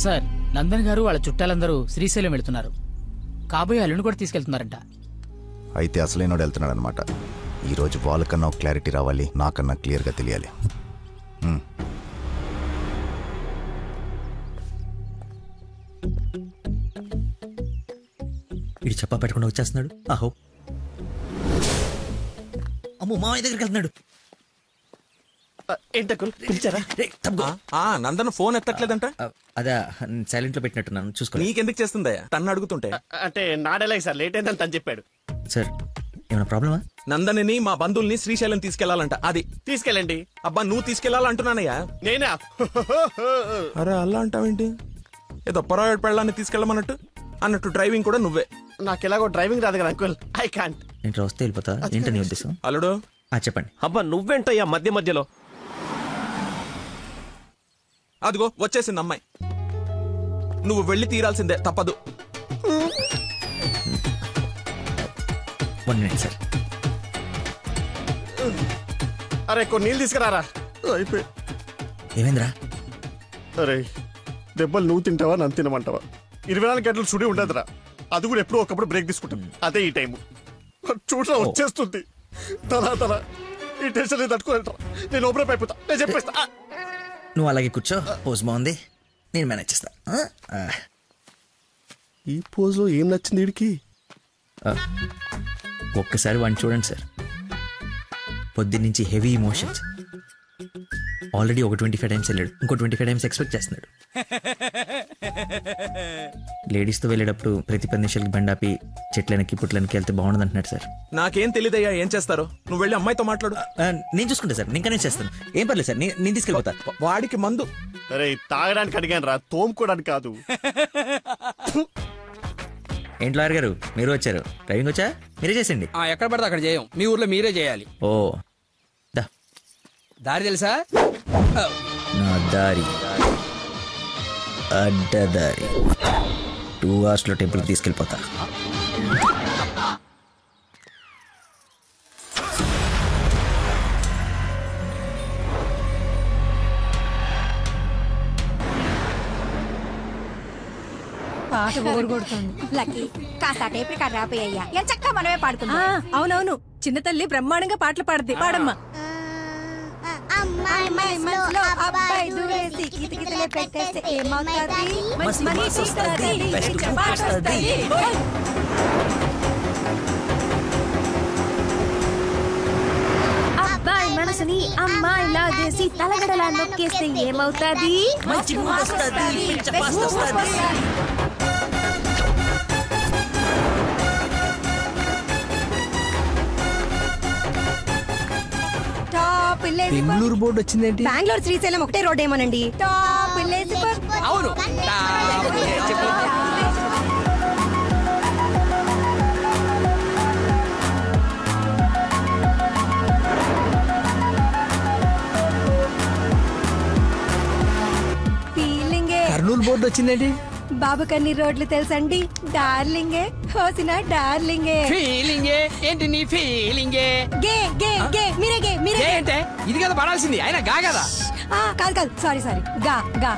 సార్, నందన్ గారు వాళ్ళ చుట్టాలందరూ శ్రీశైలం వెళ్తున్నారు. కాబోయే అల్లుని కూడా తీసుకెళ్తున్నారంట. అయితే అసలైనోడు వెళ్తున్నాడు అనమాట. ఈరోజు వాళ్ళకన్నా ఒక క్లారిటీ రావాలి, నాకన్నా క్లియర్గా తెలియాలి. వీడు చెప్పా పెట్టకుండా వచ్చేస్తున్నాడు. ఆహో, అమ్మో, మామయ్య దగ్గరికి వెళ్తున్నాడు. నందన ఫోన్ ఎత్తట్లేదంట. అదే సైలెంట్ లో పెట్టినట్టున్నాను, చూసుకో. నీకెందుకు చేస్తుందా? తన్ను అడుగుతుంటే. అంటే నాడేలాగ సార్, లేట్ అయిందని తను చెప్పాడు. సార్, ఏమైనా ప్రాబ్లమా? నందనిని మా బంధువుల్ని శ్రీశైలం తీసుకెళ్లాలంట. అది తీసుకెళ్ళండి. అబ్బా, నువ్వు తీసుకెళ్లాలంటున్నానయ్యా. నేనా? అరే అలా అంటావేంటి? ఏదో పొరపాటు పెళ్ళాన్ని తీసుకెళ్ళమన్నట్టు అన్నట్టు డ్రైవింగ్ కూడా నువ్వే. నాకు ఎలాగో డ్రైవింగ్ రాదు కదా అంకుల్, ఐ కాంట్. నేను వస్తే వెళ్ళిపోతా. ఏంటని ఉద్దేశం? అల్లుడు చెప్పండి. అబ్బా, నువ్వేంటయ్యా మధ్యలో? అదిగో వచ్చేసింది అమ్మాయి. నువ్వు వెళ్ళి తీరాల్సిందే, తప్పదు. 1 minute సార్. అరే కొన్ని నీళ్ళు తీసుకురారా. అయిపోయి. ఏమైందిరా? అరే దెబ్బలు నువ్వు తింటావా, నన్ను తినమంటావా? 24 గంటలు సుడి ఉండదురా. అది కూడా ఎప్పుడో ఒకప్పుడు బ్రేక్ తీసుకుంటాం. అదే ఈ టైము. చూడరా వచ్చేస్తుంది. తల ఈ టెన్షన్ తట్టుకోలేటరా. నేను ఓపెన్ అయిపోతా, నేను చెప్పేస్తా. నువ్వు అలాగే కూర్చో, పోజ్ బాగుంది, నేను మేనేజ్ చేస్తా. ఈ పోజ్ లో ఏం నచ్చింది వీడికి? ఒక్కసారి వాడిని చూడండి సార్. పొద్దున్నుంచి హెవీ ఇమోషన్స్. ఆల్రెడీ ఒక 25 టైమ్స్ వెళ్ళాడు, ఇంకో 25 టైమ్స్ ఎక్స్పెక్ట్ చేస్తున్నాడు. లేడీస్తో వెళ్ళేటప్పుడు ప్రతి 10 నిమిషాలకి బండాపి చెట్లనికి పుట్లనికి వెళ్తే బాగుండదు అంటున్నాడు సార్. నాకేం తెలియదయ్యా ఏం చేస్తారో. నువ్వు వెళ్ళి అమ్మాయితో మాట్లాడు. నేను చూసుకుంటా సార్, నేను కనెక్ట్ చేస్తాను. ఏం పర్లేదు సార్, నేను తీసుకెళ్ళిపోతా. వాడికి మందు. అరే తాగడానికి అడిగాను రా, తోముకోవడానికి కాదు. ఏంటి లాయర్ గారు, మీరు వచ్చారు? డ్రైవింగ్ వచ్చా? మీరే చేసండి. ఎక్కడ పడితే అక్కడ చేయం, మీ ఊర్లో మీరే చేయాలి. ఓ, దారి తెలుసా? నా దారి అడ్డదారి. 2 hours లో టెంపుల్కి తీసుకెళ్ళిపోతా. పాట బోరుగొడుతుంది. లక్కీ, కాస్త టేప్ రికార్డ్ రాపోయ్యా. ఎంచక్కా మనమే పాడుకుందాం. అవునవును, చిన్న తల్లి బ్రహ్మాండంగా పాటలు పాడుద్ది. పాడమ్మా. అమ్మాయి మనసులో అబ్బాయి దూరేసి కితకితలే పెట్టేస్తే ఏమవుతుంది? మంచి మనసు వస్తది, బెస్ట్ పాట వస్తది. అబ్బాయి మనసుని అమ్మాయి లాగేసి తలగడలా నొక్కేస్తే ఏమవుతుంది? మంచి మూడ్ వస్తది, పిచ్చ పాస్ట్ వస్తది. బెంగళూరు బోర్డు వచ్చిందేంటి? బెంగళూరు శ్రీశైలం ఒకటే రోడ్ ఏమోనండి. అవును. School board వచ్చిందేంటి? బాబు కన్ని రోడ్లు తెలుసండి, డార్లింగే హోసిన డార్లింగే. ఫీలింగే ఏంటి నీ ఫీలింగే? గే గే గే మీరే గే మీరే అంటే ఇది కదా పడాల్సింది, ఆయన గా కదా. కాదు కాదు, సారీ సారీ, గా గా.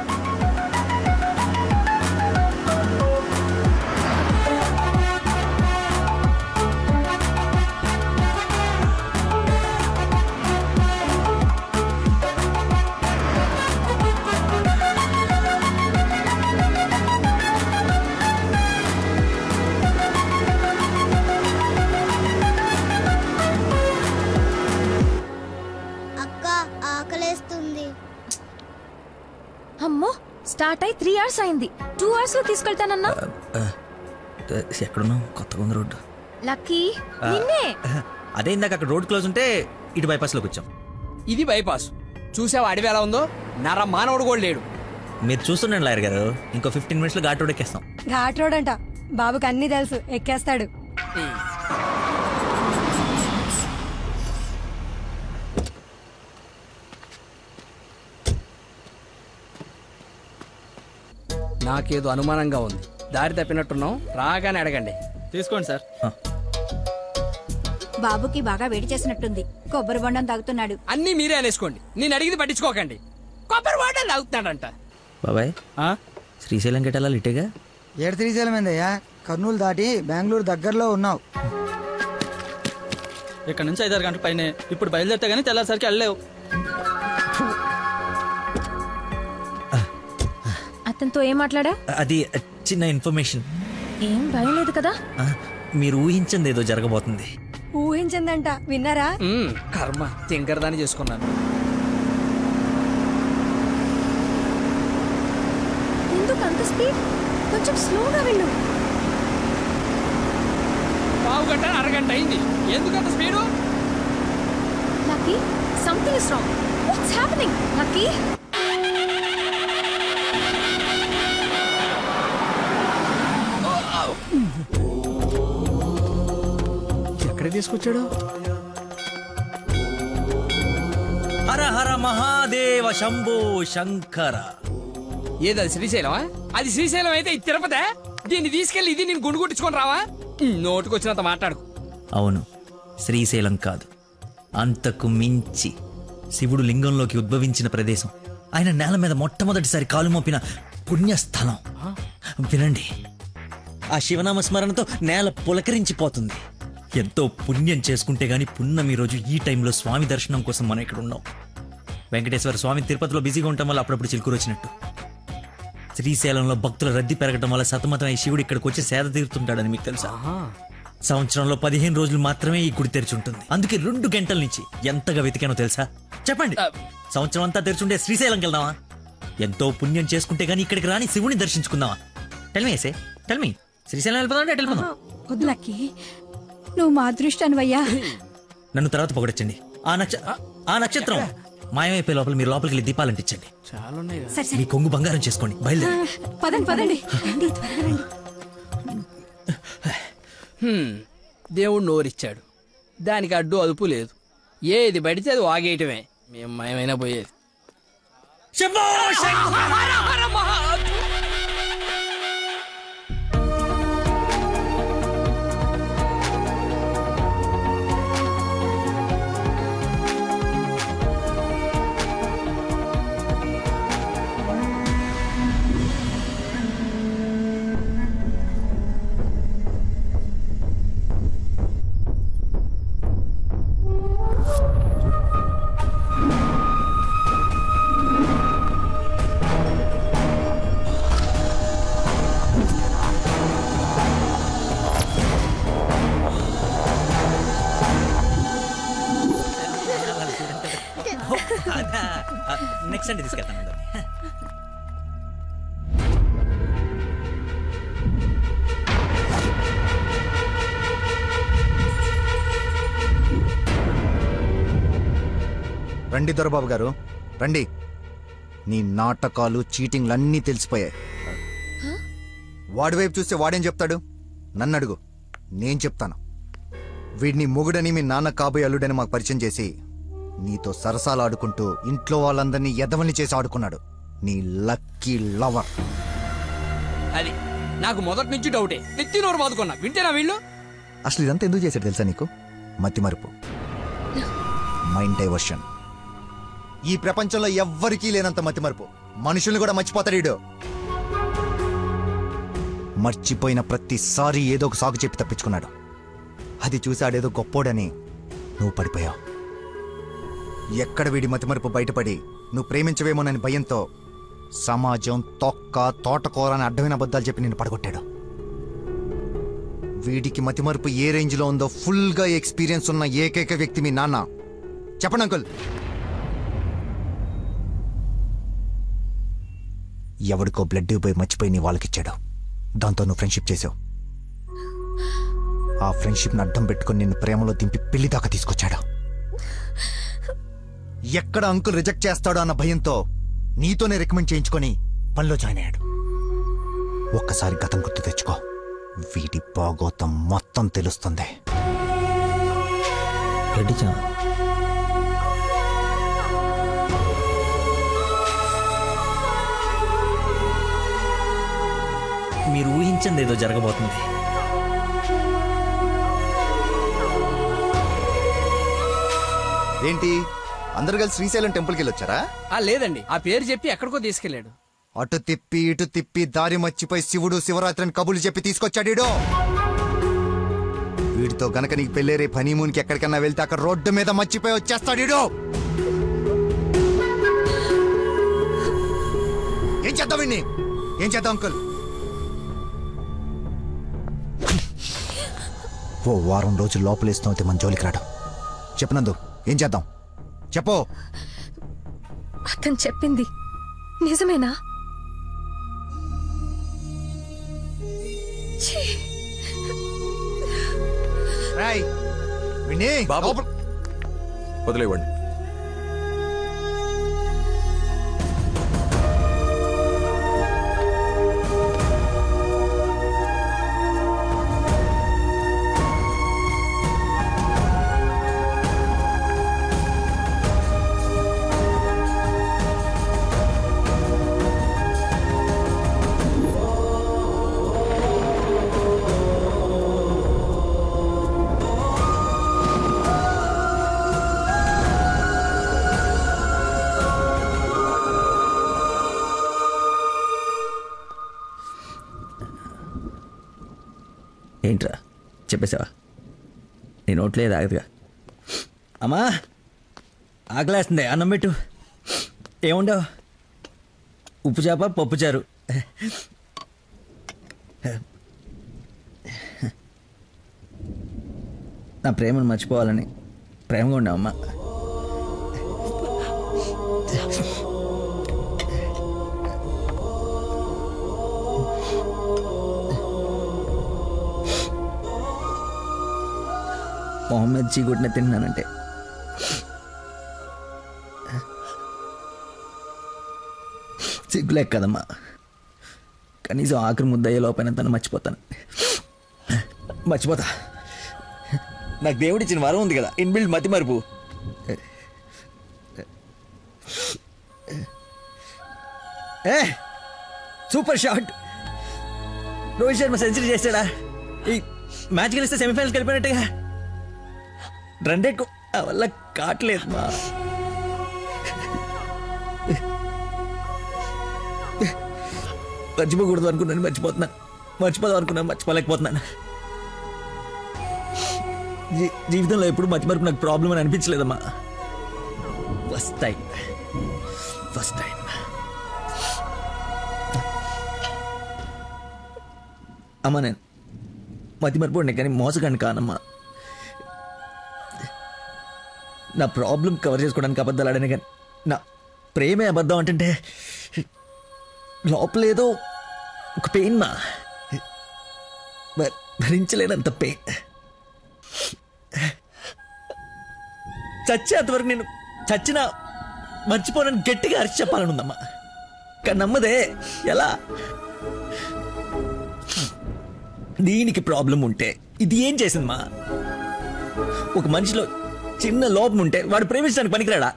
అమ్మో, స్టార్ట్ అయి 3 hours అయింది. 2 hours లో తీసుకెళ్తానన్నా. ఎక్కడున్నావు? కొత్తగా ఉంది రోడ్డు. లక్కీ నిన్నే. అదే ఇందాక అక్కడ రోడ్ క్లోజ్ ఉంటే ఇటు బైపాస్ లోకి వచ్చాం. ఇది బైపాస్. చూసావా అడవి ఎలా ఉందో? నర మానవుడు కూడా లేడు. మీరు చూస్తుండండి లాయర్ గారు, ఇంకో 15 minutes లో ఘాట్ రోడ్ ఎక్కేస్తాం. ఘాట్ రోడ్ అంట, బాబుకి అన్ని తెలుసు, ఎక్కేస్తాడు. నాకేదో అనుమానంగా ఉంది. దారి తప్పినట్టున్నాం, రాగానే అడగండి. తీసుకోండి సార్. బాబుకి బాగా వేడి చేసినట్టుంది, కొబ్బరి బొండం తాగుతున్నాడు. అన్ని మీరే అనేసుకోండి, నేను అడిగింది పట్టించుకోకండి. కొబ్బరి బొండం తాగుతున్నాడంట. బాబాయ్, శ్రీశైలం గెటాలా ఇటేగా? ఏడు శ్రీశైలం ఏందయ్యా, కర్నూలు దాటి బెంగళూరు దగ్గరలో ఉన్నావు. ఇక్కడ నుంచి 5-6 గంటల పైనే. ఇప్పుడు బయలుదేరితే గానీ తెల్లారిసరికి వెళ్ళలేవు. అతనితో ఏం మాట్లాడా? అది చిన్న ఇన్ఫర్మేషన్. ఏం భయం లేదు కదా? మీరు ఊహించింది ఏదో జరగబోతుంది. ఊహించిందంట, విన్నారా? కర్మ, తింకరదాన్ని చేసుకున్నాను. ఎందుకు అంత స్పీడ్? కొంచెం స్లోగా వెళ్ళు. పావు గంట అరగంట అయింది, ఎందుకు అంత speed? Lucky, something is wrong. What's happening? Lucky, ఎక్కడ తీసుకొచ్చాడు? హర హర మహాదేవ శంభో శంకర. ఏది శ్రీశైలమా? అది శ్రీశైలం అయితే ఇది తిరుపతే. దీన్ని తీసుకెళ్లి ఇది నేను గుండు కొట్టించుకొని రావా? నోటుకొచ్చినంత మాట్లాడు. అవును, శ్రీశైలం కాదు, అంతకు మించి శివుడు లింగంలోకి ఉద్భవించిన ప్రదేశం, ఆయన నేల మీద మొట్టమొదటిసారి కాలు మోపిన పుణ్యస్థలం. వినండి, ఆ శివనామ స్మరణతో నేల పులకరించిపోతుంది. ఎంతో పుణ్యం చేసుకుంటే గాని పున్నమి రోజు ఈ టైంలో స్వామి దర్శనం కోసం మనం ఇక్కడ ఉన్నాం. వెంకటేశ్వర స్వామి తిరుపతిలో బిజీగా ఉండటం వల్ల అప్పుడప్పుడు చిలుకూరు వచ్చినట్టు. శ్రీశైలంలో భక్తుల రద్దీ పెరగడం వల్ల సతమతం ఈ శివుడు ఇక్కడికి వచ్చి సేద తీరుతుంటాడని మీకు తెలుసా? సంవత్సరంలో 15 రోజులు మాత్రమే ఈ గుడి తెరిచి ఉంటుంది. అందుకే 2 గంటల నుంచి ఎంతగా వెతికానో తెలుసా? చెప్పండి, సంవత్సరం అంతా తెరిచుండే శ్రీశైలంకి వెళ్దామా? ఎంతో పుణ్యం చేసుకుంటే గానీ ఇక్కడికి రాని శివుని దర్శించుకుందామా? టెల్ మీ శ్రీశైలం వెళ్ళిపోదాం. వద్దు లక్కీ, నువ్వు మా అదృష్టానివయ్యా. నన్ను తర్వాత పొగడొచ్చండి. ఆ నక్షత్రం మాయమైపోయే లోపల మీరు లోపలికి వెళ్ళి దీపాలు అంటించండి. మీ కొంగు బంగారం చేసుకోండి. బయలుదేరి పదండి. దేవుడు నోరిచ్చాడు, దానికి అడ్డు అదుపు లేదు. ఏది పడితే అది వాగేయటమే. మేము మయమైనా పోయేది. నెక్స్ట్ అంటే తీసుకెళ్తాను. రండి దొరబాబు గారు, రండి. నీ నాటకాలు, చీటింగ్లు అన్నీ తెలిసిపోయాయి. వాడి వైపు చూస్తే వాడేం చెప్తాడు? నన్ను అడుగు, నేను చెప్తాను. వీడిని మొగుడని మీ నాన్న కాబోయే అల్లుడని మాకు పరిచయం చేసి నీతో సరసాలు ఆడుకుంటూ ఇంట్లో వాళ్ళందరినీ ఎదవల్ని చేసి ఆడుకున్నాడు నీ లక్కీ లవర్. అది నాకు మొదటి నుంచి డౌటే. నెత్తి నోరు బాదుకున్నా. వింటేనా వీళ్ళు? అసలు ఇదంతా ఎందుకు చేశాడు తెలుసా నీకు? మతిమరుపు, మైండ్ డైవర్షన్. ఈ ప్రపంచంలో ఎవ్వరికీ లేనంత మతిమరుపు. మనుషుల్ని కూడా మర్చిపోతాడు వీడు. మర్చిపోయిన ప్రతిసారి ఏదో ఒక సాకు చెప్పి తప్పించుకున్నాడు. అది చూసాడేదో గొప్పోడని నువ్వు పడిపోయావు. ఎక్కడ వీడి మతిమరుపు బయటపడి నువ్వు ప్రేమించవేమోనని భయంతో సమాజం తొక్క తోటకూర అని అడ్డమైన అబద్ధాలు చెప్పి నిన్ను పడగొట్టాడు. వీడికి మతిమరుపు ఏ రేంజ్ లో ఉందో ఫుల్ గా ఎక్స్పీరియన్స్ ఉన్న ఏకైక వ్యక్తి మీ నాన్న. చెప్పండి అంకుల్. ఎవడికో బ్లడ్ పోయి మర్చిపోయి నీ వాళ్ళకిచ్చాడు. దాంతో నువ్వు ఫ్రెండ్షిప్ చేసావు. ఆ ఫ్రెండ్షిప్ని అడ్డం పెట్టుకుని నిన్ను ప్రేమలో దింపి పెళ్లి దాకా తీసుకొచ్చాడు. ఎక్కడ అంకుల్ రిజెక్ట్ చేస్తాడో అన్న భయంతో నీతోనే రికమెండ్ చేయించుకొని పనిలో జాయిన్ అయ్యాడు. ఒక్కసారి గతం గుర్తు తెచ్చుకో, వీడి భాగోతం మొత్తం తెలుస్తుంది. మీరు ఊహించింది ఏదో జరగబోతుంది. ఏంటి అందరు కలిసి శ్రీశైలం టెంపుల్కి వెళ్ళొచ్చారా? లేదండి, ఆ పేరు చెప్పి ఎక్కడికో తీసుకెళ్లాడు. అటు తిప్పి ఇటు తిప్పి దారి మర్చిపోయి శివుడు శివరాత్రిని కబులు చెప్పి తీసుకొచ్చాడు. వీడితో గనక నీకు పెళ్ళేరే హనీమూన్కి ఎక్కడికన్నా వెళ్తే అక్కడ రోడ్డు మీద మర్చిపోయి వచ్చేస్తాడు. ఏం చేద్దాం వీడిని? ఏం చేద్దాం అంకుల్? ఓ వారం రోజులు లోపలేస్తాం మన జోలికి రాడు. చెప్పనందు ఏం చేద్దాం చెప్పు. అతను చెప్పింది నిజమేనా? వదిలేవండి. ఏంట్రా చెప్పేసావా? నీ నోట్లే ఆగదుగా. అమ్మా ఆకలేస్తుంది, అన్నం పెట్టు. ఏముండవు? ఉప్పు చేప పప్పు చారు. నా ప్రేమను మర్చిపోవాలని ప్రేమగా ఉండవు అమ్మా. మొహమ్మద్ చీగుడ్ని తిన్నానంటే సిగ్గులేక కదమ్మా. కనీసం ఆఖరి ముద్దయ్యే లోపైన తను మర్చిపోతాను. మర్చిపోతా. నాకు దేవుడిచ్చిన వరం ఉంది కదా, ఇన్బిల్డ్ మతి మరుపు. Super shot. Rohit Sharma century చేశాడా? ఈ మ్యాచ్ గెలిస్తే సెమీఫైనల్కి వెళ్ళిపోయినట్టుగా. రన్ రేట్ వల్ల కావట్లేదు మా. మర్చిపోకూడదు అనుకున్నాను, మర్చిపోతున్నాను. మర్చిపోదాం అనుకున్నాను, మర్చిపోలేకపోతున్నాను. జీవితంలో ఎప్పుడు మర్చిమరుపు నాకు ప్రాబ్లం అని అనిపించలేదమ్మా. ఫస్ట్ టైం అమ్మా. నేను మతిమరుపు ఉండే కానీ మోసగాన్ని కానమ్మా. నా ప్రాబ్లం కవర్ చేసుకోవడానికి అబద్ధాలు ఆడానే కానీ నా ప్రేమే అబద్ధం అంటే లోపలేదో ఒక పెయిన్ మా, భరించలేనంత పెయిన్. చచ్చేంతవరకు నేను చచ్చినా మర్చిపోనని గట్టిగా అరిచి చెప్పాలనుందమ్మా. కానీ నమ్మదే. ఎలా? దీనికి ప్రాబ్లం ఉంటే ఇది ఏం చేసిందమ్మా? ఒక మనిషిలో చిన్న లోపం ఉంటే వాడు ప్రేమించడానికి పనికిరాడా?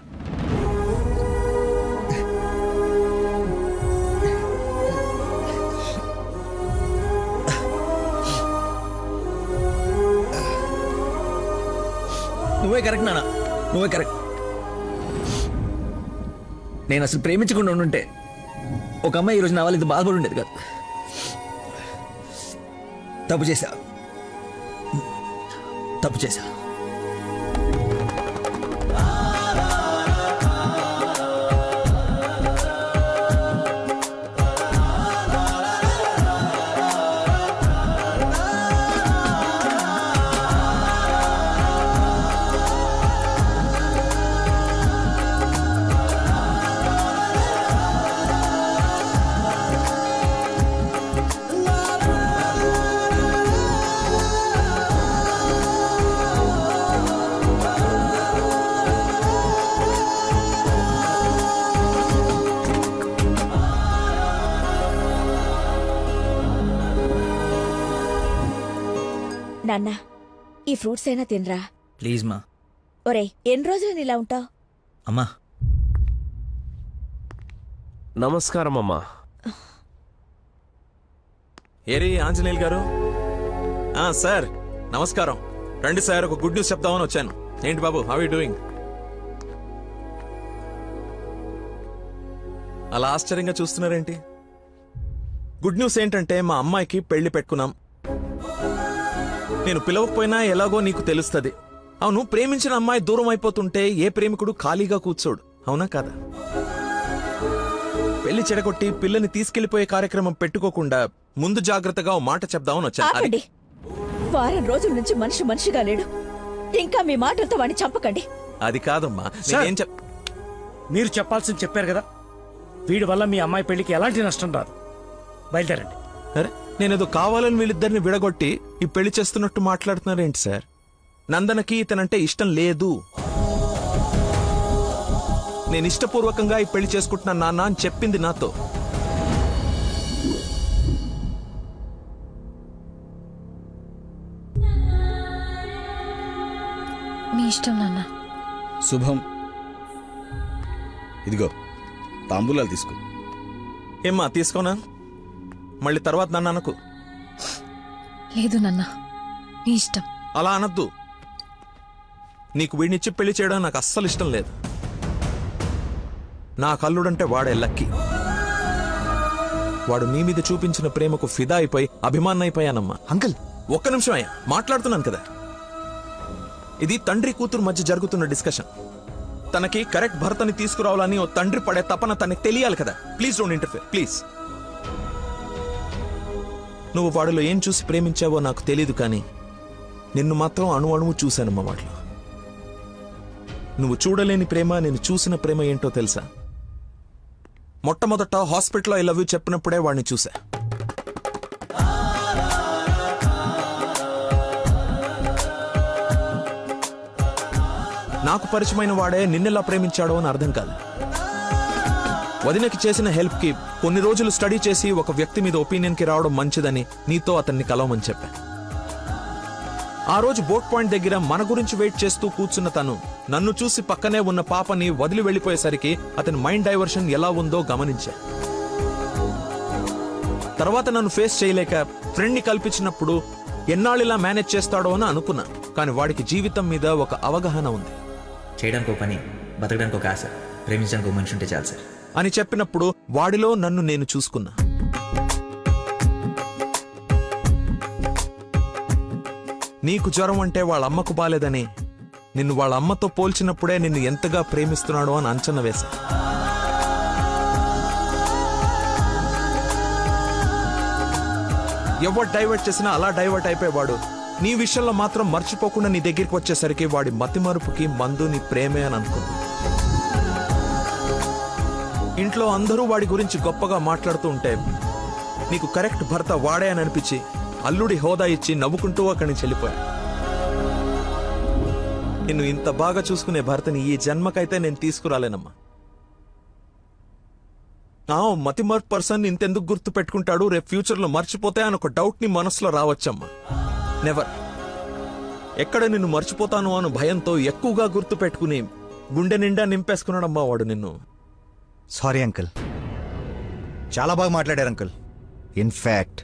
నువ్వే కరెక్ట్ నాన్న, నువ్వే కరెక్ట్. నేను అసలు ప్రేమించకుండా ఉండుంటే ఒక అమ్మాయి ఈరోజు నా వాళ్ళు ఇది బాధపడి ఉండేది కాదు. తప్పు చేశా. నాన్న, ఈ ఫ్రూట్స్ అయినా తినరా. ప్లీజ్ మా. ఒరే, ఎన్ని రోజులు ఇలా ఉంటావు? అమ్మా. నమస్కారం అమ్మా. ఏరి ఆంజనేయులు గారు. సార్ నమస్కారం. రండి సార్, ఒక గుడ్ న్యూస్ చెప్దామని వచ్చాను. ఏంటి బాబు, హౌ యూ డూయింగ్? అలా ఆశ్చర్యంగా చూస్తున్నారేంటి? గుడ్ న్యూస్ ఏంటంటే మా అమ్మాయికి పెళ్లి పెట్టుకున్నాం. నేను పిలవకపోయినా ఎలాగో నీకు తెలుస్తుంది. అవును, ప్రేమించిన అమ్మాయి దూరం అయిపోతుంటే ఏ ప్రేమికుడు ఖాళీగా కూర్చోడు, అవునా కాదా? పెళ్లి చెడగొట్టి పిల్లని తీసుకెళ్లిపోయే కార్యక్రమం పెట్టుకోకుండా ముందు జాగ్రత్తగా ఓ మాట చెప్దామని వచ్చాను. వారం రోజుల నుంచి మనిషిగా లేడు. ఇంకా మీ మాటలతో వాడిని చంపకండి. అది కాదమ్మా, మీరు చెప్పాల్సింది చెప్పారు కదా. వీడి వల్ల మీ అమ్మాయి పెళ్లికి ఎలాంటి నష్టం రాదు. బయలుదేరండి. అరే, నేనేదో కావాలని వీళ్ళిద్దరిని విడగొట్టి ఈ పెళ్లి చేస్తున్నట్టు మాట్లాడుతున్నారేంటి సార్? నందనకి ఇతనంటే ఇష్టం లేదు. నేను ఇష్టపూర్వకంగా ఈ పెళ్లి చేసుకుంటున్నాను నాన్న అని చెప్పింది నాతో. మీ ఇష్టం నాన్న. శుభం. ఇదిగో తాంబూలాలు తీసుకో. ఏమ్మా, తీసుకోనా? మళ్ళీ తర్వాత నన్ను అనకు. లేదు నాన్న, నీ ఇష్టం. అలా అనద్దు. నీకు వీడినిచ్చి పెళ్లి చేయడం నాకు అస్సలు ఇష్టం లేదు. నా కల్లుడంటే వాడే లక్కీ. వాడు నీ మీద చూపించిన ప్రేమకు ఫిదా అయిపోయి అభిమానైపోయానమ్మా. అంకుల్, ఒక్క నిమిషం అయ్యా, మాట్లాడుతున్నాను కదా. ఇది తండ్రి కూతురు మధ్య జరుగుతున్న డిస్కషన్. తనకి కరెక్ట్ భర్తని తీసుకురావాలని ఓ తండ్రి పడే తపన తనకి తెలియాలి కదా. Please don't interfere, please. నువ్వు వాడిలో ఏం చూసి ప్రేమించావో నాకు తెలీదు, కానీ నిన్ను మాత్రం అణువణువు చూశానమ్మా వాడిలో. నువ్వు చూడలేని ప్రేమ, నేను చూసిన ప్రేమ ఏంటో తెలుసా? మొట్టమొదట హాస్పిటల్లో ఐ లవ్ యూ చెప్పినప్పుడే వాడిని చూసా. నాకు పరిచయమైన వాడే నిన్నెలా ప్రేమించాడో అని అర్థం కాదు. వదినకి చేసిన హెల్ప్ కి కొన్ని రోజులు స్టడీ చేసి ఒక వ్యక్తి మీద ఒపీనియన్ కి రావడం మంచిదని నీతో అతన్ని కలవమని చెప్పా. ఆ రోజు బోట్ పాయింట్ దగ్గర మన గురించి వెయిట్ చేస్తూ కూర్చున్న తను నన్ను చూసి పక్కనే ఉన్న పాపని వదిలి వెళ్లిపోయేసరికి అతని మైండ్ డైవర్షన్ ఎలా ఉందో గమనించా. తర్వాత నన్ను ఫేస్ చేయలేక ఫ్రెండ్ ని కల్పించినప్పుడు ఎన్నాళ్ళిలా మేనేజ్ చేస్తాడో అని అనుకున్నా. కానీ వాడికి జీవితం మీద ఒక అవగాహన ఉంది. చేయడానికి ఒక పని, బతకడానికి ఒక ఆశ, ప్రేమించడానికి ఒక మనిషి ఉంటే చాలు సార్ అని చెప్పినప్పుడు వాడిలో నన్ను నేను చూసుకున్నా. నీకు జ్వరం అంటే వాళ్ళ అమ్మకు బాలేదని నిన్ను వాళ్ళ అమ్మతో పోల్చినప్పుడే నిన్ను ఎంతగా ప్రేమిస్తున్నాడో అని అంచనా వేశా. ఎవరు డైవర్ట్ చేసినా అలా డైవర్ట్ అయిపోయేవాడు నీ విషయంలో మాత్రం మర్చిపోకుండా నీ దగ్గరికి వచ్చేసరికి వాడి మతిమరుపుకి మందు నీ ప్రేమే అని అనుకున్నా. ఇంట్లో అందరూ వాడి గురించి గొప్పగా మాట్లాడుతూ ఉంటే నీకు కరెక్ట్ భర్త వాడే అని అనిపించి అల్లుడి హోదా ఇచ్చి నవ్వుకుంటూ అక్కడి నుంచి వెళ్ళిపోయా. నిన్ను ఇంత బాగా చూసుకునే భర్తని ఈ జన్మకైతే నేను తీసుకురాలేనమ్మా. మతిమర్పు పర్సన్ ఇంతెందుకు గుర్తు పెట్టుకుంటాడు, రేపు ఫ్యూచర్ లో మర్చిపోతే అని ఒక డౌట్ నీ మనసులో రావచ్చమ్మా. నెవర్. ఎక్కడ నిన్ను మర్చిపోతాను అను భయంతో ఎక్కువగా గుర్తు పెట్టుకుని గుండె నిండా నింపేసుకున్నాడమ్మా వాడు నిన్ను. సారీ అంకుల్, చాలా బాగా మాట్లాడారు అంకుల్. ఇన్ఫాక్ట్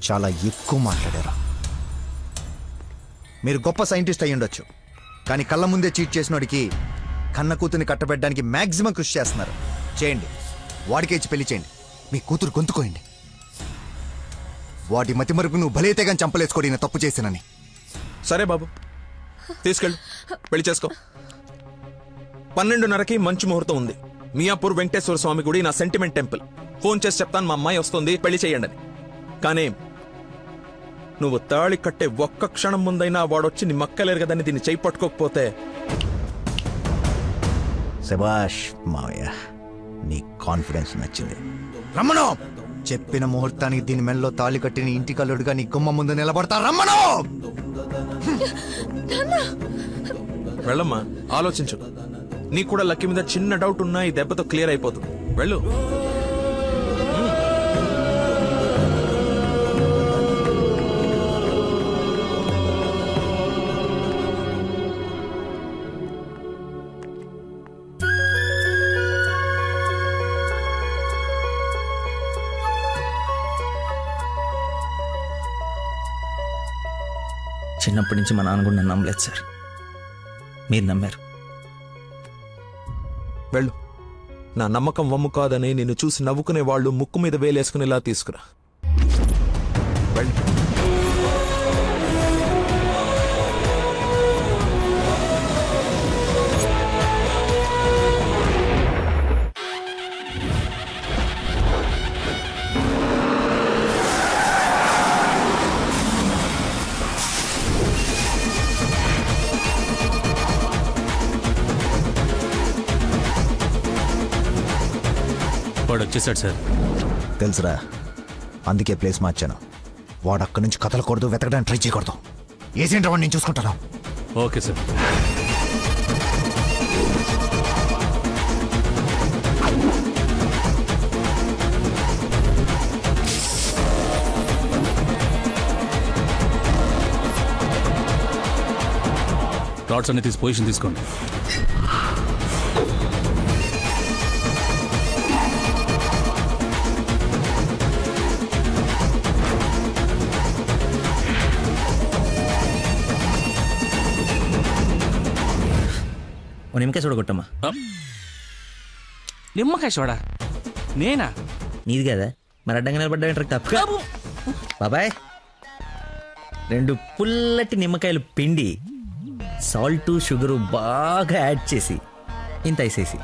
చాలా ఎక్కువ మాట్లాడారు. మీరు గొప్ప సైంటిస్ట్ అయి ఉండొచ్చు, కానీ కళ్ళ ముందే చీట్ చేసినోడికి కన్న కూతుర్ని కట్టబెట్టడానికి మాక్సిమం కృషి చేస్తున్నారు. చేయండి, వాడికే ఇచ్చి పెళ్లి చేయండి. మీ కూతురు గొంతుకోయండి. వాడి మతి మరుపు నువ్వు బలైతే కానీ చంపలేసుకోడి నేను తప్పు చేశానని. సరే బాబు, తీసుకెళ్ళు, పెళ్లి చేసుకో. 12:30కి మంచి ముహూర్తం ఉంది. మియాపూర్ వెంకటేశ్వర స్వామి గుడి, నా సెంటిమెంట్ టెంపుల్. ఫోన్ చేసి చెప్తాను, మా అమ్మాయి వస్తుంది, పెళ్లి చేయండి అని. కానీ నువ్వు తాళి కట్టే ఒక్క క్షణం ముందైనా వాడొచ్చి నీ మక్కలేరు కదని దీన్ని చేయి పట్టుకోకపోతే. శభాష్ మావయ్య, నీ కాన్ఫిడెన్స్ నచ్చింది. రమ్మను. చెప్పిన ముహూర్తానికి దీని మెల్లో తాళి కట్టిన ఇంటి కల్లుడుగా నీ గుమ్మ ముందు నిలబడతా. రమ్మను. వెళ్ళమ్మా, ఆలోచించు. నీకు కూడా లక్కీ మీద చిన్న డౌట్ ఉన్నా ఈ దెబ్బతో క్లియర్ అయిపోతుంది. వెళ్ళు. చిన్నప్పటి నుంచి మా నాన్న కూడా నన్ను నమ్మలేదు సార్. మీరు నమ్మారు. వెళ్ళు. నా నమ్మకం వమ్ము కాదని నిన్ను చూసి నవ్వుకునే వాళ్ళు ముక్కు మీద వేలేసుకునేలా తీసుకురా. వెళ్ళు. వాడు వచ్చేసాడు సార్. తెలుసురా, అందుకే ప్లేస్ మార్చాను. వాడు అక్కడి నుంచి కదలకూడదు, వెతకడానికి ట్రై చేయకూడదు. ఏజెంట్ వాడు నేను చూసుకుంటాను. Okay sir. రాడ్స్ అన్ని తీసి పొజిషన్ తీసుకోండి. ఓ నిమ్మకాయ చూడగొట్టమ్మా. నిమ్మకాయ చూడా? నేనా? నీది కదా, మరి అడ్డంగా నిలబడ్డా తప్ప. బాబాయ్, 2 పుల్లటి నిమ్మకాయలు పిండి సాల్ట్ షుగరు బాగా యాడ్ చేసి ఇంత వేసేసి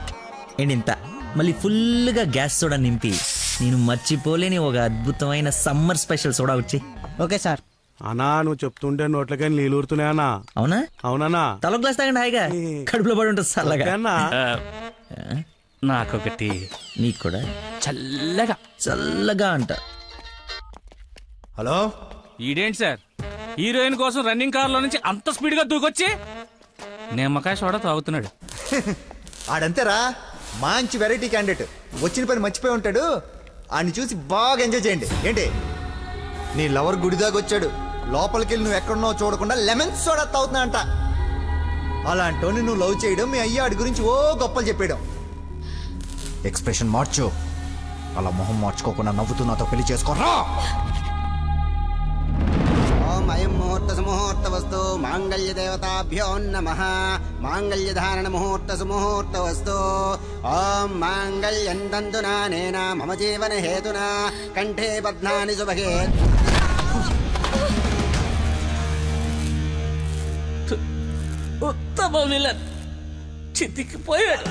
ఇంత మళ్ళీ ఫుల్గా గ్యాస్ సోడా నింపి నేను మర్చిపోలేని ఒక అద్భుతమైన సమ్మర్ స్పెషల్ సోడా వచ్చి. Okay sir. అన్నా నువ్వు చెప్తుంటే నోట్లకే నీళ్ళు ఊరుతున్నాయన్నా. అవునా? అవునన్నా. తల గ్లాస్ తాగండి హాయిగా, కడుపులో పడి ఉంటుంది చల్లగా. నాకొకటి. నీకు కూడా చల్లగా చల్లగా అంట. హలో, ఈడేంటి సార్ హీరోయిన్ కోసం రన్నింగ్ కార్ లో నుంచి అంత స్పీడ్ గా దూకొచ్చి నిమ్మకాయ సోడా తాగుతున్నాడు. ఆడంతేరా, మంచి వెరైటీ క్యాండిడేట్. వచ్చిన పని మర్చిపోయి ఉంటాడు. ఆయన్ని చూసి బాగా ఎంజాయ్ చేయండి. ఏంటి, నీ లవర్ గుడిదాకా వచ్చాడు, లోపలికి వెళ్ళి నువ్వు ఎక్కడున్నావు చూడకుండా లెమన్ సోడా తాగుతున్నా అంట. అలాంటి నువ్వు లవ్ చేయడం, మీ అయ్య ఆడి గురించి ఓ గొప్పలు చెప్పేయడం. ఎక్స్ప్రెషన్ మార్చు. అలా మొహం మార్చుకోకుండా నవ్వుతూ నాతో పెళ్లి చేసుకోరా. ఓం అయం ముహూర్త సుముహూర్త వస్తు మాంగళ్య దేవతాభ్యో నమః. మాంగళ్య ధారణ ముహూర్త సుముహూర్త వస్తు. ఓం మాంగళ్యం తంతునా నేనా మమ జీవన హేతునా కంఠే బధ్నాని సుభగే. ఉత్తమ విలన్ చితికిపోయాడు.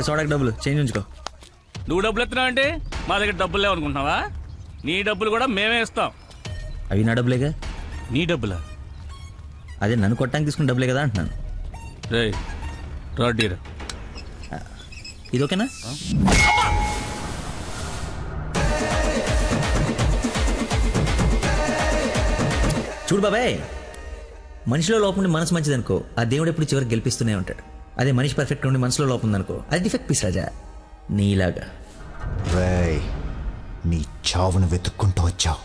సోడాకి డబ్బులు చేంజ్ ఉంచుకో. నువ్వు డబ్బులు ఎత్తున్నావు అంటే మా దగ్గర డబ్బులు లేవనుకుంటున్నావా? నీ డబ్బులు కూడా మేమే ఇస్తాం. అవి నా డబ్బులేగా. నీ డబ్బులా? అదే నన్ను కొట్టడానికి తీసుకున్న డబ్బులే కదా అంటున్నాను. రే రాడ్డీరా, ఇది ఓకేనా? చూడు బాబాయ్, మనిషిలో లోపం ఉండి మనసు మంచిదనుకో, ఆ దేవుడు ఎప్పుడు చివరికి గెలిపిస్తూనే ఉంటాడు. అదే మనిషి పర్ఫెక్ట్ ఉండి మనసులో లోపం ఉందనుకో, అది డిఫెక్ట్ పీస్ రాజా, నీలాగా. రేయ్, నీ చావును వెతుక్కుంటూ వచ్చావు.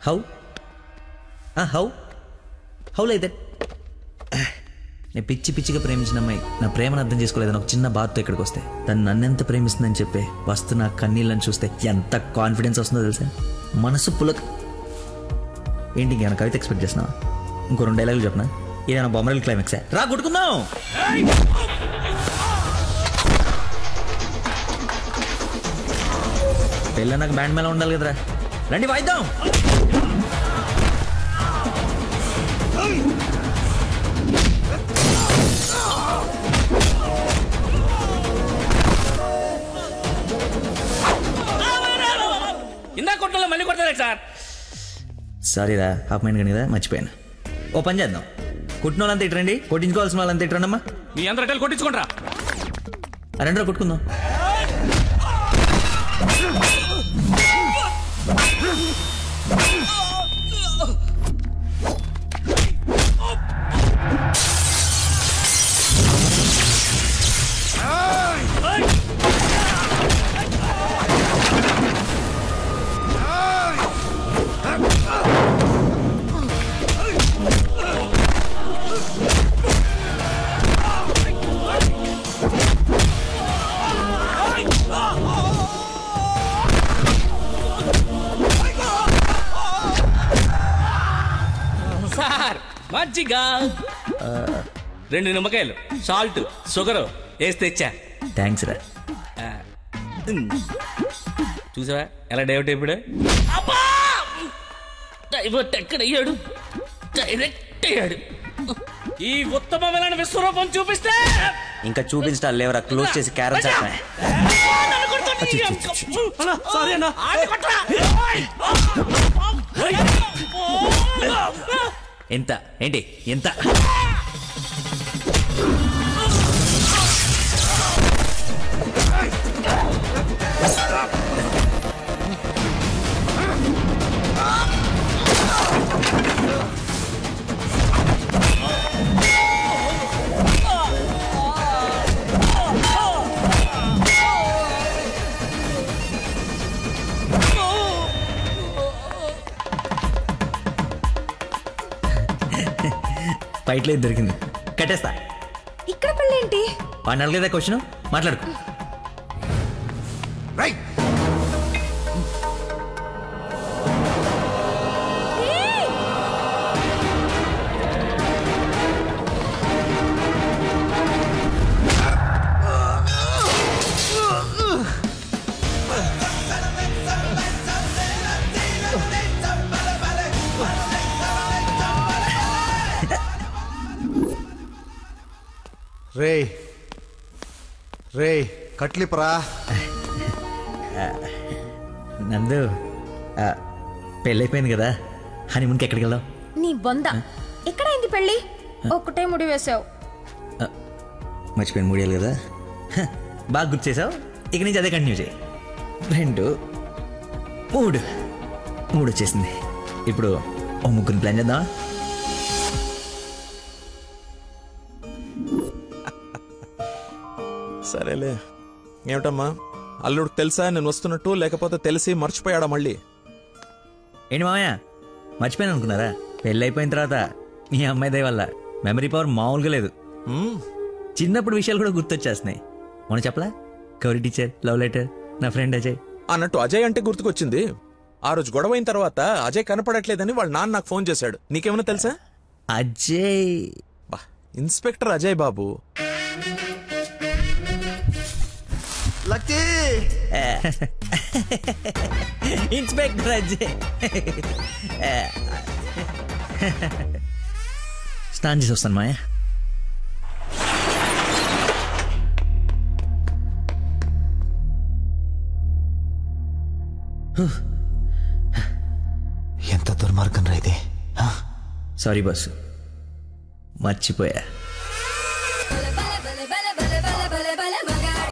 హౌ? How like that? నేను పిచ్చిగా ప్రేమించిన అమ్మాయి నా ప్రేమను అర్థం చేసుకోలేదని ఒక చిన్న బాధతో ఇక్కడికి వస్తే తను నన్నెంత ప్రేమిస్తుందని చెప్పే వస్తున్న కన్నీళ్ళని చూస్తే ఎంత కాన్ఫిడెన్స్ వస్తుందో తెలుసా? మనసు పులక. ఏంటి ఇంకేమైనా కవిత ఎక్స్పెక్ట్ చేస్తున్నావా? ఇంకో 2 డైలాగులు చెప్పనా? ఏదైనా బొమ్మరల్ క్లైమాక్స్ రా కొట్టుకుందాం. పెళ్ళ నాకు బ్యాండ్ మేళ ఉండాలి కదరా, రండి వాయిద్దాం. ఇందా కొట్టలో మళ్ళీ కొడతారా సార్? సారీరా, హాఫ్ మైండ్ కానీ కదా మర్చిపోయాను. ఓ పని చేద్దాం, కొట్టిన వాళ్ళంతా ఇట్రండి, కొట్టించుకోవాల్సిన వాళ్ళంతా ఇట్రండమ్మా. మీ అందరూ అటెల్ కొట్టించుకుంటారా? రండి కొట్టుకుందాం. మజ్జిగ 2 నిమ్మకాయలు, సాల్ట్, షుగర్ వేసి తెచ్చా. థ్యాంక్స్ రా. చూసావా ఎలా డైవర్ట్ అయిపోయాడు? డైవర్ట్ ఎక్కడయ్యాడు? డైరెక్ట్ అయ్యాడు. ఈ ఉత్తమమైన విశ్వరూపం చూపిస్తే ఇంకా చూపించడం లేవరా, క్లోజ్ చేసి క్యారెట్ చేస్తా. ఎంత ఏంటి ఎంత? ఫైట్లో ఇది దొరికింది, కట్టేస్తా. ఇక్కడ పెళ్ళేంటి? వాడిని అడగలేదా క్వశ్చన్? మాట్లాడుకో. రే కట్లిపరా. నందు, పెళ్ళైపోయింది కదా, హనీమూన్కి ఎక్కడికి వెళ్దాం? నీ బొంద, ఎక్కడైంది పెళ్ళి? ఒక్కటే ముడి వేసావు. మర్చిపోయిన మూడేళ్ళు కదా, బాగా గుర్తు చేసావు. ఇక నుంచి అదే కంటిన్యూ చేయి. 2 3 వచ్చేసింది. ఇప్పుడు ఓ 3 ప్లాన్ చేద్దామా? సరేలే. ఏమిటమ్మా, అల్లుడికి తెలుసా నేను వస్తున్నట్టు, లేకపోతే తెలిసి మర్చిపోయాడా మళ్ళీ? ఏంటి మామయ్య మర్చిపోయాను అనుకున్నారా? పెళ్ళి అయిపోయిన తర్వాత నీ అమ్మాయి దయ వల్ల మెమరీ పవర్ మామూలుగా లేదు. చిన్నప్పుడు విషయాలు కూడా గుర్తొచ్చేస్తున్నాయి. మొన్న చెప్పలా, గౌరీ టీచర్, లవ్ లెటర్, నా ఫ్రెండ్ అజయ్ అన్నట్టు. అజయ్ అంటే గుర్తుకొచ్చింది. ఆ రోజు గొడవ అయిన తర్వాత అజయ్ కనపడట్లేదని వాళ్ళ నాన్న నాకు ఫోన్ చేశాడు. నీకేమైనా తెలుసా? Ajay inspector Ajay Babu. Lucky inspector Ajay. స్నానం చేసి వస్తాను మాయా. ఎంత దుర్మార్గం రా ఇది. సారీ బాసు, మర్చిపోయా.